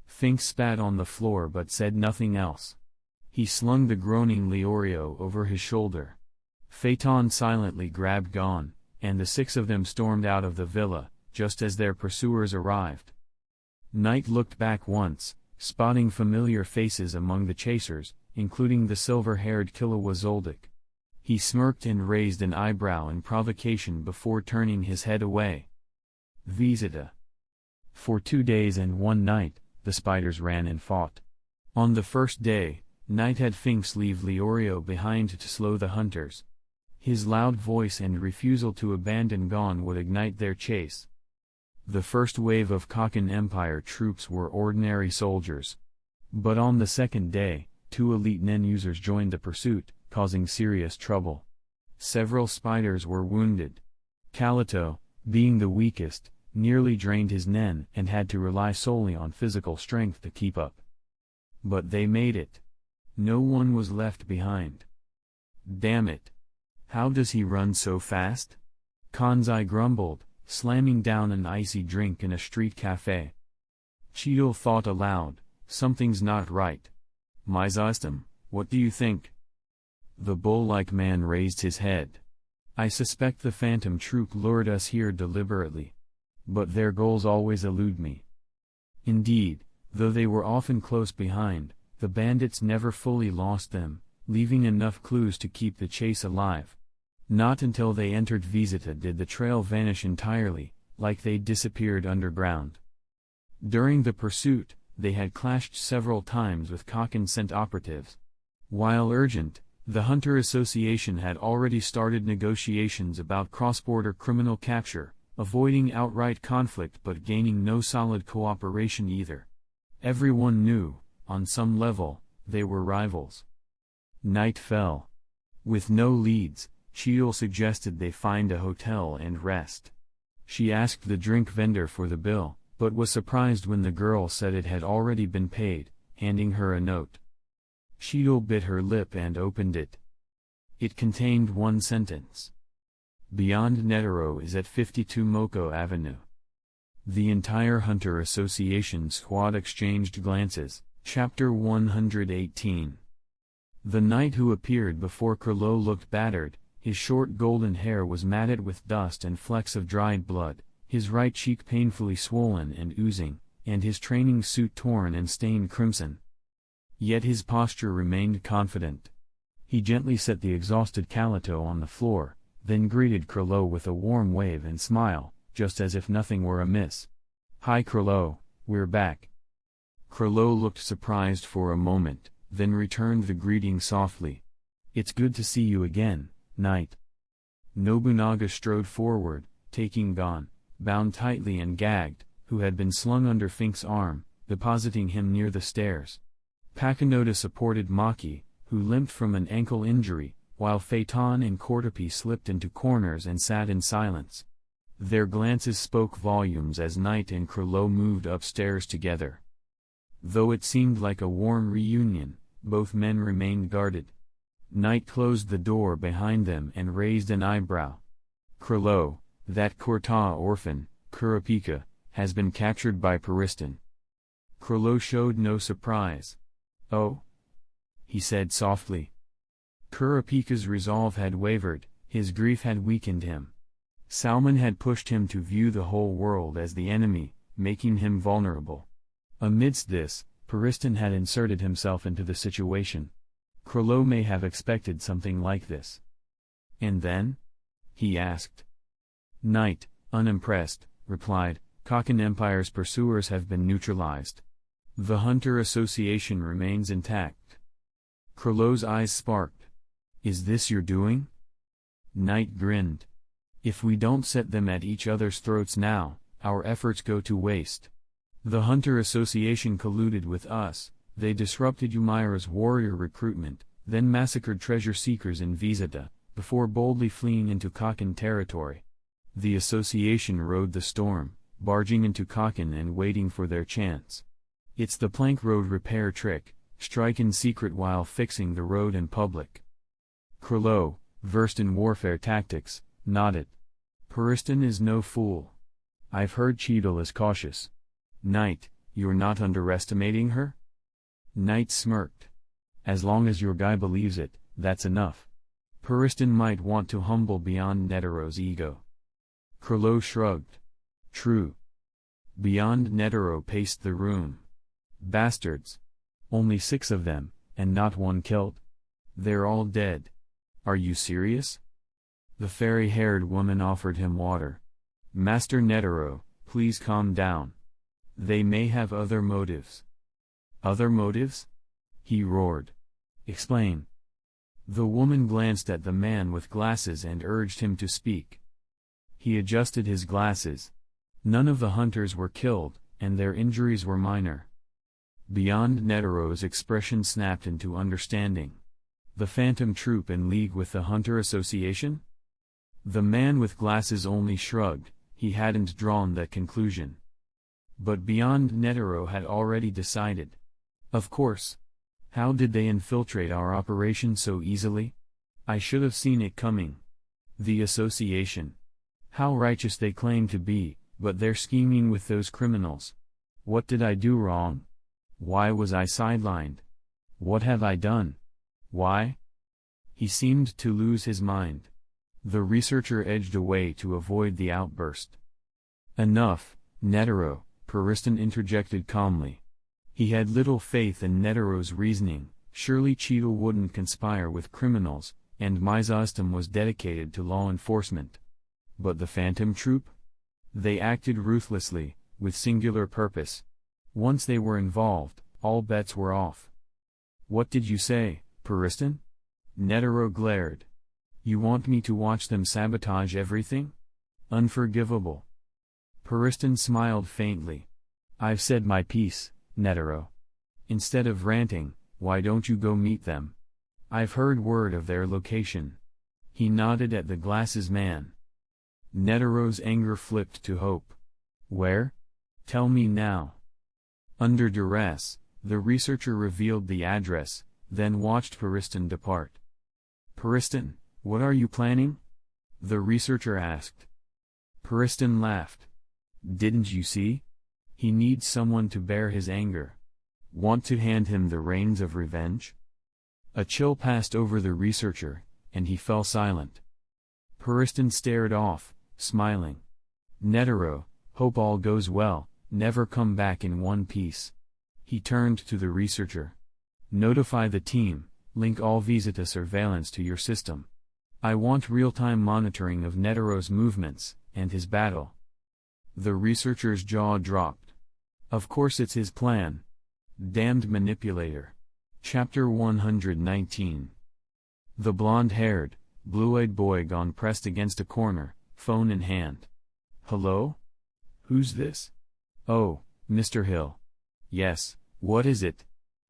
Finks spat on the floor but said nothing else. He slung the groaning Leorio over his shoulder. Phaeton silently grabbed Gon, and the 6 of them stormed out of the villa, just as their pursuers arrived. Knight looked back once, spotting familiar faces among the chasers, including the silver-haired Killua Zoldyck. He smirked and raised an eyebrow in provocation before turning his head away. Visita. For 2 days and 1 night, the spiders ran and fought. On the first day, Knight had Finks leave Leorio behind to slow the hunters. His loud voice and refusal to abandon Gon would ignite their chase. The first wave of Kakin Empire troops were ordinary soldiers. But on the second day, 2 elite Nen users joined the pursuit, causing serious trouble. Several spiders were wounded. Kalito, being the weakest, nearly drained his Nen and had to rely solely on physical strength to keep up. But they made it. No one was left behind. Damn it. How does he run so fast? Kanzai grumbled, slamming down an icy drink in a street cafe. Cheetle thought aloud, something's not right. My system, what do you think? The bull-like man raised his head. I suspect the Phantom Troop lured us here deliberately. But their goals always elude me. Indeed, though they were often close behind, the bandits never fully lost them, leaving enough clues to keep the chase alive. Not until they entered Visita did the trail vanish entirely, like they'd disappeared underground. During the pursuit, they had clashed several times with Kakin-sent operatives. While urgent, the Hunter Association had already started negotiations about cross-border criminal capture, avoiding outright conflict but gaining no solid cooperation either. Everyone knew, on some level, they were rivals. Night fell. With no leads, Cheetle suggested they find a hotel and rest. She asked the drink vendor for the bill, but was surprised when the girl said it had already been paid, handing her a note. Cheetle bit her lip and opened it. It contained 1 sentence. Beyond Netero is at 52 Moko Avenue. The entire Hunter Association squad exchanged glances. Chapter 118. The knight who appeared before Krilo looked battered. His short golden hair was matted with dust and flecks of dried blood, his right cheek painfully swollen and oozing, and his training suit torn and stained crimson. Yet his posture remained confident. He gently set the exhausted Kalito on the floor, then greeted Krilo with a warm wave and smile, just as if nothing were amiss. "Hi Krilo, we're back." Krilo looked surprised for a moment, then returned the greeting softly. "It's good to see you again, Knight." Nobunaga strode forward, taking Gon, bound tightly and gagged, who had been slung under Fink's arm, depositing him near the stairs. Pakinoda supported Maki, who limped from an ankle injury, while Phaeton and Cortopi slipped into corners and sat in silence. Their glances spoke volumes as Knight and Krilo moved upstairs together. Though it seemed like a warm reunion, both men remained guarded. Knight closed the door behind them and raised an eyebrow. "Krilo, that Korta orphan, Kurapika, has been captured by Paristan." Krilo showed no surprise. "Oh?" he said softly. Kurapika's resolve had wavered, his grief had weakened him. Salmon had pushed him to view the whole world as the enemy, making him vulnerable. Amidst this, Paristan had inserted himself into the situation. Krilo may have expected something like this. "And then?" he asked. Knight, unimpressed, replied, "Kakin Empire's pursuers have been neutralized. The Hunter Association remains intact." Krilo's eyes sparked. "Is this your doing?" Knight grinned. "If we don't set them at each other's throats now, our efforts go to waste. The Hunter Association colluded with us. They disrupted Umaira's warrior recruitment, then massacred treasure seekers in Visita, before boldly fleeing into Kakin territory. The association rode the storm, barging into Kakin and waiting for their chance. It's the plank road repair trick, strike in secret while fixing the road in public. Krilo, versed in warfare tactics, nodded. Puristan is no fool. I've heard Cheadle is cautious. Knight, you're not underestimating her? Knight smirked. As long as your guy believes it, that's enough. Puristan might want to humble beyond Netero's ego. Krilo shrugged. True. Beyond Netero paced the room. Bastards. Only 6 of them, and not one killed? They're all dead. Are you serious? The fairy-haired woman offered him water. Master Netero, please calm down. They may have other motives. Other motives? He roared. Explain. The woman glanced at the man with glasses and urged him to speak. He adjusted his glasses. None of the hunters were killed, and their injuries were minor. Beyond Netero's expression snapped into understanding. The Phantom Troop in league with the Hunter Association? The man with glasses only shrugged. He hadn't drawn that conclusion. But Beyond Netero had already decided. Of course. How did they infiltrate our operation so easily? I should have seen it coming. The association. How righteous they claim to be, but they're scheming with those criminals. What did I do wrong? Why was I sidelined? What have I done? Why? He seemed to lose his mind. The researcher edged away to avoid the outburst. Enough, Netero, Puristan interjected calmly. He had little faith in Netero's reasoning. Surely Cheadle wouldn't conspire with criminals, and Mizostom was dedicated to law enforcement. But the Phantom Troop? They acted ruthlessly, with singular purpose. Once they were involved, all bets were off. What did you say, Puristan? Netero glared. You want me to watch them sabotage everything? Unforgivable. Puristan smiled faintly. I've said my piece, Netero. Instead of ranting, why don't you go meet them? I've heard word of their location. He nodded at the glasses man. Netero's anger flipped to hope. Where? Tell me now. Under duress, the researcher revealed the address, then watched Puristan depart. Puristan, what are you planning? The researcher asked. Puristan laughed. Didn't you see? He needs someone to bear his anger. Want to hand him the reins of revenge? A chill passed over the researcher, and he fell silent. Puristan stared off, smiling. Netero, hope all goes well, never come back in one piece. He turned to the researcher. Notify the team, link all Visita surveillance to your system. I want real-time monitoring of Netero's movements, and his battle. The researcher's jaw dropped. Of course it's his plan. Damned manipulator. Chapter 119. The blonde-haired, blue-eyed boy gone pressed against a corner, phone in hand. Hello? Who's this? Oh, Mr. Hill. Yes, what is it?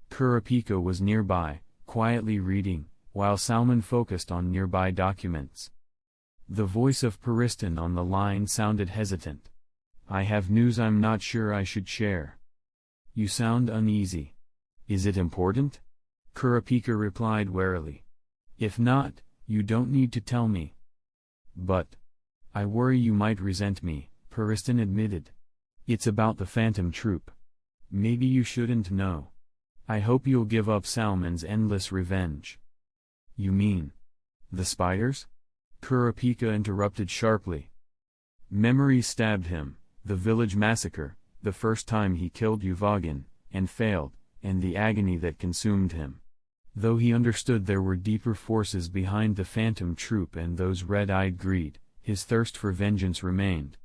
Kurapika was nearby, quietly reading, while Salman focused on nearby documents. The voice of Puristan on the line sounded hesitant. I have news I'm not sure I should share. You sound uneasy. Is it important? Kurapika replied warily. If not, you don't need to tell me. But I worry you might resent me, Puristan admitted. It's about the Phantom Troop. Maybe you shouldn't know. I hope you'll give up Salman's endless revenge. You mean the spiders? Kurapika interrupted sharply. Memory stabbed him, the village massacre, the first time he killed Uvagin, and failed, and the agony that consumed him. Though he understood there were deeper forces behind the Phantom Troop and those red-eyed greed, his thirst for vengeance remained.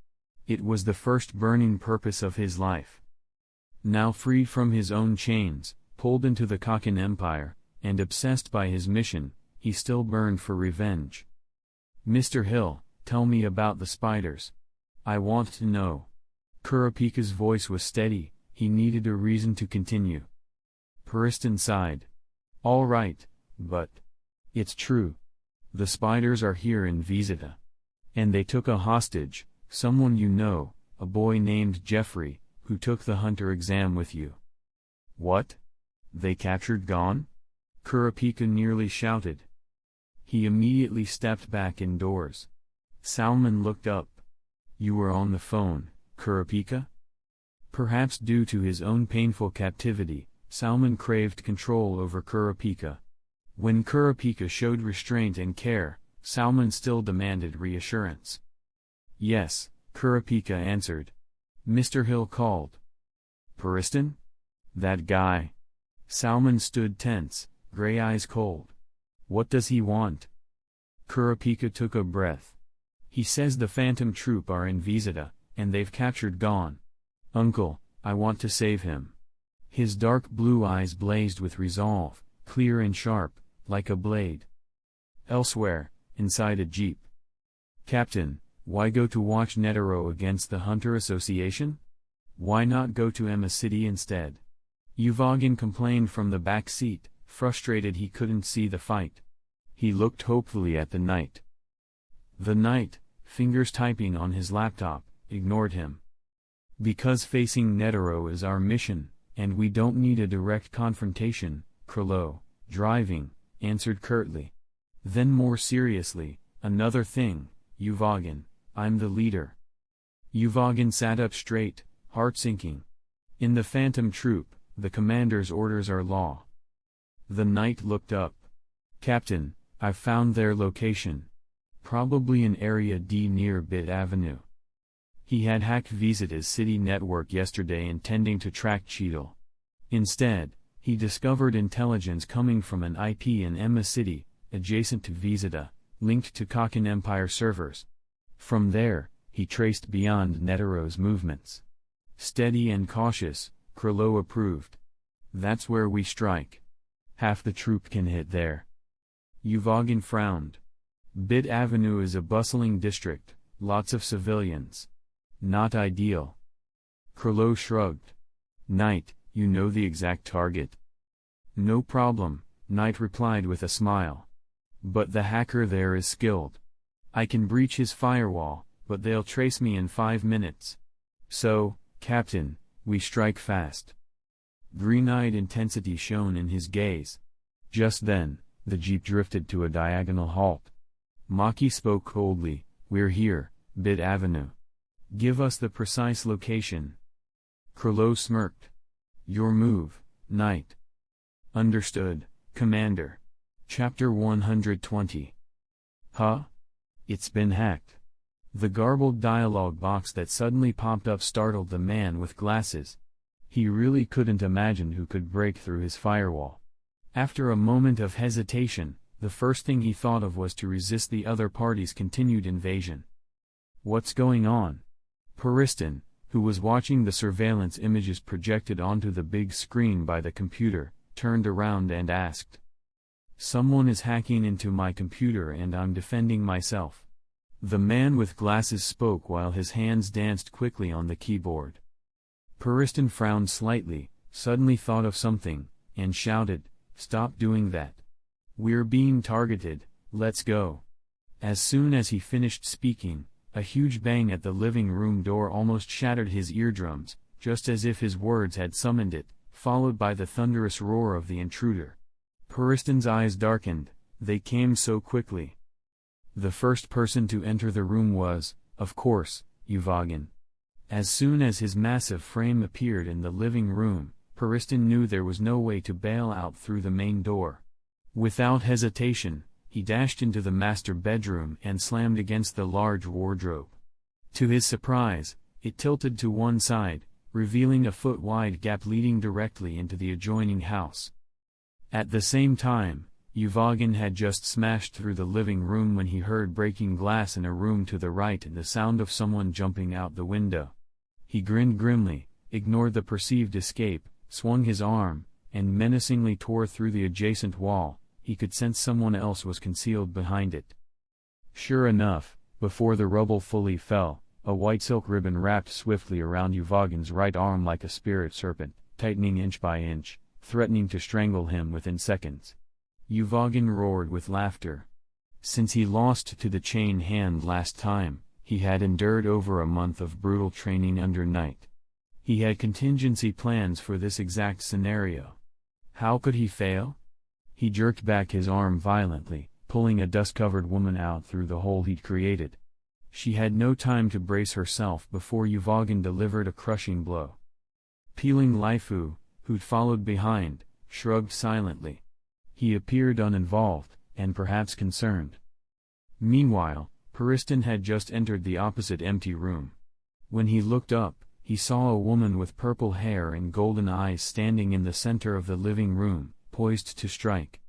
It was the first burning purpose of his life. Now freed from his own chains, pulled into the Kakin Empire, and obsessed by his mission, he still burned for revenge. Mr. Hill, tell me about the spiders. I want to know. Kurapika's voice was steady, he needed a reason to continue. Puristan sighed. All right, but it's true. The spiders are here in Visita. And they took a hostage, someone you know, a boy named Jeffrey, who took the hunter exam with you. What? They captured Gon? Kurapika nearly shouted. He immediately stepped back indoors. Salmon looked up. You were on the phone, Kurapika? Perhaps due to his own painful captivity, Salmon craved control over Kurapika. When Kurapika showed restraint and care, Salmon still demanded reassurance. Yes, Kurapika answered. Mr. Hill called. Puristan? That guy. Salmon stood tense, gray eyes cold. What does he want? Kurapika took a breath. He says the Phantom Troop are in Visita, and they've captured Gon. Uncle, I want to save him. His dark blue eyes blazed with resolve, clear and sharp, like a blade. Elsewhere, inside a jeep. Captain, why go to watch Netero against the Hunter Association? Why not go to Emma City instead? Uvogin complained from the back seat, frustrated he couldn't see the fight. He looked hopefully at the knight. The knight, fingers typing on his laptop, ignored him. Because facing Netero is our mission, and we don't need a direct confrontation, Krilo, driving, answered curtly. Then more seriously, another thing, Uvogin, I'm the leader. Uvogin sat up straight, heart sinking. In the Phantom Troop, the commander's orders are law. The knight looked up. Captain, I've found their location. Probably in Area D near Bit Avenue. He had hacked Visita's city network yesterday intending to track Cheadle. Instead, he discovered intelligence coming from an IP in Emma City, adjacent to Visita, linked to Kakin Empire servers. From there, he traced beyond Netero's movements. Steady and cautious, Krilo approved. That's where we strike. Half the troop can hit there. Uvogin frowned. Bit Avenue is a bustling district, lots of civilians. Not ideal. Krilo shrugged. Knight, you know the exact target? No problem, Knight replied with a smile. But the hacker there is skilled. I can breach his firewall, but they'll trace me in 5 minutes. So, Captain, we strike fast. Green-eyed intensity shone in his gaze. Just then, the jeep drifted to a diagonal halt. Maki spoke coldly, We're here, Bit Avenue. Give us the precise location. Krilo smirked. Your move, Knight. Understood, Commander. Chapter 120. Huh? It's been hacked. The garbled dialogue box that suddenly popped up startled the man with glasses. He really couldn't imagine who could break through his firewall. After a moment of hesitation, the first thing he thought of was to resist the other party's continued invasion. What's going on? Puristan, who was watching the surveillance images projected onto the big screen by the computer, turned around and asked. Someone is hacking into my computer and I'm defending myself. The man with glasses spoke while his hands danced quickly on the keyboard. Puristan frowned slightly, suddenly thought of something, and shouted, Stop doing that. We're being targeted, let's go. As soon as he finished speaking, a huge bang at the living room door almost shattered his eardrums, just as if his words had summoned it, followed by the thunderous roar of the intruder. Puristan's eyes darkened, they came so quickly. The first person to enter the room was, of course, Uvogin. As soon as his massive frame appeared in the living room, Puristan knew there was no way to bail out through the main door. Without hesitation, he dashed into the master bedroom and slammed against the large wardrobe. To his surprise, it tilted to one side, revealing a foot-wide gap leading directly into the adjoining house. At the same time, Uvogin had just smashed through the living room when he heard breaking glass in a room to the right and the sound of someone jumping out the window. He grinned grimly, ignored the perceived escape, swung his arm, and menacingly tore through the adjacent wall. He could sense someone else was concealed behind it. Sure enough, before the rubble fully fell, a white silk ribbon wrapped swiftly around Uvogin's right arm like a spirit serpent, tightening inch by inch, threatening to strangle him within seconds. Uvogin roared with laughter. Since he lost to the chain hand last time, he had endured over a month of brutal training under Knight. He had contingency plans for this exact scenario. How could he fail? He jerked back his arm violently, pulling a dust-covered woman out through the hole he'd created. She had no time to brace herself before Yuvogin delivered a crushing blow. Peeling Laifu, who'd followed behind, shrugged silently. He appeared uninvolved, and perhaps concerned. Meanwhile, Periston had just entered the opposite empty room. When he looked up, he saw a woman with purple hair and golden eyes standing in the center of the living room, poised to strike.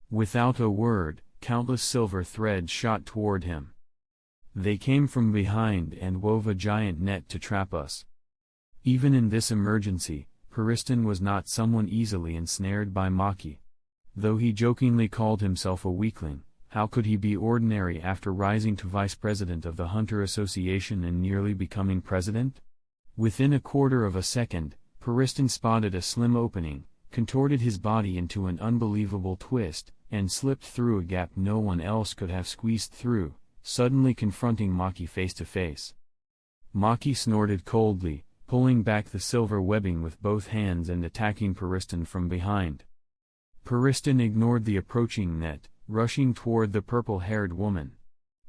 Without a word, countless silver threads shot toward him. They came from behind and wove a giant net to trap us. Even in this emergency, Periston was not someone easily ensnared by Maki. Though he jokingly called himself a weakling, how could he be ordinary after rising to vice president of the Hunter Association and nearly becoming president? Within a quarter of a second, Periston spotted a slim opening, contorted his body into an unbelievable twist, and slipped through a gap no one else could have squeezed through, suddenly confronting Maki face to face. Maki snorted coldly, pulling back the silver webbing with both hands and attacking Periston from behind. Periston ignored the approaching net, rushing toward the purple-haired woman.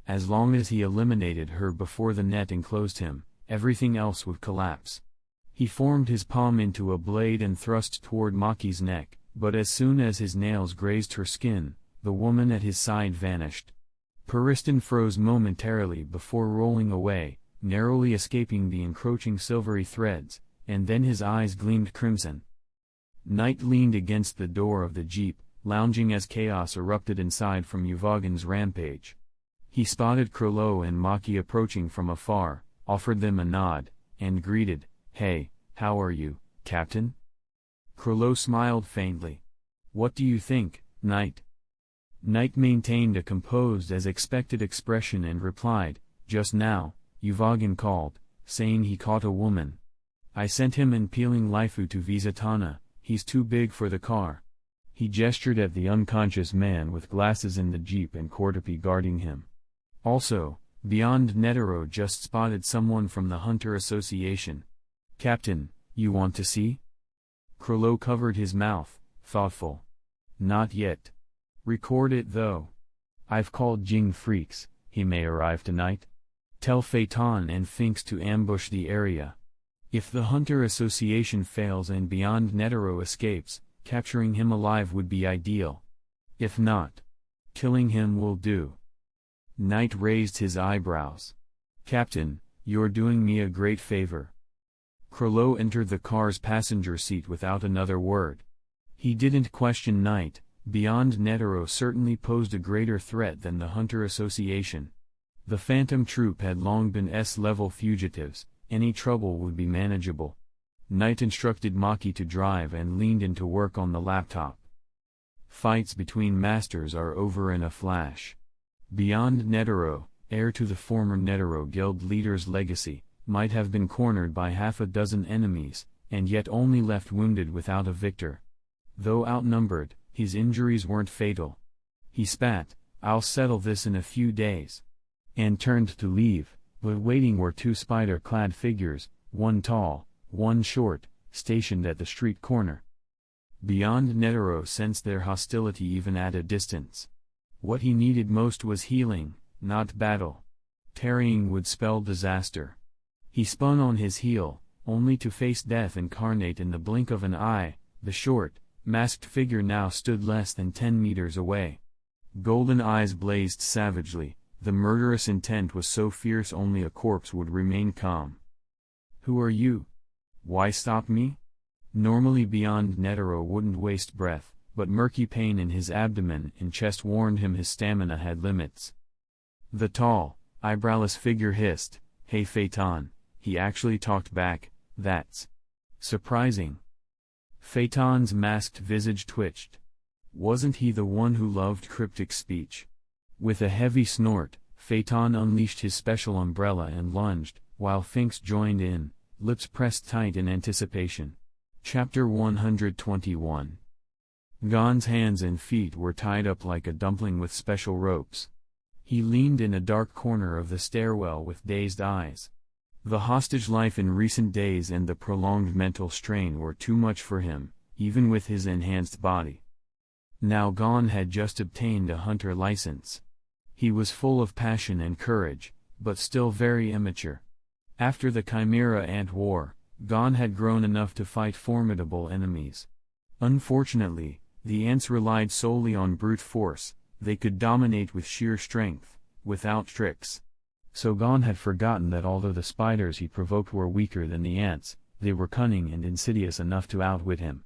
As long as he eliminated her before the net enclosed him, everything else would collapse. He formed his palm into a blade and thrust toward Maki's neck, but as soon as his nails grazed her skin, the woman at his side vanished. Periston froze momentarily before rolling away, narrowly escaping the encroaching silvery threads, and then his eyes gleamed crimson. Knight leaned against the door of the jeep, lounging as chaos erupted inside from Yuvogin's rampage. He spotted Krolo and Maki approaching from afar, offered them a nod, and greeted, "Hey, how are you, Captain?" Krolo smiled faintly. "What do you think, Knight?" Knight maintained a composed as expected expression and replied, "Just now, Yuvogin called, saying he caught a woman. I sent him and Peeling Laifu to Visitana, he's too big for the car." He gestured at the unconscious man with glasses in the jeep and Cordopi guarding him. Also, beyond Netero just spotted someone from the Hunter Association. "Captain, you want to see?" Krolo covered his mouth, thoughtful. "Not yet. Record it though. I've called Jing Freaks, he may arrive tonight. Tell Phaeton and Finks to ambush the area. If the Hunter Association fails and Beyond Netero escapes, capturing him alive would be ideal. If not, killing him will do." Knight raised his eyebrows. "Captain, you're doing me a great favor." Krolo entered the car's passenger seat without another word. He didn't question Knight. Beyond Netero certainly posed a greater threat than the Hunter Association. The Phantom Troop had long been S-level fugitives, any trouble would be manageable. Knight instructed Maki to drive and leaned into work on the laptop. Fights between masters are over in a flash. Beyond Netero, heir to the former Netero Guild leader's legacy, might have been cornered by half a dozen enemies, and yet only left wounded without a victor. Though outnumbered, his injuries weren't fatal. He spat, "I'll settle this in a few days," and turned to leave, but waiting were two spider-clad figures, one tall, one short, stationed at the street corner. Beyond Netero sensed their hostility even at a distance. What he needed most was healing, not battle. Tarrying would spell disaster. He spun on his heel, only to face death incarnate in the blink of an eye. The short, masked figure now stood less than 10 meters away. Golden eyes blazed savagely, the murderous intent was so fierce only a corpse would remain calm. "Who are you? Why stop me?" Normally Beyond Netero wouldn't waste breath, but murky pain in his abdomen and chest warned him his stamina had limits. The tall, eyebrowless figure hissed, "Hey Phaeton," he actually talked back, "That's surprising." Phaeton's masked visage twitched. Wasn't he the one who loved cryptic speech? With a heavy snort, Phaeton unleashed his special umbrella and lunged, while Finks joined in, lips pressed tight in anticipation. Chapter 121. Gon's hands and feet were tied up like a dumpling with special ropes. He leaned in a dark corner of the stairwell with dazed eyes. The hostage life in recent days and the prolonged mental strain were too much for him, even with his enhanced body. Now Gon had just obtained a hunter license. He was full of passion and courage, but still very immature. After the Chimera Ant War, Gon had grown enough to fight formidable enemies. Unfortunately, the ants relied solely on brute force. They could dominate with sheer strength, without tricks. So Gon had forgotten that although the spiders he provoked were weaker than the ants, they were cunning and insidious enough to outwit him.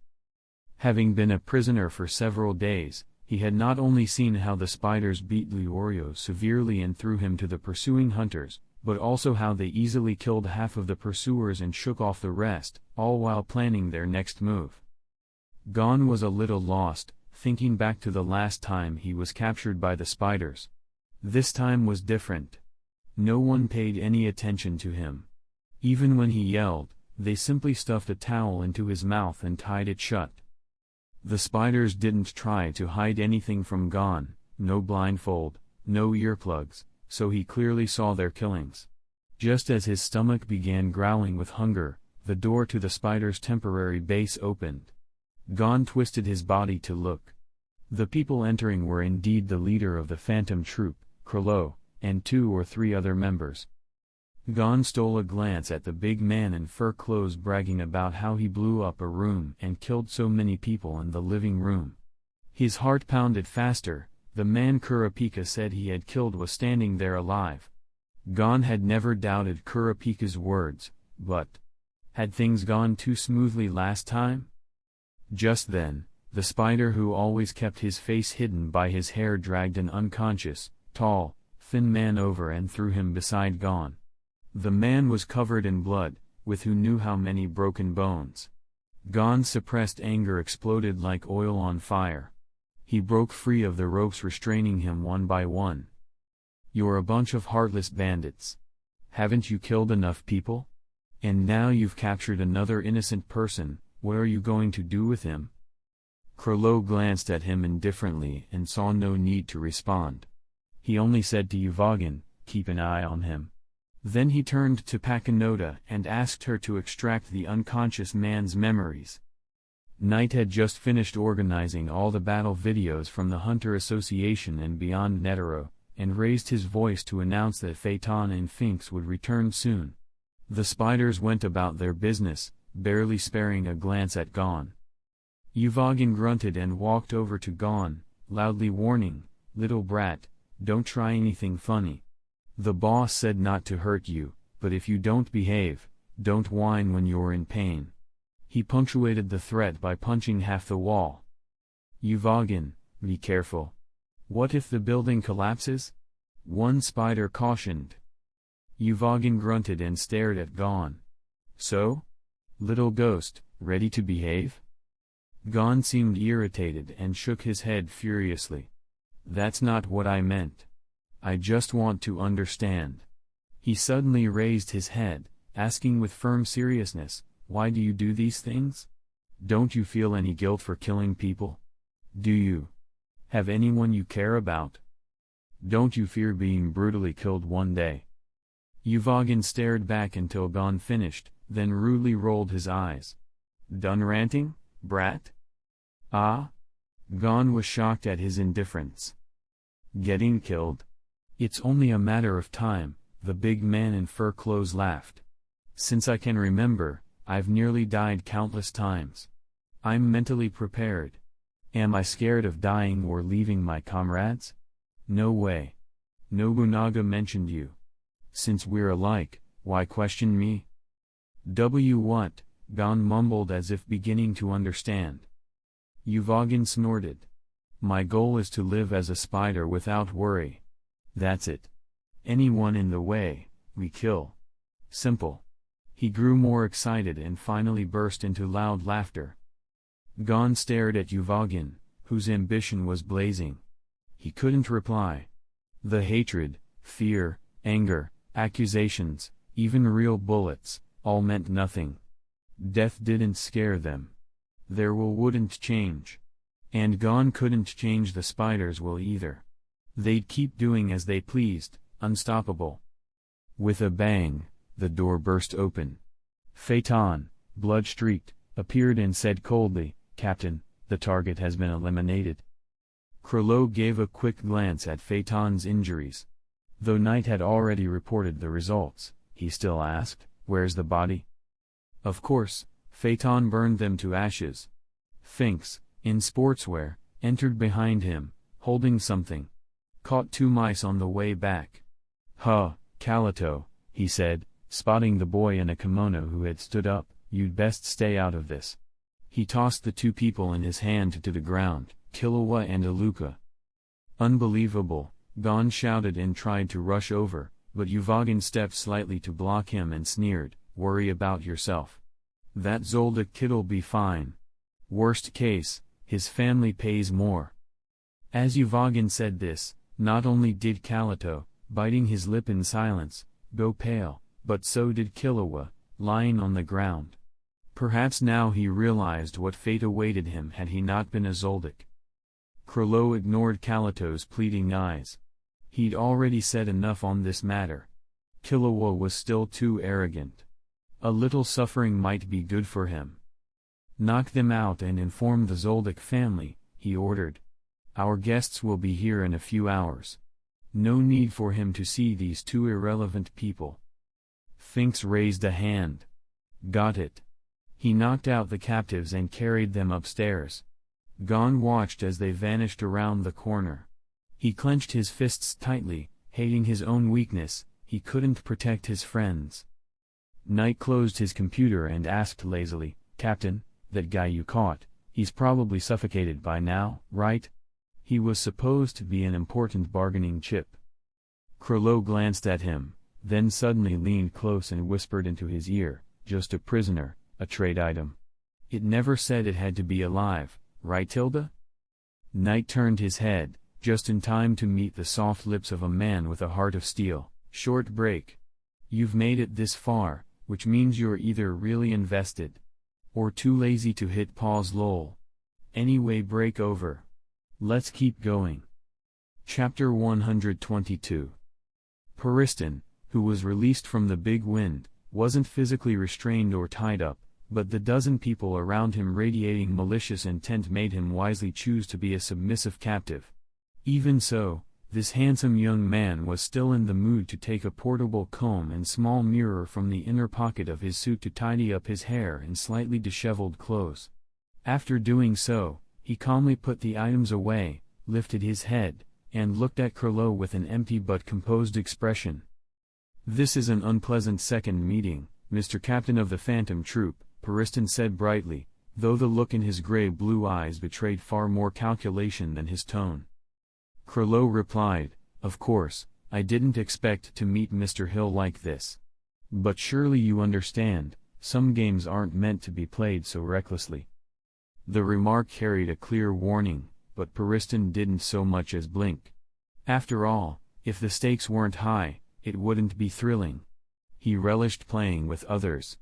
Having been a prisoner for several days, he had not only seen how the spiders beat Leorio severely and threw him to the pursuing hunters, but also how they easily killed half of the pursuers and shook off the rest, all while planning their next move. Gon was a little lost, thinking back to the last time he was captured by the spiders. This time was different. No one paid any attention to him. Even when he yelled, they simply stuffed a towel into his mouth and tied it shut. The spiders didn't try to hide anything from Gon, no blindfold, no earplugs, so he clearly saw their killings. Just as his stomach began growling with hunger, the door to the spiders' temporary base opened. Gon twisted his body to look. The people entering were indeed the leader of the Phantom Troop, Krollo, and 2 or 3 other members. Gon stole a glance at the big man in fur clothes bragging about how he blew up a room and killed so many people in the living room. His heart pounded faster. The man Kurapika said he had killed was standing there alive. Gon had never doubted Kurapika's words, but had things gone too smoothly last time? Just then, the spider who always kept his face hidden by his hair dragged an unconscious, tall, thin man over and threw him beside Gon. The man was covered in blood, with who knew how many broken bones. Gon's suppressed anger exploded like oil on fire. He broke free of the ropes restraining him one by one. "You're a bunch of heartless bandits. Haven't you killed enough people? And now you've captured another innocent person, what are you going to do with him?" Krollo glanced at him indifferently and saw no need to respond. He only said to Uvogin, "Keep an eye on him." Then he turned to Pakinota and asked her to extract the unconscious man's memories. Knight had just finished organizing all the battle videos from the Hunter Association and beyond Netero, and raised his voice to announce that Phaeton and Finks would return soon. The spiders went about their business, barely sparing a glance at Gon. Uvogin grunted and walked over to Gon, loudly warning, "Little brat, don't try anything funny. The boss said not to hurt you, but if you don't behave, don't whine when you're in pain." He punctuated the threat by punching half the wall. "Uvogin, be careful. What if the building collapses?" one spider cautioned. Uvogin grunted and stared at Gon. "So? Little ghost, ready to behave?" Gon seemed irritated and shook his head furiously. "That's not what I meant. I just want to understand." He suddenly raised his head, asking with firm seriousness, "Why do you do these things? Don't you feel any guilt for killing people? Do you have anyone you care about? Don't you fear being brutally killed one day?" Uvogin stared back until Gon finished, then rudely rolled his eyes. "Done ranting, brat?" "Ah?" Gon was shocked at his indifference. "Getting killed? It's only a matter of time," the big man in fur clothes laughed. "Since I can remember, I've nearly died countless times. I'm mentally prepared. Am I scared of dying or leaving my comrades? No way. Nobunaga mentioned you. Since we're alike, why question me?" What?" Gon mumbled as if beginning to understand. Uvogin snorted. "My goal is to live as a spider without worry. That's it. Anyone in the way, we kill. Simple." He grew more excited and finally burst into loud laughter. Gon stared at Uvogin, whose ambition was blazing. He couldn't reply. The hatred, fear, anger, accusations, even real bullets, all meant nothing. Death didn't scare them. Their will wouldn't change. And Gon couldn't change the spiders' will either. They'd keep doing as they pleased, unstoppable. With a bang, the door burst open. Phaeton, blood-streaked, appeared and said coldly, Captain, the target has been eliminated. Krolo gave a quick glance at Phaeton's injuries. Though Knight had already reported the results, he still asked, "Where's the body?" "Of course, Phaeton burned them to ashes." Finks, in sportswear, entered behind him, holding something. "Caught 2 mice on the way back." "Huh, Calito," he said, spotting the boy in a kimono who had stood up, "You'd best stay out of this." He tossed the 2 people in his hand to the ground, Killua and Aluka. "Unbelievable," Gon shouted and tried to rush over, but Uvogin stepped slightly to block him and sneered, "Worry about yourself. That Zoldyck kid'll be fine. Worst case, his family pays more." As Uvogin said this, not only did Calito, biting his lip in silence, go pale, but so did Killua, lying on the ground. Perhaps now he realized what fate awaited him had he not been a Zoldyck. Krolo ignored Calito's pleading eyes. He'd already said enough on this matter. Killua was still too arrogant. A little suffering might be good for him. "Knock them out and inform the Zoldyck family," he ordered. "Our guests will be here in a few hours. No need for him to see these 2 irrelevant people." Finks raised a hand. "Got it." He knocked out the captives and carried them upstairs. Gon watched as they vanished around the corner. He clenched his fists tightly, hating his own weakness. He couldn't protect his friends. Knight closed his computer and asked lazily, "Captain, that guy you caught, he's probably suffocated by now, right? He was supposed to be an important bargaining chip." Krolo glanced at him, then suddenly leaned close and whispered into his ear, "Just a prisoner, a trade item. It never said it had to be alive, right Tilda?" Knight turned his head, just in time to meet the soft lips of a man with a heart of steel. "Short break. You've made it this far, which means you're either really invested, or too lazy to hit pause lol. Anyway, break over. Let's keep going." Chapter 122. Pariston, who was released from the big wind, wasn't physically restrained or tied up, but the dozen people around him radiating malicious intent made him wisely choose to be a submissive captive. Even so, this handsome young man was still in the mood to take a portable comb and small mirror from the inner pocket of his suit to tidy up his hair and slightly disheveled clothes. After doing so, he calmly put the items away, lifted his head, and looked at Krolo with an empty but composed expression. "This is an unpleasant second meeting, Mr. Captain of the Phantom Troop," Pariston said brightly, though the look in his gray-blue eyes betrayed far more calculation than his tone. Krolo replied, "Of course, I didn't expect to meet Mr. Hill like this. But surely you understand, some games aren't meant to be played so recklessly." The remark carried a clear warning, but Pariston didn't so much as blink. After all, if the stakes weren't high, it wouldn't be thrilling. He relished playing with others.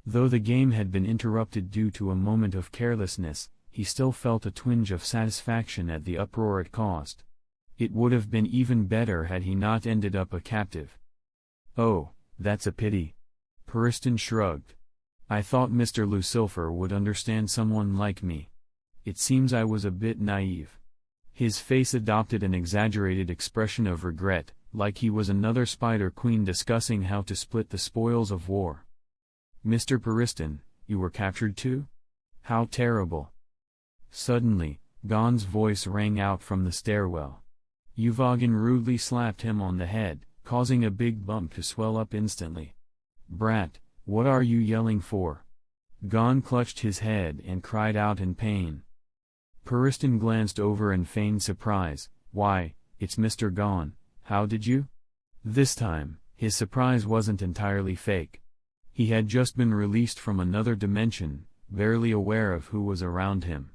Though the game had been interrupted due to a moment of carelessness, he still felt a twinge of satisfaction at the uproar it caused. It would have been even better had he not ended up a captive. "Oh, that's a pity." Pariston shrugged. "I thought Mr. Lucifer would understand someone like me. It seems I was a bit naive." His face adopted an exaggerated expression of regret, like he was another Spider Queen discussing how to split the spoils of war. "Mr. Pariston, you were captured too? How terrible." Suddenly, Gon's voice rang out from the stairwell. Uvogin rudely slapped him on the head, causing a big bump to swell up instantly. "Brat, what are you yelling for?" Gon clutched his head and cried out in pain. Pariston glanced over and feigned surprise. "Why, it's Mr. Gon, how did you?" This time, his surprise wasn't entirely fake. He had just been released from another dimension, barely aware of who was around him.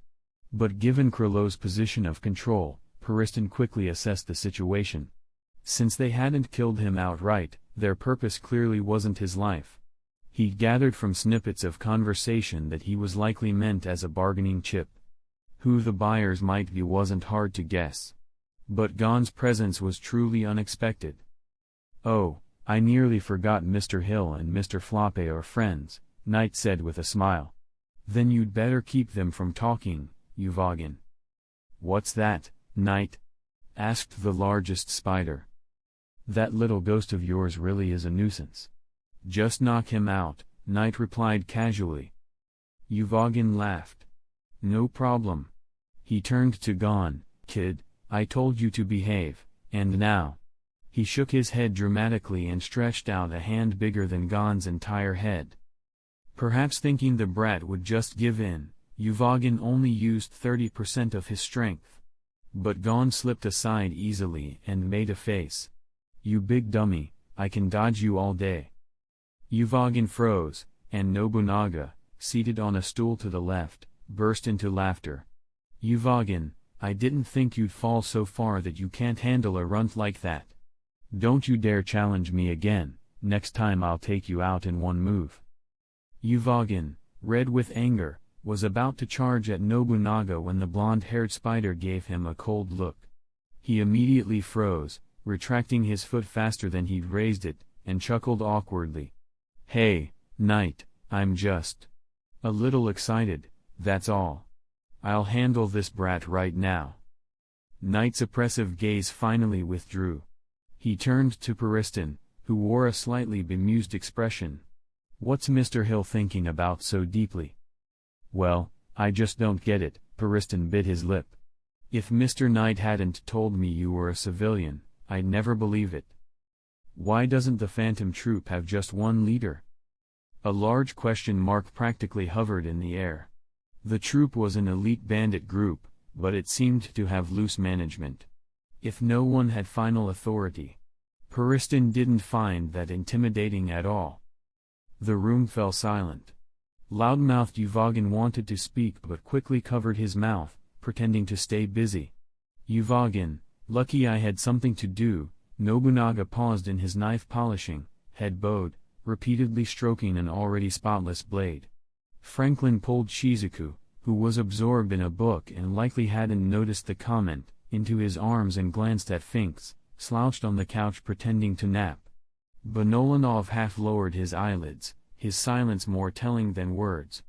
But given Krolo's position of control, Pariston quickly assessed the situation. Since they hadn't killed him outright, their purpose clearly wasn't his life. He'd gathered from snippets of conversation that he was likely meant as a bargaining chip. Who the buyers might be wasn't hard to guess. But Gon's presence was truly unexpected. "Oh, I nearly forgot Mr. Hill and Mr. Floppe are friends," Knight said with a smile. Then you'd better keep them from talking, Uvogin. What's that, Knight? Asked the largest spider. That little ghost of yours really is a nuisance. Just knock him out, Knight replied casually. Uvogin laughed. No problem. He turned to Gon. Kid, I told you to behave, and now. He shook his head dramatically and stretched out a hand bigger than Gon's entire head. Perhaps thinking the brat would just give in, Uvogin only used 30% of his strength. But Gon slipped aside easily and made a face. You big dummy, I can dodge you all day. Uvogin froze, and Nobunaga, seated on a stool to the left, burst into laughter. Uvogin, I didn't think you'd fall so far that you can't handle a runt like that. Don't you dare challenge me again, next time I'll take you out in one move. Uvogin, red with anger, was about to charge at Nobunaga when the blonde-haired spider gave him a cold look. He immediately froze, retracting his foot faster than he'd raised it, and chuckled awkwardly. Hey, Knight, I'm just a little excited, that's all. I'll handle this brat right now. Knight's oppressive gaze finally withdrew. He turned to Pariston, who wore a slightly bemused expression. What's Mr. Hill thinking about so deeply? Well, I just don't get it, Pariston bit his lip. If Mr. Knight hadn't told me you were a civilian, I'd never believe it. Why doesn't the Phantom Troop have just one leader? A large question mark practically hovered in the air. The troop was an elite bandit group, but it seemed to have loose management. If no one had final authority, Pariston didn't find that intimidating at all. The room fell silent. Loudmouthed Uvogin wanted to speak but quickly covered his mouth, pretending to stay busy. Uvogin, lucky I had something to do. Nobunaga paused in his knife polishing, head bowed, repeatedly stroking an already spotless blade. Franklin pulled Shizuku, who was absorbed in a book and likely hadn't noticed the comment, into his arms and glanced at Finks, slouched on the couch pretending to nap. Benolanov half lowered his eyelids, his silence more telling than words.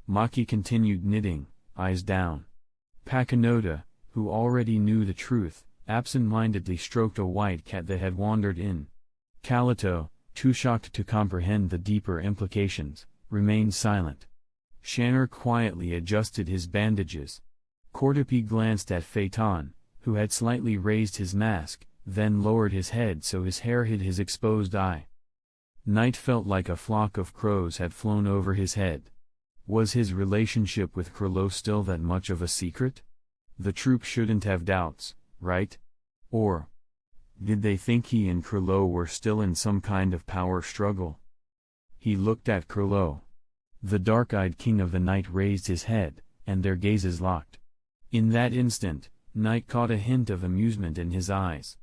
Maki continued knitting, eyes down. Pakinoda, who already knew the truth, absent-mindedly stroked a white cat that had wandered in. Kalito, too shocked to comprehend the deeper implications, remained silent. Shanner quietly adjusted his bandages. Cordopi glanced at Phaeton, who had slightly raised his mask, then lowered his head so his hair hid his exposed eye. Knight felt like a flock of crows had flown over his head. Was his relationship with Krilo still that much of a secret? The troop shouldn't have doubts, right? Or did they think he and Krilo were still in some kind of power struggle? He looked at Krilo. The dark-eyed king of the night raised his head, and their gazes locked. In that instant, Knight caught a hint of amusement in his eyes.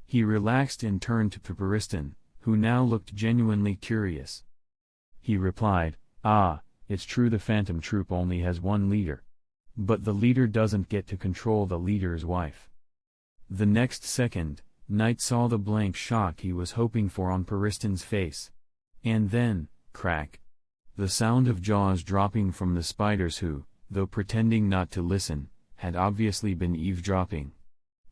He relaxed and turned to Pariston, who now looked genuinely curious. He replied, it's true the Phantom Troop only has one leader. But the leader doesn't get to control the leader's wife. The next second, Knight saw the blank shock he was hoping for on Pariston's face. And then, crack. The sound of jaws dropping from the spiders who, though pretending not to listen, had obviously been eavesdropping.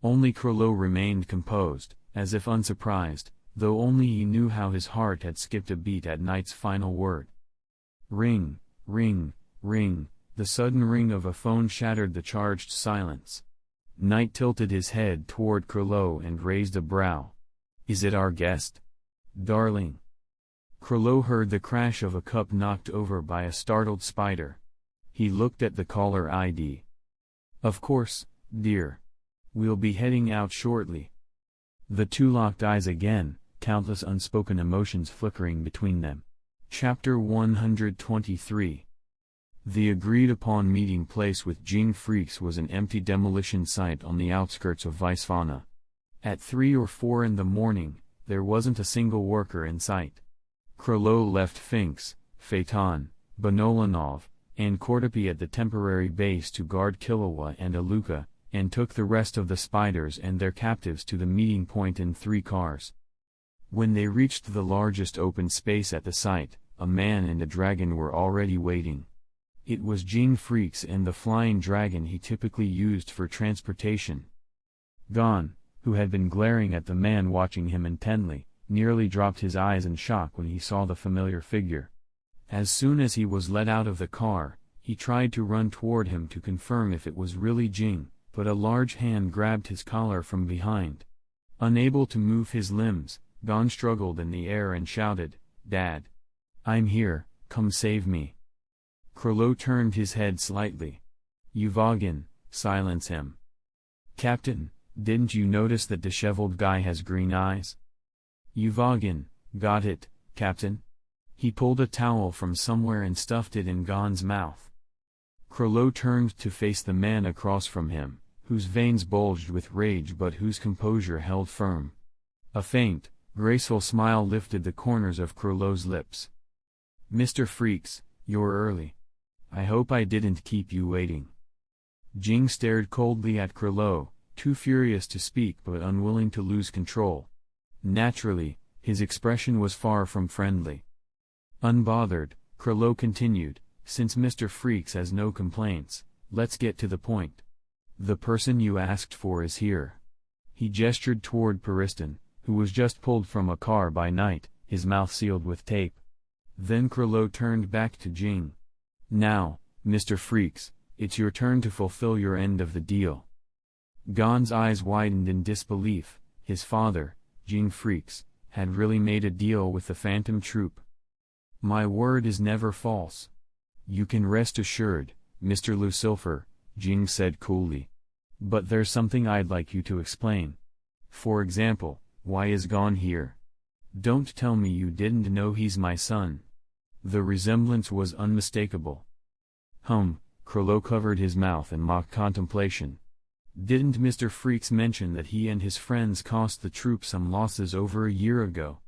Only Krilo remained composed, as if unsurprised, though only he knew how his heart had skipped a beat at Knight's final word. Ring, ring, ring, the sudden ring of a phone shattered the charged silence. Knight tilted his head toward Krilo and raised a brow. Is it our guest? Darling. Krilo heard the crash of a cup knocked over by a startled spider. He looked at the caller ID. Of course, dear. We'll be heading out shortly. The two locked eyes again, countless unspoken emotions flickering between them. Chapter 123. The agreed-upon meeting place with Jing Freaks was an empty demolition site on the outskirts of Vaisvana. At 3 or 4 in the morning, there wasn't a single worker in sight. Krilo left Finks, Phaeton, Benolanov, and Cordopi at the temporary base to guard Killua and Aluka, and took the rest of the spiders and their captives to the meeting point in 3 cars. When they reached the largest open space at the site, a man and a dragon were already waiting. It was Jing Freaks and the flying dragon he typically used for transportation. Gon, who had been glaring at the man watching him intently, nearly dropped his eyes in shock when he saw the familiar figure. As soon as he was let out of the car, he tried to run toward him to confirm if it was really Jing, but a large hand grabbed his collar from behind. Unable to move his limbs, Gon struggled in the air and shouted, "Dad! I'm here, come save me." Krollo turned his head slightly. "Uvogin, silence him." "Captain, didn't you notice that disheveled guy has green eyes?" Uvogin, "Got it, Captain." He pulled a towel from somewhere and stuffed it in Gon's mouth. Krollo turned to face the man across from him, whose veins bulged with rage but whose composure held firm. A faint, graceful smile lifted the corners of Krollo's lips. "Mr. Freaks, you're early. I hope I didn't keep you waiting." Jing stared coldly at Krollo, too furious to speak but unwilling to lose control. Naturally, his expression was far from friendly. Unbothered, Krollo continued, "Since Mr. Freaks has no complaints, let's get to the point. The person you asked for is here." He gestured toward Periston, who was just pulled from a car by Night, his mouth sealed with tape. Then Krollo turned back to Jing. "Now, Mr. Freaks, it's your turn to fulfill your end of the deal." Gon's eyes widened in disbelief. His father, Jing Freaks, had really made a deal with the Phantom Troop. "My word is never false. You can rest assured, Mr. Lucifer," Jing said coolly. "But there's something I'd like you to explain. For example, why is Gon here? Don't tell me you didn't know he's my son." The resemblance was unmistakable. Krollo covered his mouth in mock contemplation. "Didn't Mr. Freaks mention that he and his friends cost the troop some losses over a year ago?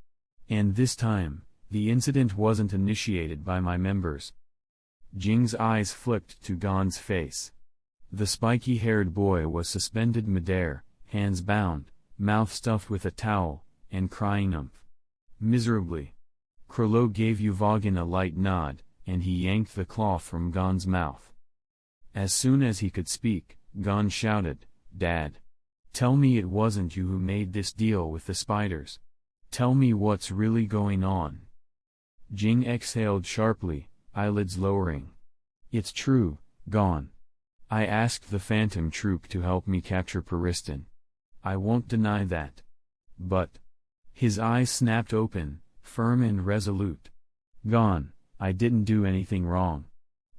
And this time, the incident wasn't initiated by my members." Jing's eyes flicked to Gon's face. The spiky-haired boy was suspended midair, hands bound, mouth stuffed with a towel, and crying miserably. Krollo gave Uvogin a light nod, and he yanked the cloth from Gon's mouth. As soon as he could speak, Gon shouted, "Dad! Tell me it wasn't you who made this deal with the spiders. Tell me what's really going on." Jing exhaled sharply, eyelids lowering. "It's true, Gon. I asked the Phantom Troop to help me capture Periston. I won't deny that. But..." His eyes snapped open, firm and resolute. "Gon, I didn't do anything wrong.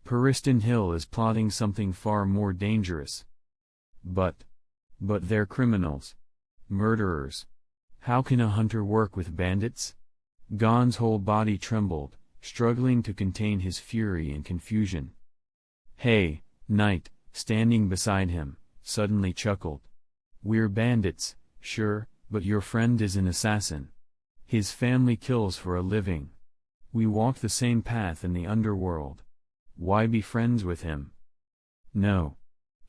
Periston Hill is plotting something far more dangerous." But they're criminals. Murderers. How can a hunter work with bandits?" Gon's whole body trembled, struggling to contain his fury and confusion. "Hey," Night, standing beside him, suddenly chuckled. "We're bandits, sure, but your friend is an assassin. His family kills for a living. We walk the same path in the underworld. Why be friends with him?" "No.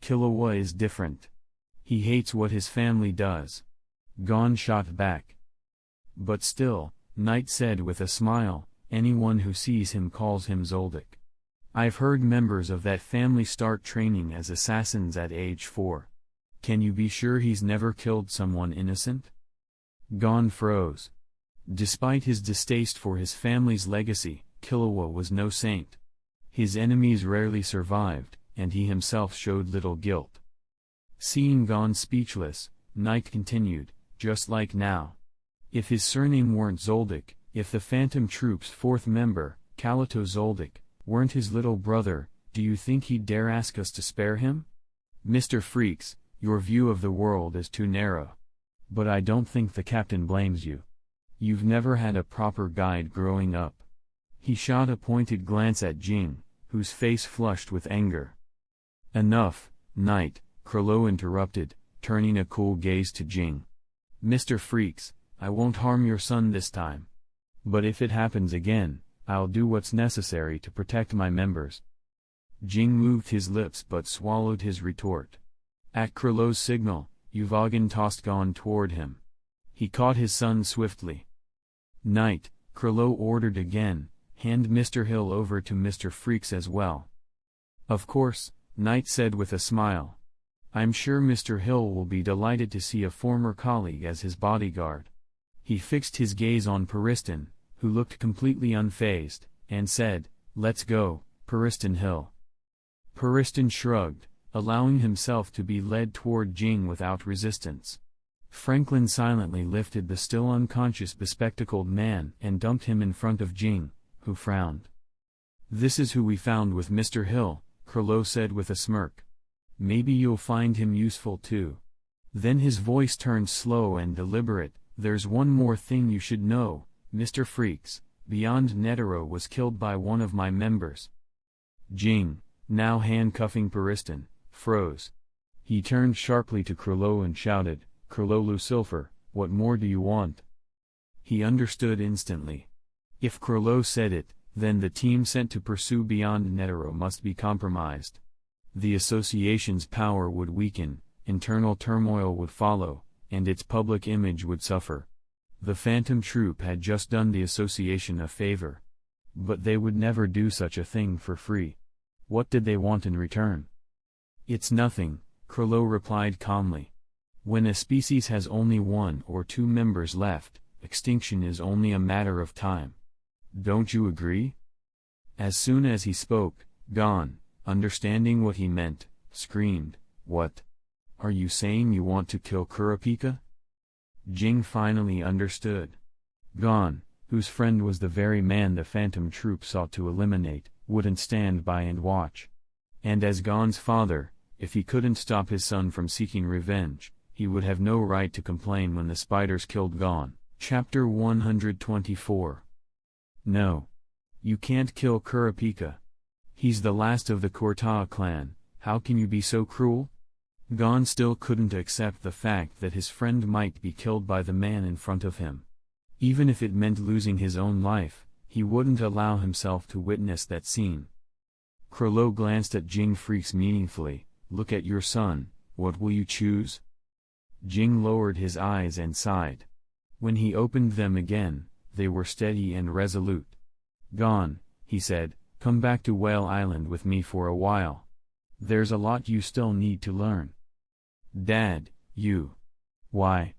Killua is different. He hates what his family does." Gon shot back. "But still," Night said with a smile, "anyone who sees him calls him Zoldyck. I've heard members of that family start training as assassins at age 4. Can you be sure he's never killed someone innocent?" Gon froze. Despite his distaste for his family's legacy, Killua was no saint. His enemies rarely survived, and he himself showed little guilt. Seeing Gon speechless, Night continued, "Just like now. If his surname weren't Zoldyck, if the Phantom Troop's 4th member, Kalito Zoldyck, weren't his little brother, do you think he'd dare ask us to spare him? Mr. Freaks, your view of the world is too narrow. But I don't think the captain blames you. You've never had a proper guide growing up." He shot a pointed glance at Jing, whose face flushed with anger. "Enough, Night," Krollo interrupted, turning a cool gaze to Jing. "Mr. Freaks, I won't harm your son this time. But if it happens again, I'll do what's necessary to protect my members." Jing moved his lips but swallowed his retort. At Krollo's signal, Uvogin tossed Gon toward him. He caught his son swiftly. "Night," Krollo ordered again, "hand Mr. Hill over to Mr. Freaks as well." Of course, Knight said with a smile. I'm sure Mr. Hill will be delighted to see a former colleague as his bodyguard. He fixed his gaze on Periston, who looked completely unfazed, and said, "Let's go, Periston Hill." Periston shrugged, allowing himself to be led toward Jing without resistance. Franklin silently lifted the still unconscious bespectacled man and dumped him in front of Jing, who frowned. "This is who we found with Mr. Hill," Curlo said with a smirk. "Maybe you'll find him useful too." Then his voice turned slow and deliberate. "There's one more thing you should know, Mr. Freaks. Beyond Netero was killed by one of my members." Jing, now handcuffing Periston, froze. He turned sharply to Curlo and shouted, "Curlo Lucifer, what more do you want?" He understood instantly. If Curlo said it, then the team sent to pursue Beyond Netero must be compromised. The association's power would weaken, internal turmoil would follow, and its public image would suffer. The Phantom Troop had just done the association a favor. But they would never do such a thing for free. What did they want in return? "It's nothing," Curlo replied calmly. "When a species has only one or two members left, extinction is only a matter of time. Don't you agree?" As soon as he spoke, Gon, understanding what he meant, screamed, "What? Are you saying you want to kill Kurapika?" Jing finally understood. Gon, whose friend was the very man the Phantom Troop sought to eliminate, wouldn't stand by and watch. And as Gon's father, if he couldn't stop his son from seeking revenge, he would have no right to complain when the spiders killed Gon. Chapter 124. "No. You can't kill Kurapika. He's the last of the Korta clan. How can you be so cruel?" Gon still couldn't accept the fact that his friend might be killed by the man in front of him. Even if it meant losing his own life, he wouldn't allow himself to witness that scene. Curlo glanced at Jing Freaks meaningfully. "Look at your son, what will you choose?" Jing lowered his eyes and sighed. When he opened them again, they were steady and resolute. "Gon," he said, "come back to Whale Island with me for a while. There's a lot you still need to learn." "Dad, you..." "Why?"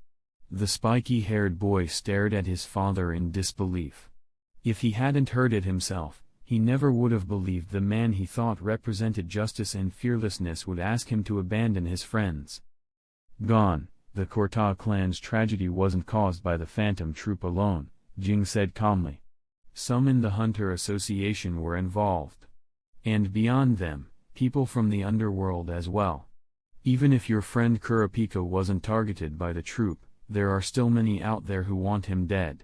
The spiky-haired boy stared at his father in disbelief. If he hadn't heard it himself, he never would have believed the man he thought represented justice and fearlessness would ask him to abandon his friends. "Gon, the Korta clan's tragedy wasn't caused by the Phantom Troop alone," Jing said calmly. "Some in the Hunter Association were involved. And beyond them, people from the underworld as well. Even if your friend Kurapika wasn't targeted by the troop, there are still many out there who want him dead."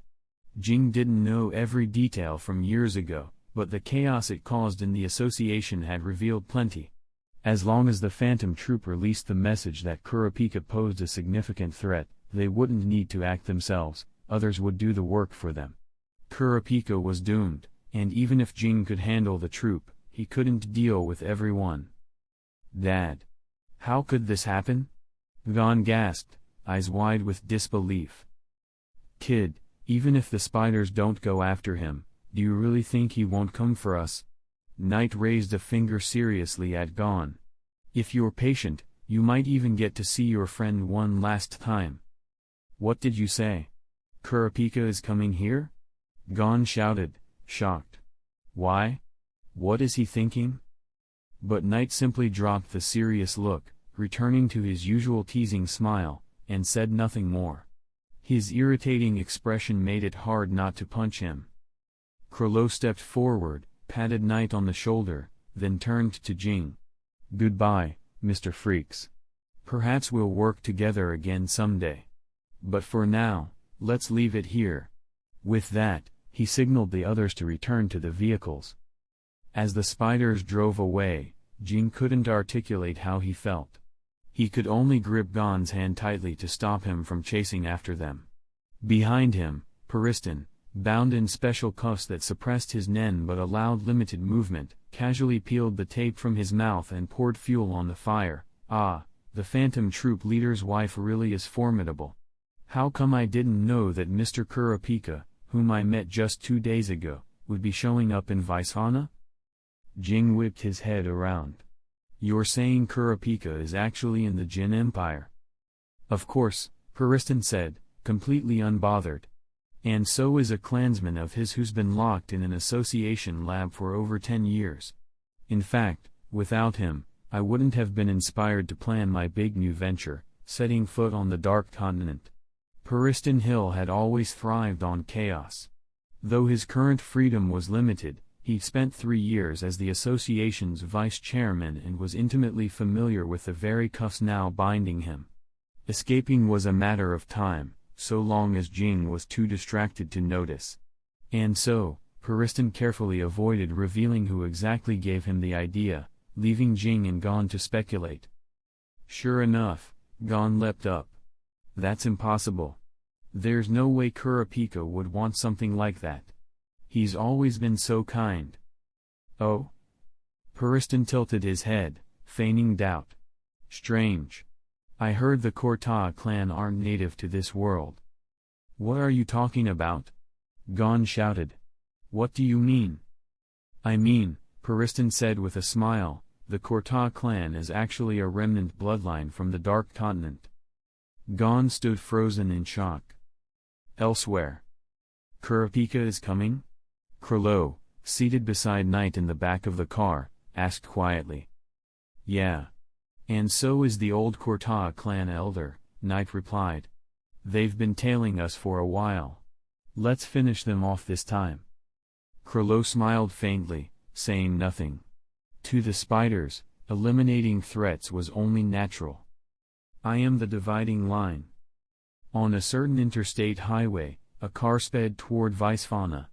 Jing didn't know every detail from years ago, but the chaos it caused in the association had revealed plenty. As long as the Phantom Troop released the message that Kurapika posed a significant threat, they wouldn't need to act themselves, others would do the work for them. Kurapika was doomed, and even if Jing could handle the troop, he couldn't deal with everyone. "Dad. How could this happen?" Gon gasped, eyes wide with disbelief. "Kid, even if the spiders don't go after him, do you really think he won't come for us?" Knight raised a finger seriously at Gon. "If you're patient, you might even get to see your friend one last time." "What did you say? Kurapika is coming here?" Gon shouted, shocked. "Why? What is he thinking?" But Knight simply dropped the serious look, returning to his usual teasing smile, and said nothing more. His irritating expression made it hard not to punch him. Curlo stepped forward, patted Knight on the shoulder, then turned to Jing. "Goodbye, Mr. Freaks. Perhaps we'll work together again someday. But for now, let's leave it here." With that, he signaled the others to return to the vehicles. As the spiders drove away, Jing couldn't articulate how he felt. He could only grip Gon's hand tightly to stop him from chasing after them. Behind him, Periston, bound in special cuffs that suppressed his nen but allowed limited movement, casually peeled the tape from his mouth and poured fuel on the fire. "Ah, the Phantom Troop leader's wife really is formidable. How come I didn't know that Mr. Kurapika, whom I met just 2 days ago, would be showing up in Vaishana?" Jing whipped his head around. "You're saying Kurapika is actually in the Jin Empire?" "Of course," Puristan said, completely unbothered. "And so is a clansman of his who's been locked in an association lab for over 10 years. In fact, without him, I wouldn't have been inspired to plan my big new venture, setting foot on the Dark Continent." Puristan Hill had always thrived on chaos. Though his current freedom was limited, he spent 3 years as the association's vice-chairman and was intimately familiar with the very cuffs now binding him. Escaping was a matter of time, so long as Jing was too distracted to notice. And so, Puristan carefully avoided revealing who exactly gave him the idea, leaving Jing and Gon to speculate. Sure enough, Gon leapt up. "That's impossible. There's no way Kurapika would want something like that. He's always been so kind." "Oh?" Puristan tilted his head, feigning doubt. "Strange. I heard the Korta clan aren't native to this world." "What are you talking about?" Gon shouted. "What do you mean?" "I mean," Puristan said with a smile, "the Korta clan is actually a remnant bloodline from the Dark Continent." Gon stood frozen in shock. "Elsewhere? Kurapika is coming?" Krollo, seated beside Knight in the back of the car, asked quietly. "Yeah. And so is the old Korta clan elder," Knight replied. "They've been tailing us for a while. Let's finish them off this time." Krollo smiled faintly, saying nothing. To the spiders, eliminating threats was only natural. "I am the dividing line." On a certain interstate highway, a car sped toward Visfana.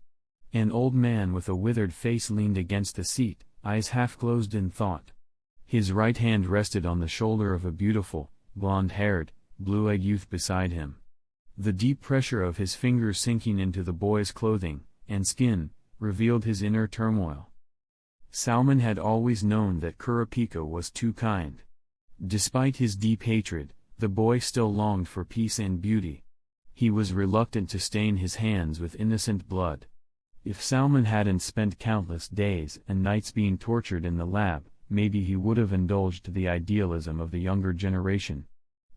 An old man with a withered face leaned against the seat, eyes half closed in thought. His right hand rested on the shoulder of a beautiful, blonde-haired, blue-eyed youth beside him. The deep pressure of his fingers sinking into the boy's clothing and skin revealed his inner turmoil. Salman had always known that Kurapika was too kind. Despite his deep hatred, the boy still longed for peace and beauty. He was reluctant to stain his hands with innocent blood. If Salman hadn't spent countless days and nights being tortured in the lab, maybe he would have indulged the idealism of the younger generation.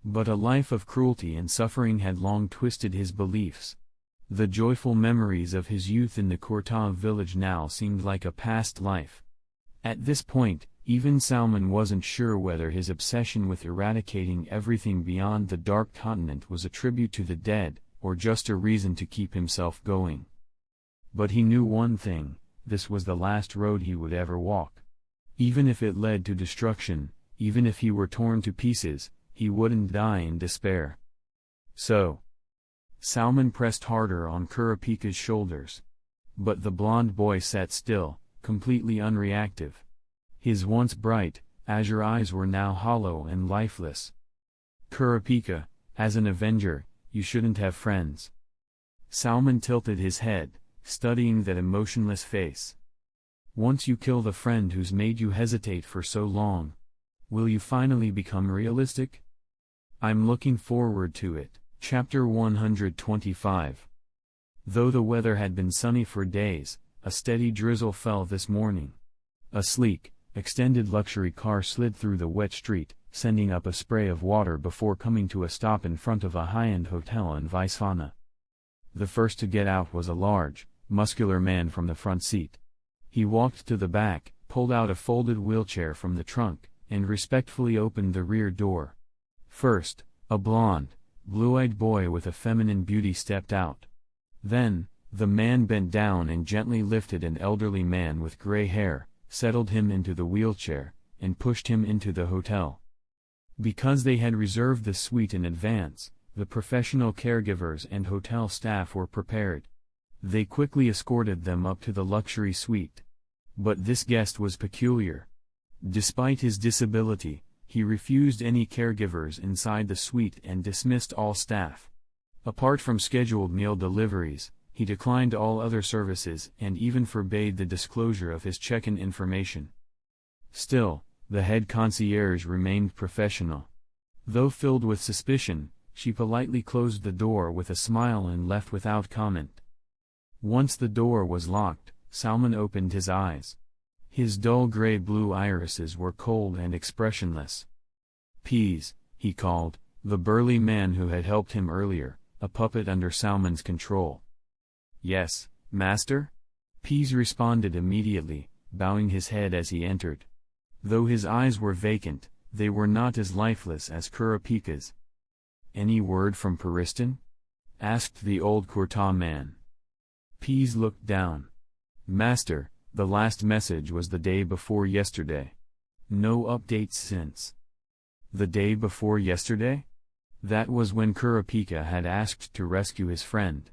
But a life of cruelty and suffering had long twisted his beliefs. The joyful memories of his youth in the Korta village now seemed like a past life. At this point, even Salman wasn't sure whether his obsession with eradicating everything beyond the Dark Continent was a tribute to the dead, or just a reason to keep himself going. But he knew one thing: this was the last road he would ever walk. Even if it led to destruction, even if he were torn to pieces, he wouldn't die in despair. So, Salman pressed harder on Kurapika's shoulders. But the blond boy sat still, completely unreactive. His once bright, azure eyes were now hollow and lifeless. "Kurapika, as an avenger, you shouldn't have friends." Salman tilted his head, studying that emotionless face. "Once you kill the friend who's made you hesitate for so long, will you finally become realistic?" "I'm looking forward to it." Chapter 125. Though the weather had been sunny for days, a steady drizzle fell this morning. A sleek, extended luxury car slid through the wet street, sending up a spray of water before coming to a stop in front of a high-end hotel in Visfana. The first to get out was a large, muscular man from the front seat. He walked to the back, pulled out a folded wheelchair from the trunk, and respectfully opened the rear door. First, a blonde, blue-eyed boy with a feminine beauty stepped out. Then, the man bent down and gently lifted an elderly man with gray hair, settled him into the wheelchair, and pushed him into the hotel. Because they had reserved the suite in advance, the professional caregivers and hotel staff were prepared. They quickly escorted them up to the luxury suite. But this guest was peculiar. Despite his disability, he refused any caregivers inside the suite and dismissed all staff. Apart from scheduled meal deliveries, he declined all other services and even forbade the disclosure of his check-in information. Still, the head concierge remained professional. Though filled with suspicion, she politely closed the door with a smile and left without comment. Once the door was locked, Salman opened his eyes. His dull gray-blue irises were cold and expressionless. "Peas," he called, the burly man who had helped him earlier, a puppet under Salmon's control. "Yes, master?" Peas responded immediately, bowing his head as he entered. Though his eyes were vacant, they were not as lifeless as Kurapika's. "Any word from Paristan?" asked the old Kurta man. Peas looked down. "Master, the last message was the day before yesterday. No updates since." "The day before yesterday?" That was when Kurapika had asked to rescue his friend.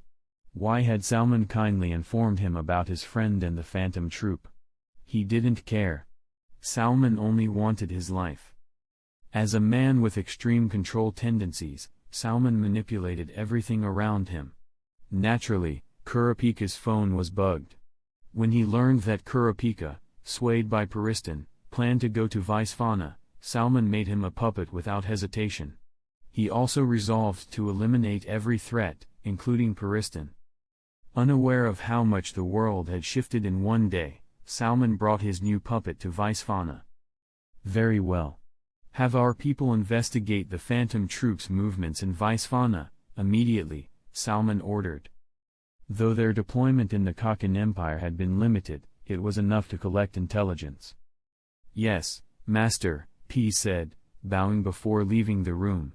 Why had Salmon kindly informed him about his friend and the phantom troop? He didn't care. Salmon only wanted his life. As a man with extreme control tendencies, Salmon manipulated everything around him. Naturally, Kurapika's phone was bugged. When he learned that Kurapika, swayed by Paristan, planned to go to Visvana, Salmon made him a puppet without hesitation. He also resolved to eliminate every threat, including Paristan. Unaware of how much the world had shifted in one day, Salmon brought his new puppet to Visvana. "Very well. Have our people investigate the Phantom Troops' movements in Visvana, immediately," Salmon ordered. Though their deployment in the Kakan Empire had been limited, it was enough to collect intelligence. "Yes, master," P said, bowing before leaving the room.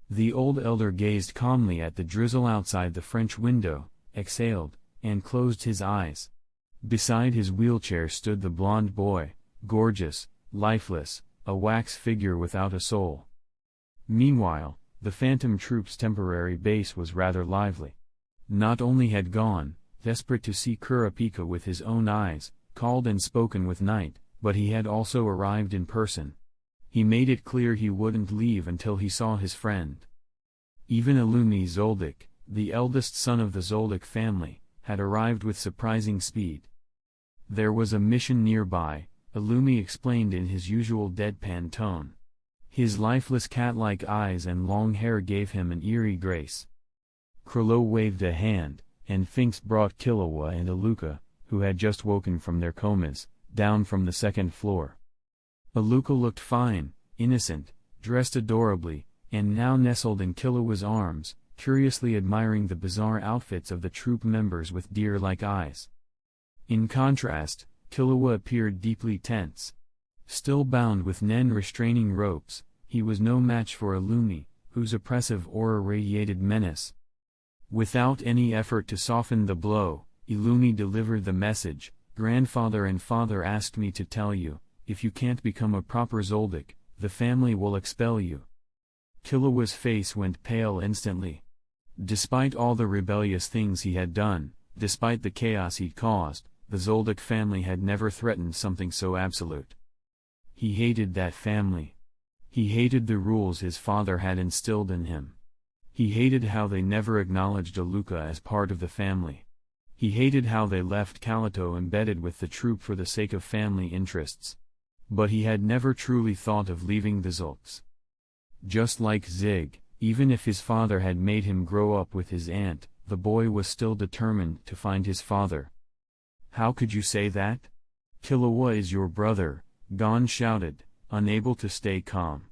The old elder gazed calmly at the drizzle outside the French window, exhaled, and closed his eyes. Beside his wheelchair stood the blond boy, gorgeous, lifeless, a wax figure without a soul. Meanwhile, the Phantom Troops' temporary base was rather lively. Not only had Gon, desperate to see Kurapika with his own eyes, called and spoken with Night, but he had also arrived in person. He made it clear he wouldn't leave until he saw his friend. Even Illumi Zoldyck, the eldest son of the Zoldyck family, had arrived with surprising speed. There was a mission nearby, Illumi explained in his usual deadpan tone. His lifeless cat-like eyes and long hair gave him an eerie grace. Krilo waved a hand, and Finks brought Killua and Aluka, who had just woken from their comas, down from the second floor. Aluka looked fine, innocent, dressed adorably, and now nestled in Killua's arms, curiously admiring the bizarre outfits of the troop members with deer-like eyes. In contrast, Killua appeared deeply tense. Still bound with Nen restraining ropes, he was no match for Illumi, whose oppressive aura radiated menace. Without any effort to soften the blow, Illumi delivered the message, "Grandfather and father asked me to tell you, if you can't become a proper Zoldyck, the family will expel you." Killua's face went pale instantly. Despite all the rebellious things he had done, despite the chaos he'd caused, the Zoldyck family had never threatened something so absolute. He hated that family. He hated the rules his father had instilled in him. He hated how they never acknowledged Aluka as part of the family. He hated how they left Kalito embedded with the troop for the sake of family interests. But he had never truly thought of leaving the Zoldycks. Just like Zig, even if his father had made him grow up with his aunt, the boy was still determined to find his father. "How could you say that? Killua is your brother," Gon shouted, unable to stay calm.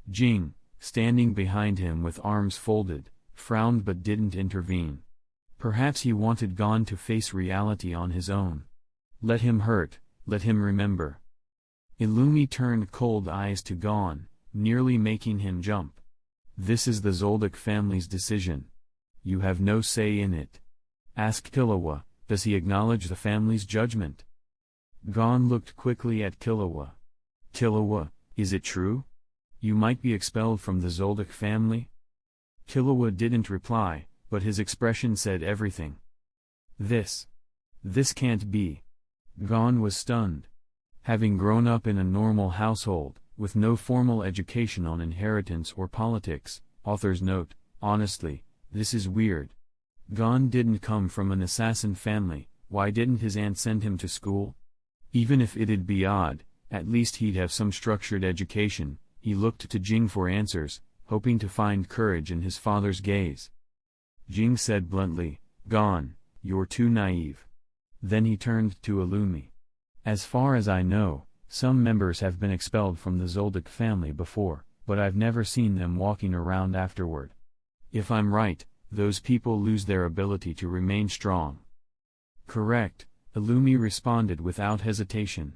Jing, standing behind him with arms folded, frowned but didn't intervene. Perhaps he wanted Gon to face reality on his own. Let him hurt, let him remember. Illumi turned cold eyes to Gon, nearly making him jump. "This is the Zoldyck family's decision. You have no say in it. Ask Killua, does he acknowledge the family's judgment?" Gon looked quickly at Killua. "Killua, is it true? You might be expelled from the Zoldyck family?" Killua didn't reply, but his expression said everything. This can't be." Gon was stunned. Having grown up in a normal household, with no formal education on inheritance or politics, author's note, honestly, this is weird. Gon didn't come from an assassin family, why didn't his aunt send him to school? Even if it'd be odd, at least he'd have some structured education. He looked to Jing for answers, hoping to find courage in his father's gaze. Jing said bluntly, "Gon, you're too naive." Then he turned to Illumi. As far as I know, some members have been expelled from the Zoldyck family before, but I've never seen them walking around afterward. If I'm right, those people lose their ability to remain strong. Correct, Illumi responded without hesitation.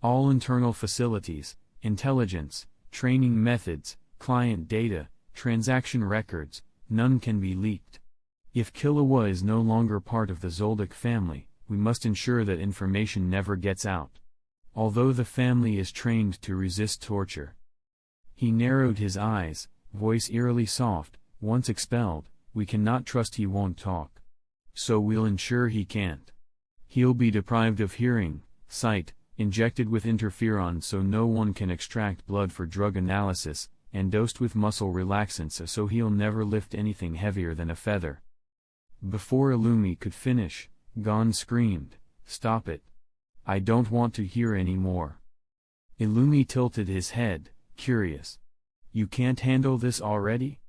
All internal facilities, intelligence, training methods, client data, transaction records, none can be leaked. If Killua is no longer part of the Zoldyck family, we must ensure that information never gets out. Although the family is trained to resist torture. He narrowed his eyes, voice eerily soft. Once expelled, we cannot trust he won't talk. So we'll ensure he can't. He'll be deprived of hearing, sight, injected with interferon so no one can extract blood for drug analysis, and dosed with muscle relaxants so he'll never lift anything heavier than a feather. Before Illumi could finish, Gon screamed, "Stop it. I don't want to hear any more." Illumi tilted his head, curious. "You can't handle this already?"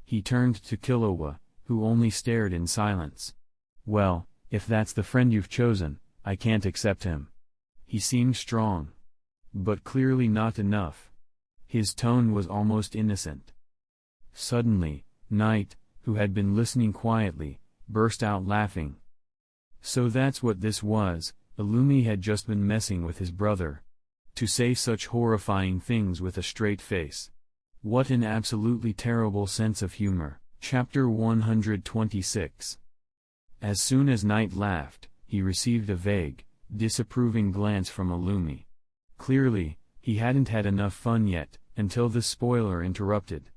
He turned to Killua, who only stared in silence. "Well, if that's the friend you've chosen, I can't accept him." He seemed strong. But clearly not enough. His tone was almost innocent. Suddenly, Knight, who had been listening quietly, burst out laughing. So that's what this was. Illumi had just been messing with his brother. To say such horrifying things with a straight face. What an absolutely terrible sense of humor. Chapter 126. As soon as Knight laughed, he received a vague, disapproving glance from Illumi. Clearly, he hadn't had enough fun yet, until this spoiler interrupted.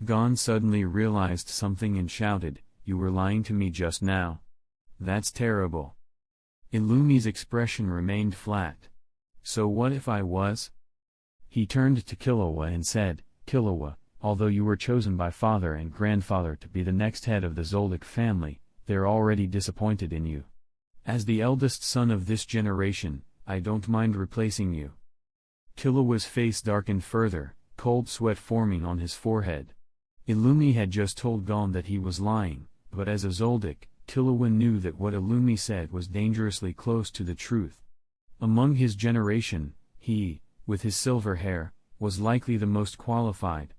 Gon suddenly realized something and shouted, "You were lying to me just now. That's terrible." Illumi's expression remained flat. "So what if I was?" He turned to Killua and said, "Killua, although you were chosen by father and grandfather to be the next head of the Zoldyck family, they're already disappointed in you. As the eldest son of this generation, I don't mind replacing you." Killua's face darkened further, cold sweat forming on his forehead. Illumi had just told Gon that he was lying, but as a Zoldyck, Killua knew that what Illumi said was dangerously close to the truth. Among his generation, he, with his silver hair, was likely the most qualified.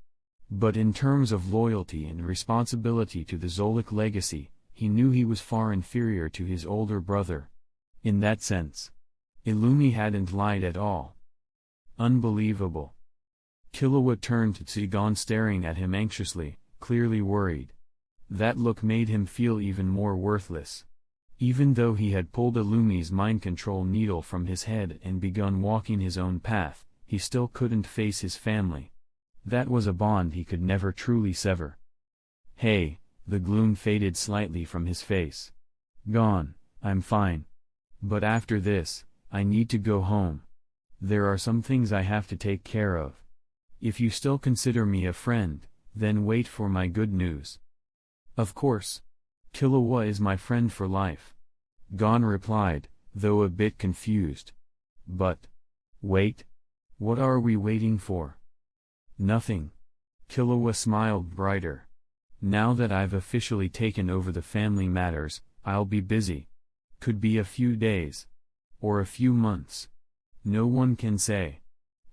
But in terms of loyalty and responsibility to the Zoldyck legacy, he knew he was far inferior to his older brother. In that sense, Illumi hadn't lied at all. Unbelievable. Killua turned to see Gon staring at him anxiously, clearly worried. That look made him feel even more worthless. Even though he had pulled Illumi's mind control needle from his head and begun walking his own path, he still couldn't face his family. That was a bond he could never truly sever. "Hey," the gloom faded slightly from his face. "Gon, I'm fine. But after this, I need to go home. There are some things I have to take care of. If you still consider me a friend, then wait for my good news." "Of course. Killua is my friend for life," Gon replied, though a bit confused. "But wait? What are we waiting for?" "Nothing." Killua smiled brighter. "Now that I've officially taken over the family matters, I'll be busy. Could be a few days. Or a few months. No one can say.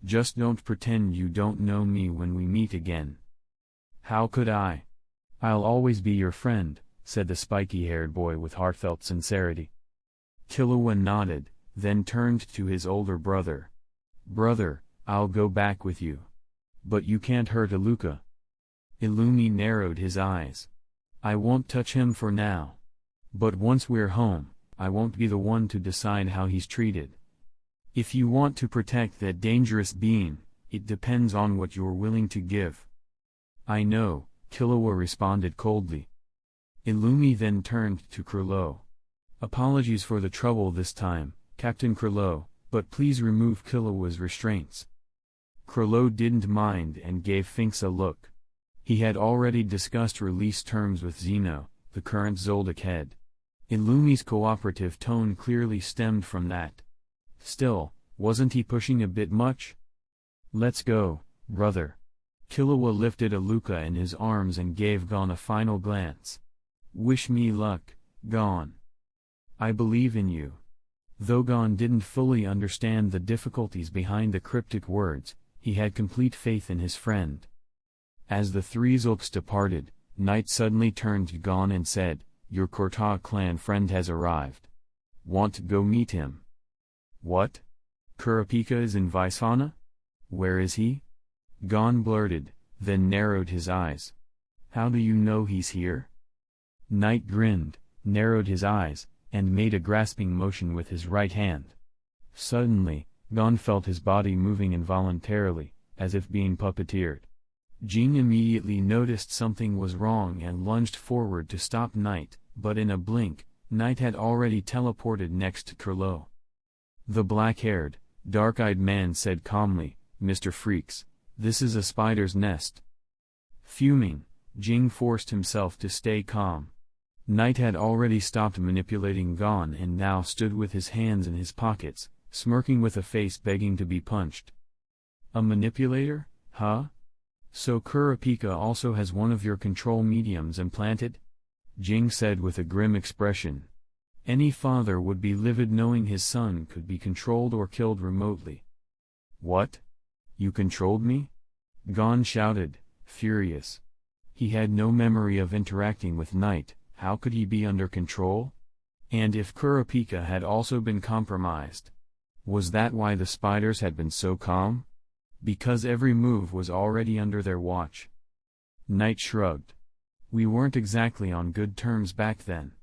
Just don't pretend you don't know me when we meet again." "How could I? I'll always be your friend," said the spiky-haired boy with heartfelt sincerity. Killua nodded, then turned to his older brother. "Brother, I'll go back with you. But you can't hurt Iluka." Illumi narrowed his eyes. "I won't touch him for now. But once we're home, I won't be the one to decide how he's treated. If you want to protect that dangerous being, it depends on what you're willing to give." "I know," Killua responded coldly. Illumi then turned to Krillot. "Apologies for the trouble this time, Captain Krillot, but please remove Killua's restraints." Krillot didn't mind and gave Finks a look. He had already discussed release terms with Zeno, the current Zoldyck head. Illumi's cooperative tone clearly stemmed from that. Still, wasn't he pushing a bit much? "Let's go, brother." Killua lifted Iluka in his arms and gave Gon a final glance. "Wish me luck, Gon. I believe in you." Though Gon didn't fully understand the difficulties behind the cryptic words, he had complete faith in his friend. As the three Zulks departed, Knight suddenly turned to Gon and said, "Your Kurta clan friend has arrived. Want to go meet him?" "What? Kurapika is in Vaisvana? Where is he?" Gon blurted, then narrowed his eyes. "How do you know he's here?" Knight grinned, narrowed his eyes, and made a grasping motion with his right hand. Suddenly, Gon felt his body moving involuntarily, as if being puppeteered. Jing immediately noticed something was wrong and lunged forward to stop Knight, but in a blink, Knight had already teleported next to Kurlo. The black-haired, dark-eyed man said calmly, "Mr. Freaks, this is a spider's nest." Fuming, Jing forced himself to stay calm. Knight had already stopped manipulating Gon and now stood with his hands in his pockets, smirking with a face begging to be punched. "A manipulator, huh? So Kurapika also has one of your control mediums implanted?" Jing said with a grim expression. Any father would be livid knowing his son could be controlled or killed remotely. "What? You controlled me?" Gon shouted, furious. He had no memory of interacting with Knight. How could he be under control? And if Kurapika had also been compromised? Was that why the spiders had been so calm? Because every move was already under their watch. Knight shrugged. "We weren't exactly on good terms back then.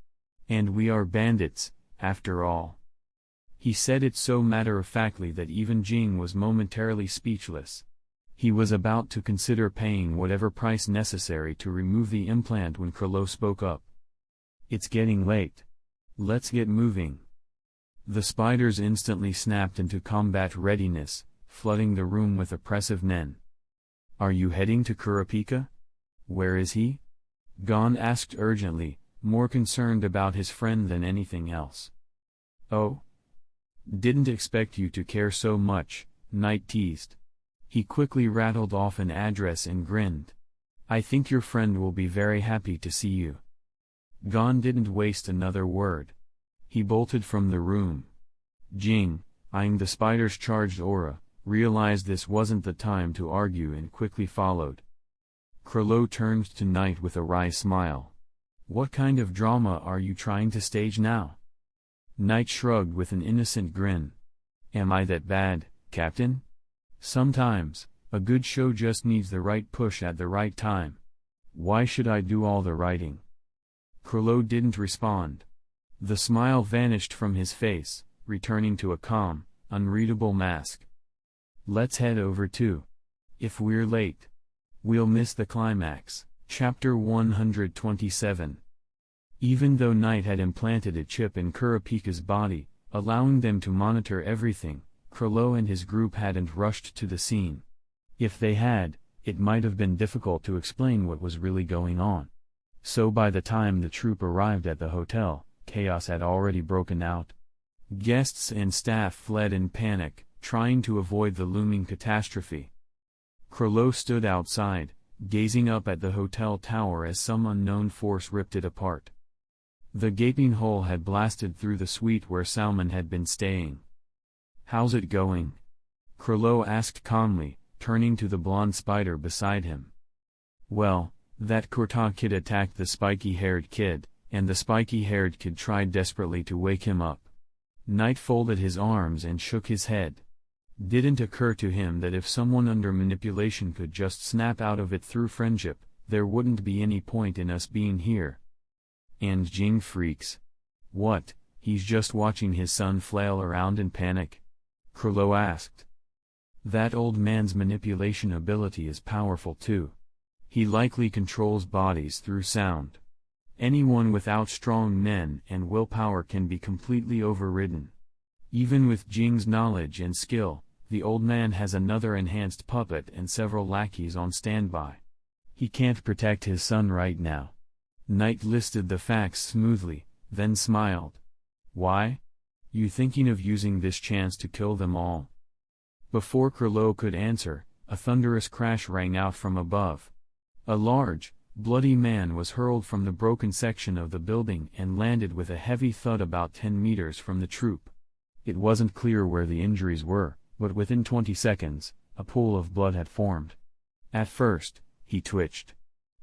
And we are bandits, after all." He said it so matter-of-factly that even Jing was momentarily speechless. He was about to consider paying whatever price necessary to remove the implant when Kurlo spoke up. "It's getting late. Let's get moving." The spiders instantly snapped into combat readiness, flooding the room with oppressive nen. "Are you heading to Kurapika? Where is he?" Gon asked urgently, more concerned about his friend than anything else. "Oh? Didn't expect you to care so much," Knight teased. He quickly rattled off an address and grinned. "I think your friend will be very happy to see you." Gon didn't waste another word. He bolted from the room. Jing, eyeing the spider's charged aura, realized this wasn't the time to argue and quickly followed. Kurlo turned to Knight with a wry smile. "What kind of drama are you trying to stage now?" Knight shrugged with an innocent grin. "Am I that bad, Captain? Sometimes, a good show just needs the right push at the right time. Why should I do all the writing?" Kurlo didn't respond. The smile vanished from his face, returning to a calm, unreadable mask. "Let's head over too. If we're late, we'll miss the climax." Chapter 127. Even though Knight had implanted a chip in Kurapika's body, allowing them to monitor everything, Kurlo and his group hadn't rushed to the scene. If they had, it might have been difficult to explain what was really going on. So by the time the troop arrived at the hotel, chaos had already broken out. Guests and staff fled in panic, trying to avoid the looming catastrophe. Kurlo stood outside, gazing up at the hotel tower as some unknown force ripped it apart. The gaping hole had blasted through the suite where Salman had been staying. "How's it going?" Kurlo asked calmly, turning to the blonde spider beside him. "Well, that Kurta kid attacked the spiky-haired kid, and the spiky-haired kid tried desperately to wake him up." Knight folded his arms and shook his head. Didn't occur to him that if someone under manipulation could just snap out of it through friendship, there wouldn't be any point in us being here. And Jing freaks. What, he's just watching his son flail around in panic? Kurlo asked. That old man's manipulation ability is powerful too. He likely controls bodies through sound. Anyone without strong nen and willpower can be completely overridden. Even with Jing's knowledge and skill, the old man has another enhanced puppet and several lackeys on standby. He can't protect his son right now. Knight listed the facts smoothly, then smiled. Why? You thinking of using this chance to kill them all? Before Kurlo could answer, a thunderous crash rang out from above. A large, bloody man was hurled from the broken section of the building and landed with a heavy thud about 10 meters from the troop. It wasn't clear where the injuries were, but within 20 seconds, a pool of blood had formed. At first, he twitched.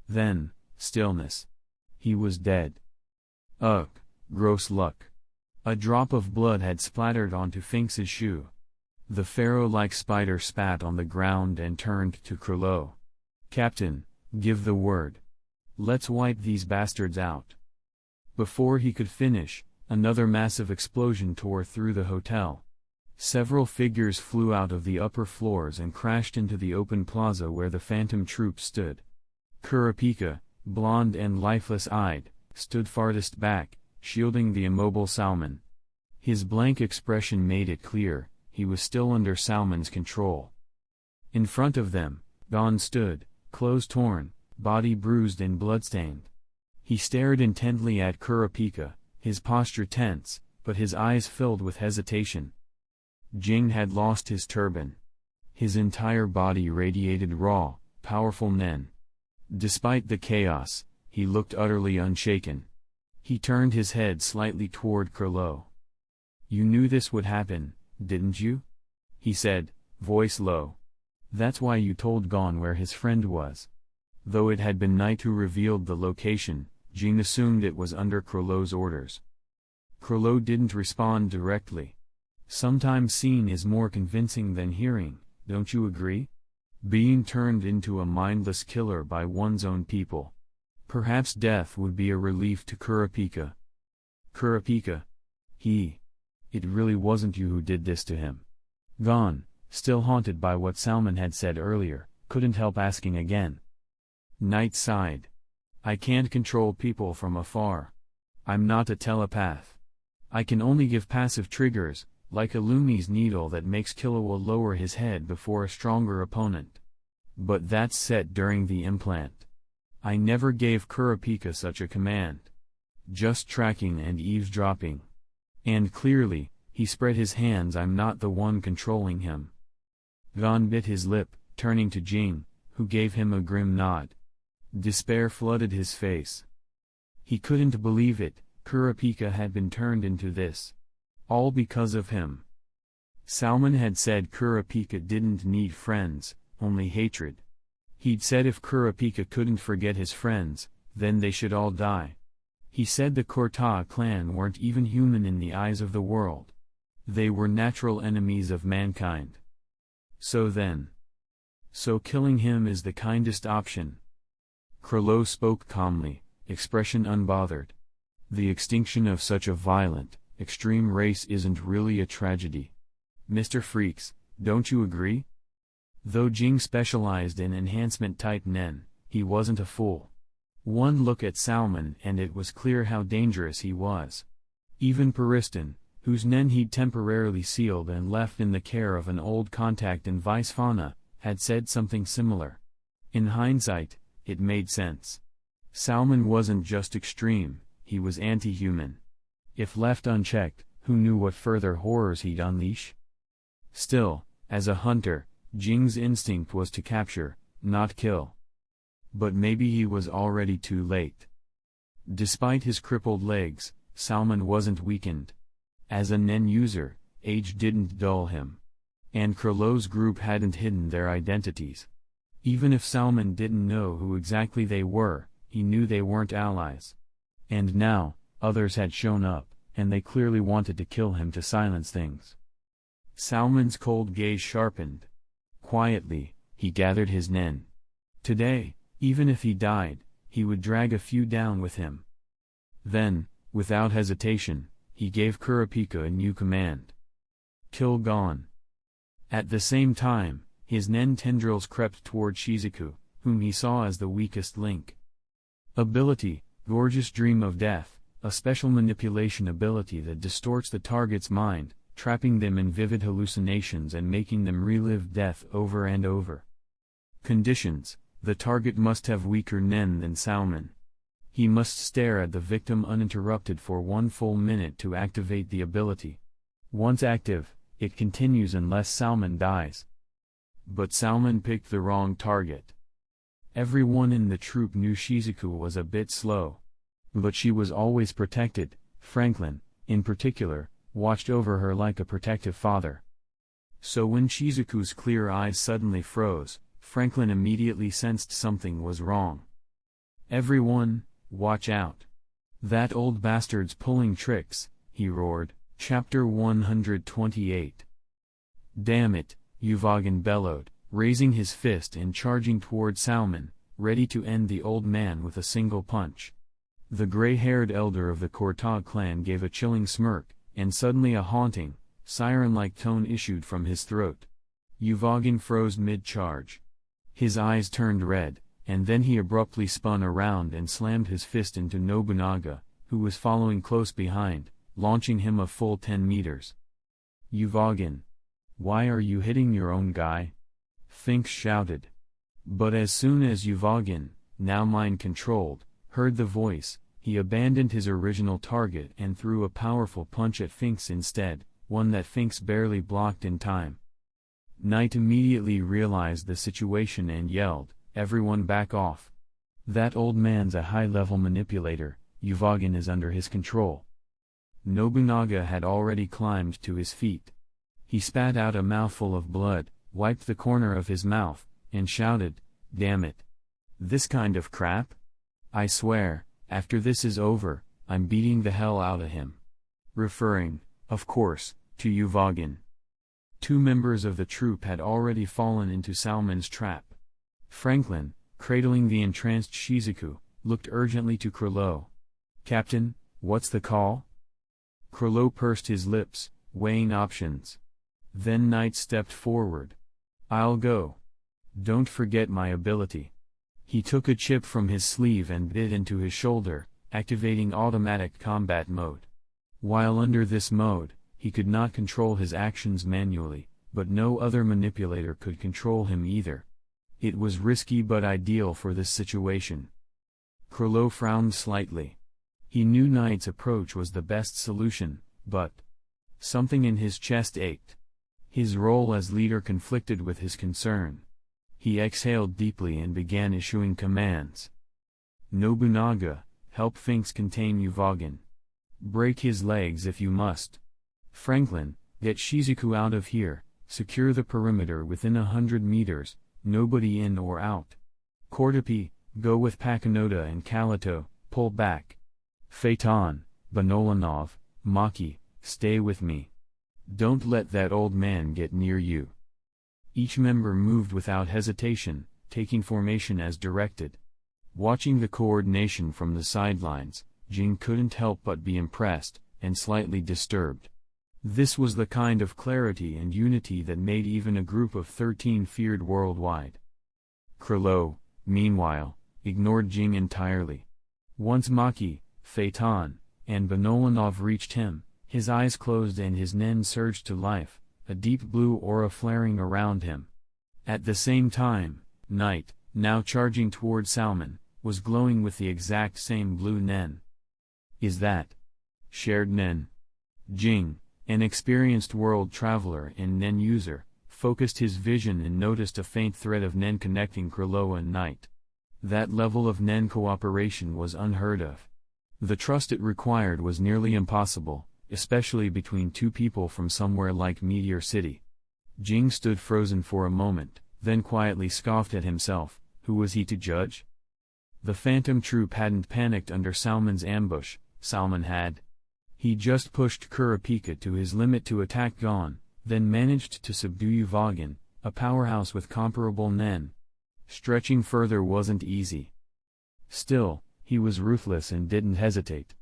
Then, stillness. He was dead. Ugh, gross luck. A drop of blood had splattered onto Finks's shoe. The pharaoh-like spider spat on the ground and turned to Krilo. "Captain, give the word. Let's wipe these bastards out." Before he could finish, another massive explosion tore through the hotel. Several figures flew out of the upper floors and crashed into the open plaza where the phantom troops stood. Kurapika, blonde and lifeless-eyed, stood farthest back, shielding the immobile Salmon. His blank expression made it clear, he was still under Salmon's control. In front of them, Gon stood, clothes torn, body bruised and bloodstained. He stared intently at Kurapika, his posture tense, but his eyes filled with hesitation. Jing had lost his turban. His entire body radiated raw, powerful nen. Despite the chaos, he looked utterly unshaken. He turned his head slightly toward Krilo. "You knew this would happen, didn't you?" he said, voice low. "That's why you told Gon where his friend was." Though it had been night who revealed the location, Jing assumed it was under Krilo's orders. Krilo didn't respond directly. Sometimes seeing is more convincing than hearing, don't you agree? Being turned into a mindless killer by one's own people. Perhaps death would be a relief to Kurapika. Kurapika. It really wasn't you who did this to him. Gon, still haunted by what Salmon had said earlier, couldn't help asking again. Knight sighed. "I can't control people from afar. I'm not a telepath. I can only give passive triggers, like a Lumi's needle that makes Killua lower his head before a stronger opponent. But that's set during the implant. I never gave Kurapika such a command. Just tracking and eavesdropping. And clearly, he spread his hands. I'm not the one controlling him." Gon bit his lip, turning to Jing, who gave him a grim nod. Despair flooded his face. He couldn't believe it, Kurapika had been turned into this. All because of him. Salmon had said Kurapika didn't need friends, only hatred. He'd said if Kurapika couldn't forget his friends, then they should all die. He said the Korta clan weren't even human in the eyes of the world. They were natural enemies of mankind. So killing him is the kindest option. Krilo spoke calmly, expression unbothered. The extinction of such a violent, extreme race isn't really a tragedy. Mr. Freaks, don't you agree? Though Jing specialized in enhancement-type nen, he wasn't a fool. One look at Salmon and it was clear how dangerous he was. Even Periston, whose nen he'd temporarily sealed and left in the care of an old contact in Vice Fauna, had said something similar. In hindsight, it made sense. Salmon wasn't just extreme, he was anti-human. If left unchecked, who knew what further horrors he'd unleash? Still, as a hunter, Jing's instinct was to capture, not kill. But maybe he was already too late. Despite his crippled legs, Salmon wasn't weakened. As a nen user, age didn't dull him. And Krilo's group hadn't hidden their identities. Even if Salmon didn't know who exactly they were, he knew they weren't allies. And now, others had shown up, and they clearly wanted to kill him to silence things. Salmon's cold gaze sharpened. Quietly, he gathered his nen. Today, even if he died, he would drag a few down with him. Then, without hesitation, he gave Kurapika a new command. Kill Gon. At the same time, his nen tendrils crept toward Shizuku, whom he saw as the weakest link. Ability, Gorgeous Dream of Death, a special manipulation ability that distorts the target's mind, trapping them in vivid hallucinations and making them relive death over and over. Conditions: the target must have weaker nen than Salmon. He must stare at the victim uninterrupted for 1 full minute to activate the ability. Once active, it continues unless Salmon dies. But Salmon picked the wrong target. Everyone in the troop knew Shizuku was a bit slow. But she was always protected. Franklin, in particular, watched over her like a protective father. So when Shizuku's clear eyes suddenly froze, Franklin immediately sensed something was wrong. "Everyone, watch out. That old bastard's pulling tricks," he roared. Chapter 128. "Damn it," Uvogin bellowed, raising his fist and charging toward Salmon, ready to end the old man with a single punch. The gray-haired elder of the Kortag clan gave a chilling smirk, and suddenly a haunting, siren-like tone issued from his throat. Uvogin froze mid-charge. His eyes turned red, and then he abruptly spun around and slammed his fist into Nobunaga, who was following close behind, launching him a full 10 meters. "Uvogin! Why are you hitting your own guy?" Finks shouted. But as soon as Uvogin, now mind-controlled, heard the voice, he abandoned his original target and threw a powerful punch at Finks instead, one that Finks barely blocked in time. Knight immediately realized the situation and yelled, "Everyone back off. That old man's a high-level manipulator, Uvogin is under his control." Nobunaga had already climbed to his feet. He spat out a mouthful of blood, wiped the corner of his mouth, and shouted, "Damn it. This kind of crap? I swear, after this is over, I'm beating the hell out of him." Referring, of course, to Uvogin. 2 members of the troop had already fallen into Salmon's trap. Franklin, cradling the entranced Shizuku, looked urgently to Kryllo. "Captain, what's the call?" Kryllo pursed his lips, weighing options. Then Knight stepped forward. "I'll go. Don't forget my ability." He took a chip from his sleeve and bit into his shoulder, activating automatic combat mode. While under this mode, he could not control his actions manually, but no other manipulator could control him either. It was risky but ideal for this situation. Kryllo frowned slightly. He knew Knight's approach was the best solution, but something in his chest ached. His role as leader conflicted with his concern. He exhaled deeply and began issuing commands. "Nobunaga, help Finks contain Uvogin. Break his legs if you must. Franklin, get Shizuku out of here, secure the perimeter within 100 meters, nobody in or out. Kordapi, go with Pakinoda and Kalito, pull back. Phaeton, Banolanov, Maki, stay with me. Don't let that old man get near you." Each member moved without hesitation, taking formation as directed. Watching the coordination from the sidelines, Jing couldn't help but be impressed, and slightly disturbed. This was the kind of clarity and unity that made even a group of 13 feared worldwide. Kryllo, meanwhile, ignored Jing entirely. Once Maki, Phaeton, and Banolanov reached him, his eyes closed and his nen surged to life, a deep blue aura flaring around him. At the same time, Knight, now charging toward Salmon, was glowing with the exact same blue nen. "Is that shared nen?" Jing, an experienced world traveler and nen user, focused his vision and noticed a faint thread of nen connecting Kryllo and Knight. That level of nen cooperation was unheard of. The trust it required was nearly impossible, especially between 2 people from somewhere like Meteor City. Jing stood frozen for a moment, then quietly scoffed at himself. Who was he to judge? The phantom troop hadn't panicked under Salmon's ambush, Salmon had. He just pushed Kurapika to his limit to attack Gon, then managed to subdue Uvogin, a powerhouse with comparable nen. Stretching further wasn't easy. Still, he was ruthless and didn't hesitate.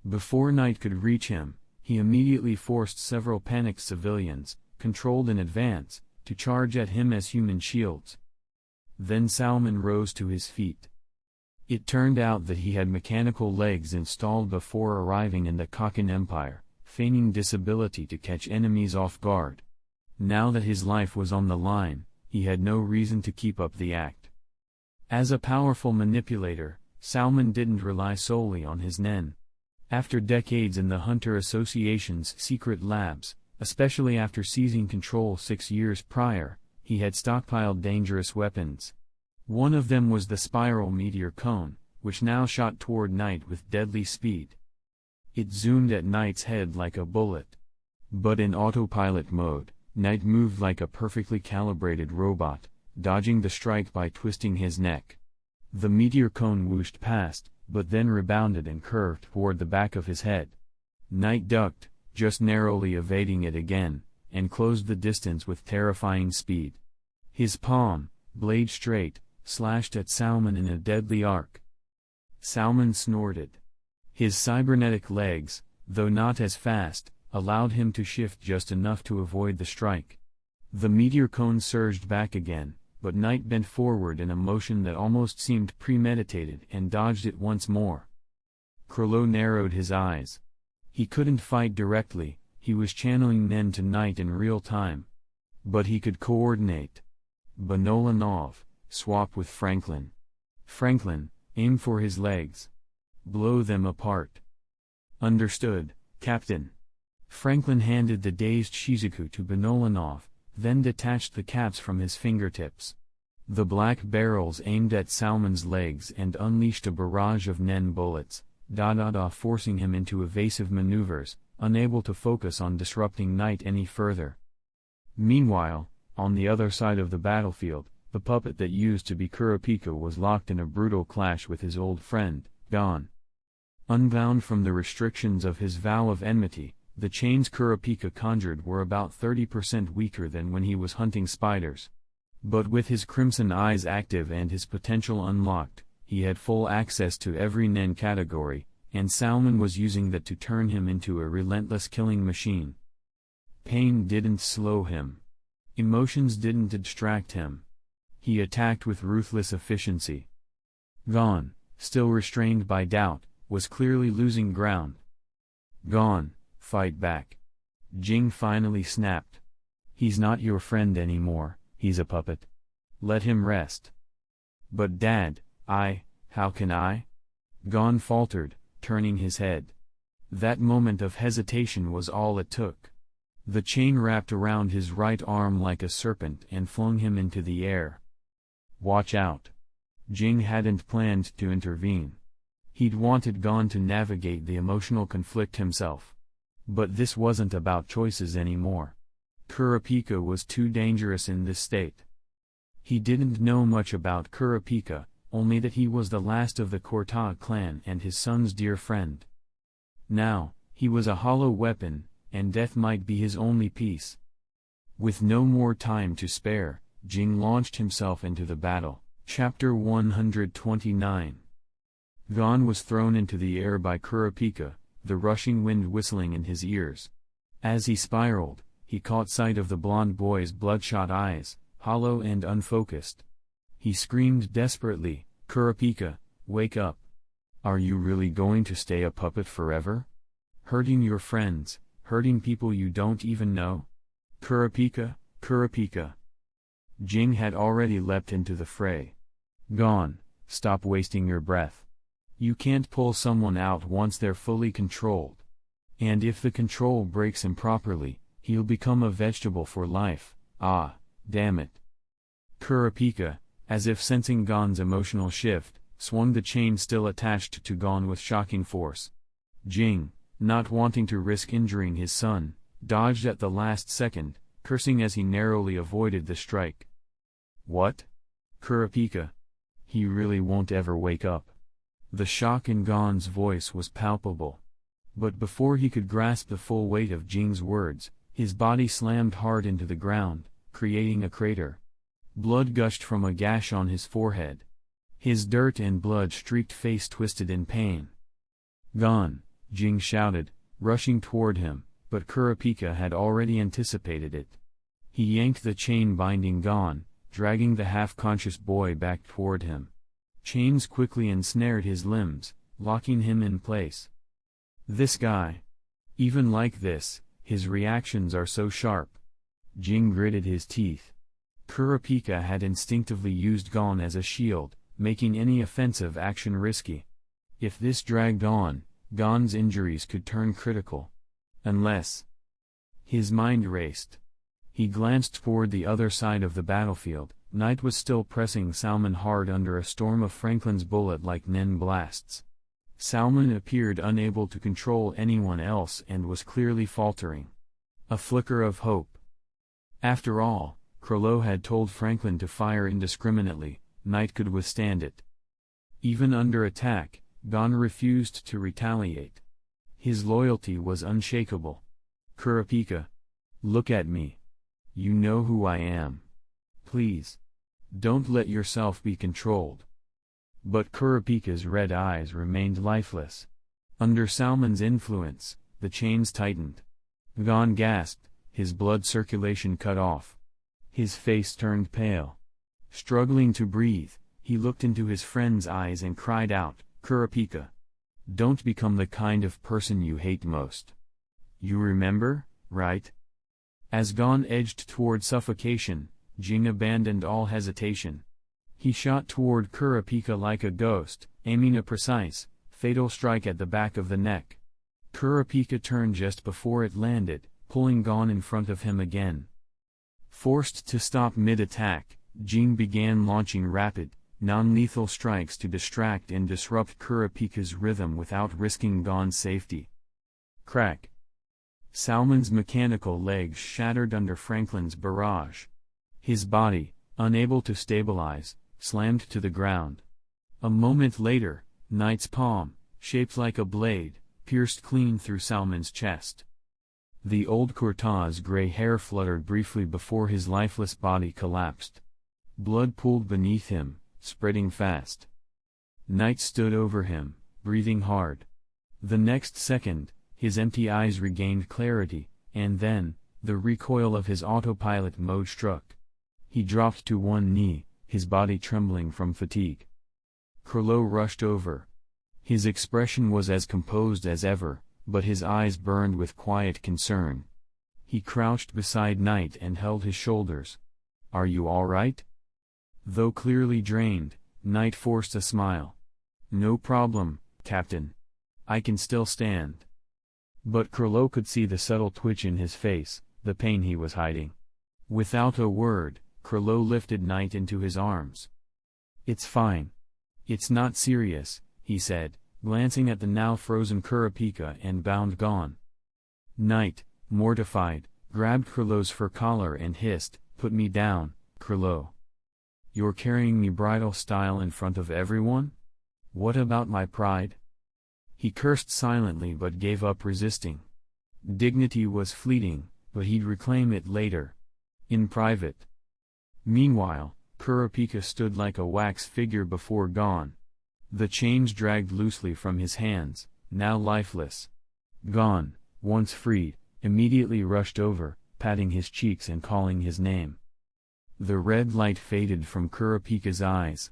Before Knight could reach him, he immediately forced several panicked civilians, controlled in advance, to charge at him as human shields. Then Salmon rose to his feet. It turned out that he had mechanical legs installed before arriving in the Kakin Empire, feigning disability to catch enemies off guard. Now that his life was on the line, he had no reason to keep up the act. As a powerful manipulator, Salmon didn't rely solely on his nen. After decades in the Hunter Association's secret labs, especially after seizing control 6 years prior, he had stockpiled dangerous weapons. One of them was the spiral meteor cone, which now shot toward Knight with deadly speed. It zoomed at Knight's head like a bullet. But in autopilot mode, Knight moved like a perfectly calibrated robot, dodging the strike by twisting his neck. The meteor cone whooshed past, but then rebounded and curved toward the back of his head. Knight ducked, just narrowly evading it again, and closed the distance with terrifying speed. His palm, blade straight, slashed at Salmon in a deadly arc. Salmon snorted. His cybernetic legs, though not as fast, allowed him to shift just enough to avoid the strike. The meteor cone surged back again, but Knight bent forward in a motion that almost seemed premeditated and dodged it once more. Krollo narrowed his eyes. He couldn't fight directly, he was channeling Nen to Knight in real time. But he could coordinate. Banolanov, swap with Franklin. Franklin, aim for his legs. Blow them apart. Understood, Captain. Franklin handed the dazed Shizuku to Banolanov, then detached the caps from his fingertips. The black barrels aimed at Salmon's legs and unleashed a barrage of Nen bullets, forcing him into evasive maneuvers, unable to focus on disrupting Knight any further. Meanwhile, on the other side of the battlefield, the puppet that used to be Kurapika was locked in a brutal clash with his old friend, Gon. Unbound from the restrictions of his vow of enmity, the chains Kurapika conjured were about 30% weaker than when he was hunting spiders. But with his crimson eyes active and his potential unlocked, he had full access to every Nen category, and Salmon was using that to turn him into a relentless killing machine. Pain didn't slow him. Emotions didn't distract him. He attacked with ruthless efficiency. Gon, still restrained by doubt, was clearly losing ground. Gon, fight back. Jing finally snapped. He's not your friend anymore, he's a puppet. Let him rest. But Dad, how can I? Gon faltered, turning his head. That moment of hesitation was all it took. The chain wrapped around his right arm like a serpent and flung him into the air. Watch out. Jing hadn't planned to intervene. He'd wanted Gon to navigate the emotional conflict himself. But this wasn't about choices anymore. Kurapika was too dangerous in this state. He didn't know much about Kurapika, only that he was the last of the Korta clan and his son's dear friend. Now, he was a hollow weapon, and death might be his only peace. With no more time to spare, Jing launched himself into the battle. Chapter 129. Gon was thrown into the air by Kurapika, the rushing wind whistling in his ears. As he spiraled, he caught sight of the blond boy's bloodshot eyes, hollow and unfocused. He screamed desperately, "Kurapika, wake up! Are you really going to stay a puppet forever? Hurting your friends, hurting people you don't even know? Kurapika, Kurapika!" Jing had already leapt into the fray. "Gon, stop wasting your breath. You can't pull someone out once they're fully controlled. And if the control breaks improperly, he'll become a vegetable for life, damn it." Kurapika, as if sensing Gon's emotional shift, swung the chain still attached to Gon with shocking force. Jing, not wanting to risk injuring his son, dodged at the last second, cursing as he narrowly avoided the strike. "What? Kurapika? He really won't ever wake up." The shock in Gon's voice was palpable. But before he could grasp the full weight of Jing's words, his body slammed hard into the ground, creating a crater. Blood gushed from a gash on his forehead. His dirt and blood-streaked face twisted in pain. "Gon!" Jing shouted, rushing toward him, but Kurapika had already anticipated it. He yanked the chain binding Gon, dragging the half-conscious boy back toward him. Chains quickly ensnared his limbs, locking him in place. This guy. Even like this, his reactions are so sharp. Jing gritted his teeth. Kurapika had instinctively used Gon as a shield, making any offensive action risky. If this dragged on, Gon's injuries could turn critical. Unless... His mind raced. He glanced toward the other side of the battlefield. Knight was still pressing Salmon hard under a storm of Franklin's bullet-like Nen blasts. Salmon appeared unable to control anyone else and was clearly faltering. A flicker of hope. After all, Krollo had told Franklin to fire indiscriminately. Knight could withstand it. Even under attack, Gon refused to retaliate. His loyalty was unshakable. Kurapika. Look at me. You know who I am. Please. Don't let yourself be controlled. But Kurapika's red eyes remained lifeless. Under Salmon's influence, the chains tightened. Gon gasped, his blood circulation cut off. His face turned pale. Struggling to breathe, he looked into his friend's eyes and cried out, Kurapika. Don't become the kind of person you hate most. You remember, right? As Gon edged toward suffocation, Jing abandoned all hesitation. He shot toward Kurapika like a ghost, aiming a precise, fatal strike at the back of the neck. Kurapika turned just before it landed, pulling Gon in front of him again. Forced to stop mid-attack, Jing began launching rapid, non-lethal strikes to distract and disrupt Kurapika's rhythm without risking Gon's safety. Crack. Salmon's mechanical legs shattered under Franklin's barrage. His body, unable to stabilize, slammed to the ground. A moment later, Knight's palm, shaped like a blade, pierced clean through Salmon's chest. The old Courta's gray hair fluttered briefly before his lifeless body collapsed. Blood pooled beneath him, spreading fast. Knight stood over him, breathing hard. The next second, his empty eyes regained clarity, and then, the recoil of his autopilot mode struck. He dropped to one knee, his body trembling from fatigue. Krollo rushed over. His expression was as composed as ever, but his eyes burned with quiet concern. He crouched beside Knight and held his shoulders. Are you all right? Though clearly drained, Knight forced a smile. No problem, Captain. I can still stand. But Krollo could see the subtle twitch in his face, the pain he was hiding. Without a word, Krollo lifted Knight into his arms. It's fine. It's not serious, he said, glancing at the now frozen Kurapika and bound Gon. Knight, mortified, grabbed Krollo's fur collar and hissed, Put me down, Krollo. You're carrying me bridal style in front of everyone? What about my pride? He cursed silently but gave up resisting. Dignity was fleeting, but he'd reclaim it later. In private. Meanwhile, Kurapika stood like a wax figure before Gon. The chains dragged loosely from his hands, now lifeless. Gon, once freed, immediately rushed over, patting his cheeks and calling his name. The red light faded from Kurapika's eyes.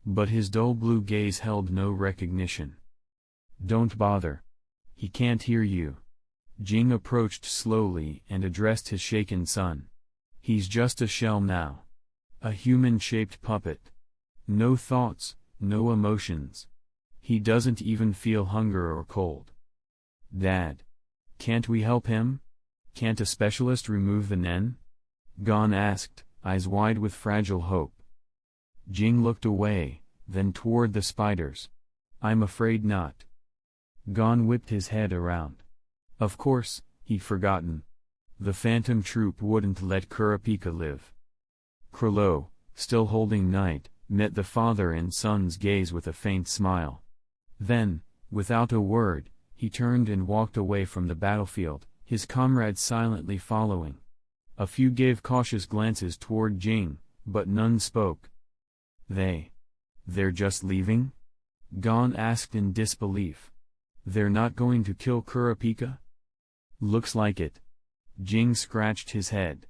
But his dull blue gaze held no recognition. Don't bother. He can't hear you. Jing approached slowly and addressed his shaken son. He's just a shell now. A human-shaped puppet. No thoughts, no emotions. He doesn't even feel hunger or cold. Dad. Can't we help him? Can't a specialist remove the Nen? Gon asked, eyes wide with fragile hope. Jing looked away, then toward the spiders. I'm afraid not. Gon whipped his head around. Of course, he'd forgotten. The phantom troop wouldn't let Kurapika live. Krollo, still holding Knight, met the father and son's gaze with a faint smile. Then, without a word, he turned and walked away from the battlefield, his comrades silently following. A few gave cautious glances toward Jing, but none spoke. They're just leaving? Gon asked in disbelief. They're not going to kill Kurapika? Looks like it. Jing scratched his head.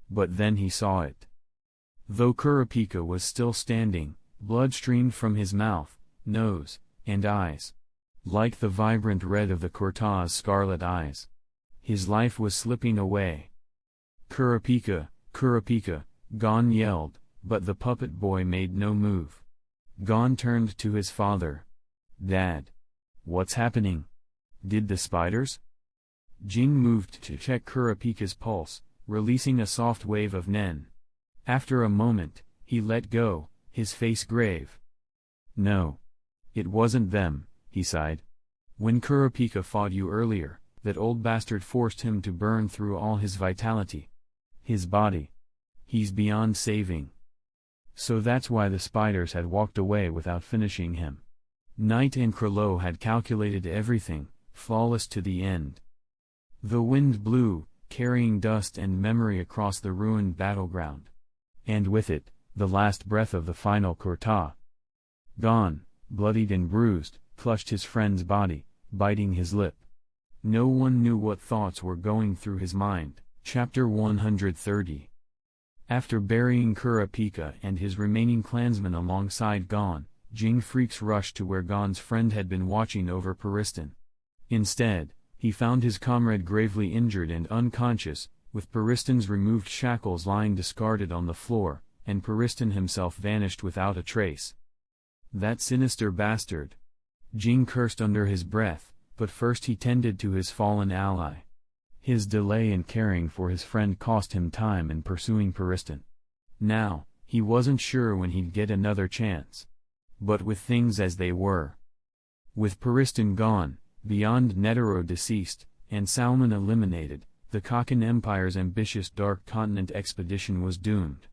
But then he saw it. Though Kurapika was still standing, blood streamed from his mouth, nose, and eyes. Like the vibrant red of the Courta's scarlet eyes. His life was slipping away. Kurapika, Kurapika, Gon yelled, but the puppet boy made no move. Gon turned to his father. Dad. What's happening? Did the spiders? Jing moved to check Kurapika's pulse, releasing a soft wave of Nen. After a moment, he let go, his face grave. No. It wasn't them, he sighed. When Kurapika fought you earlier, that old bastard forced him to burn through all his vitality. His body. He's beyond saving. So that's why the spiders had walked away without finishing him. Knight and Krilo had calculated everything, flawless to the end. The wind blew, carrying dust and memory across the ruined battleground. And with it, the last breath of the final Kurta. Gone, bloodied and bruised, clutched his friend's body, biting his lip. No one knew what thoughts were going through his mind. Chapter 130. After burying Kurapika and his remaining clansmen alongside Gon, Jing Freaks rushed to where Gon's friend had been watching over Paristan. Instead, he found his comrade gravely injured and unconscious, with Paristan's removed shackles lying discarded on the floor, and Paristan himself vanished without a trace. That sinister bastard! Jing cursed under his breath, but first he tended to his fallen ally. His delay in caring for his friend cost him time in pursuing Paristan. Now, he wasn't sure when he'd get another chance. But with things as they were. With Paristan gone, beyond Netero deceased, and Salman eliminated, the Khakan Empire's ambitious Dark Continent expedition was doomed.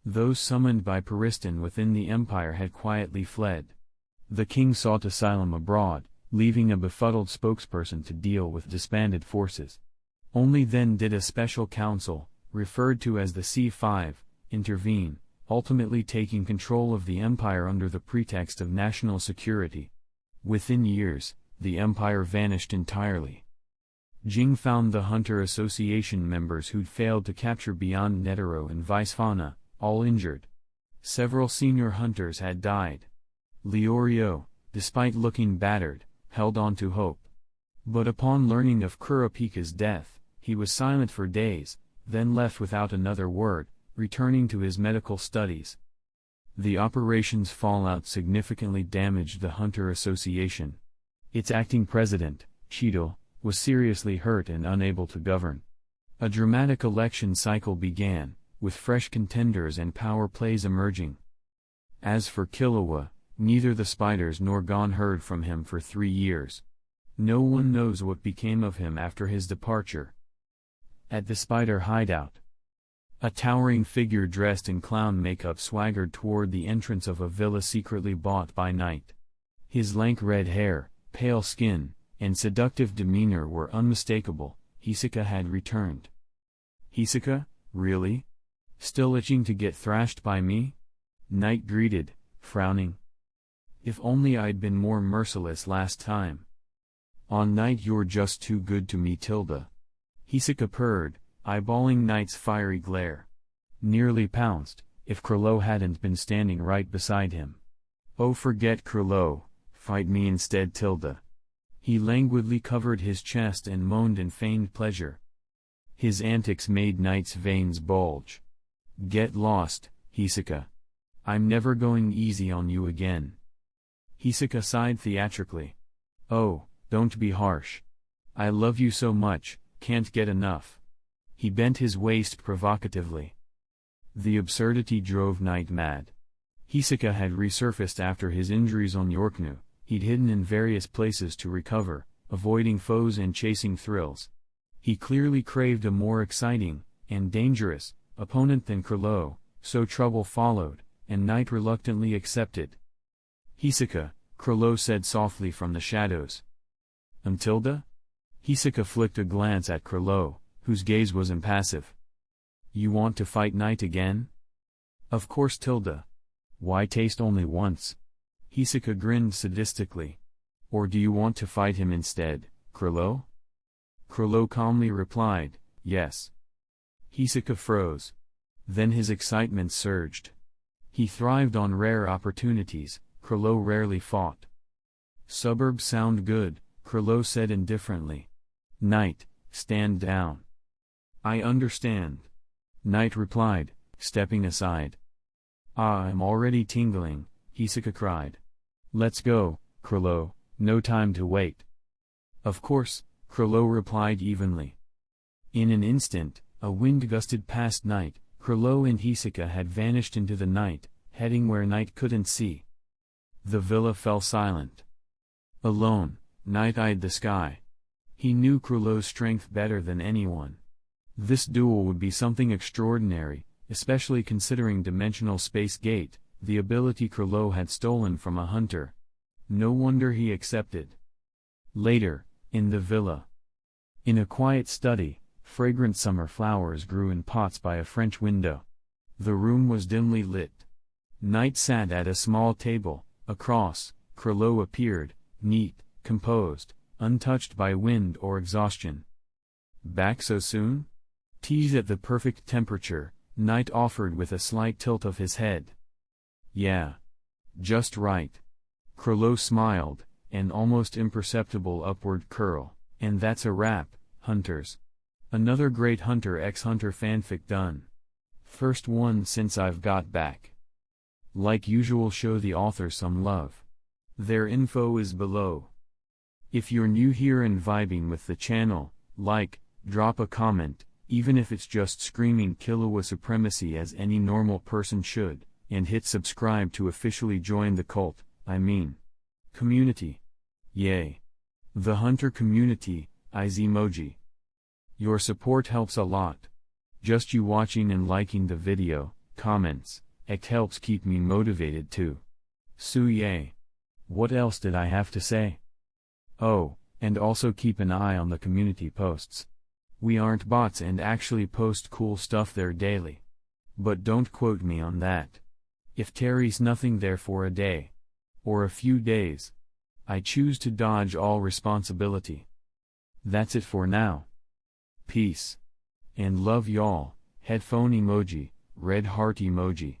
Those summoned by Paristan within the Empire had quietly fled. The king sought asylum abroad, leaving a befuddled spokesperson to deal with disbanded forces. Only then did a special council, referred to as the C5, intervene, ultimately taking control of the empire under the pretext of national security. Within years, the empire vanished entirely. Jing found the Hunter Association members who'd failed to capture beyond Netero and Visfana, all injured. Several senior hunters had died. Leorio, despite looking battered, held on to hope. But upon learning of Kurapika's death, he was silent for days, then left without another word, returning to his medical studies. The operation's fallout significantly damaged the Hunter Association. Its acting president, Cheadle, was seriously hurt and unable to govern. A dramatic election cycle began, with fresh contenders and power plays emerging. As for Killua, neither the spiders nor Gon heard from him for 3 years. No one knows what became of him after his departure. At the spider hideout, a towering figure dressed in clown makeup swaggered toward the entrance of a villa secretly bought by Knight. His lank red hair, pale skin, and seductive demeanor were unmistakable. Hisoka had returned. Hisoka, really? Still itching to get thrashed by me? Knight greeted, frowning. If only I'd been more merciless last time. On Knight, you're just too good to me, Tilda. Hisoka purred, eyeballing Knight's fiery glare. Nearly pounced, if Krilo hadn't been standing right beside him. Oh, forget Krilo, fight me instead, Tilda. He languidly covered his chest and moaned in feigned pleasure. His antics made Knight's veins bulge. Get lost, Hisoka. I'm never going easy on you again. Hisoka sighed theatrically. Oh, don't be harsh. I love you so much, can't get enough. He bent his waist provocatively. The absurdity drove Knight mad. Hisoka had resurfaced after his injuries on Yorknu. He'd hidden in various places to recover, avoiding foes and chasing thrills. He clearly craved a more exciting, and dangerous, opponent than Krilo, so trouble followed, and Knight reluctantly accepted. Hisoka, Krilo said softly from the shadows. Tilda? Hisoka flicked a glance at Krilo, whose gaze was impassive. You want to fight Knight again? Of course, Tilda. Why taste only once? Hisoka grinned sadistically. Or do you want to fight him instead, Krilo? Krilo calmly replied, yes. Hisoka froze. Then his excitement surged. He thrived on rare opportunities, Krilo rarely fought. Suburbs sound good, Krilo said indifferently. Knight, stand down. I understand. Knight replied, stepping aside. I'm already tingling, Hisoka cried. Let's go, Krilo, no time to wait. Of course, Krilo replied evenly. In an instant, a wind gusted past Knight. Krilo and Hisoka had vanished into the night, heading where Knight couldn't see. The villa fell silent. Alone, Knight eyed the sky. He knew Krillow's strength better than anyone. This duel would be something extraordinary, especially considering Dimensional Space Gate, the ability Krillow had stolen from a hunter. No wonder he accepted. Later, in the villa. In a quiet study, fragrant summer flowers grew in pots by a French window. The room was dimly lit. Knight sat at a small table. Across, Krillow appeared, neat, composed, untouched by wind or exhaustion. Back so soon? Tea's at the perfect temperature, Knight offered with a slight tilt of his head. Yeah. Just right. Krillow smiled, an almost imperceptible upward curl. And that's a wrap, hunters. Another great Hunter x Hunter fanfic done. First one since I've got back. Like usual, show the author some love. Their info is below. If you're new here and vibing with the channel, like, drop a comment, even if it's just screaming Killua supremacy as any normal person should, and hit subscribe to officially join the cult, community. Yay. The Hunter community, eyes emoji. Your support helps a lot. Just you watching and liking the video, comments, it helps keep me motivated too. So yay. What else did I have to say? Oh, and also keep an eye on the community posts. We aren't bots and actually post cool stuff there daily. But don't quote me on that. If Terry's nothing there for a day. Or a few days. I choose to dodge all responsibility. That's it for now. Peace. And love y'all. Headphone emoji, red heart emoji.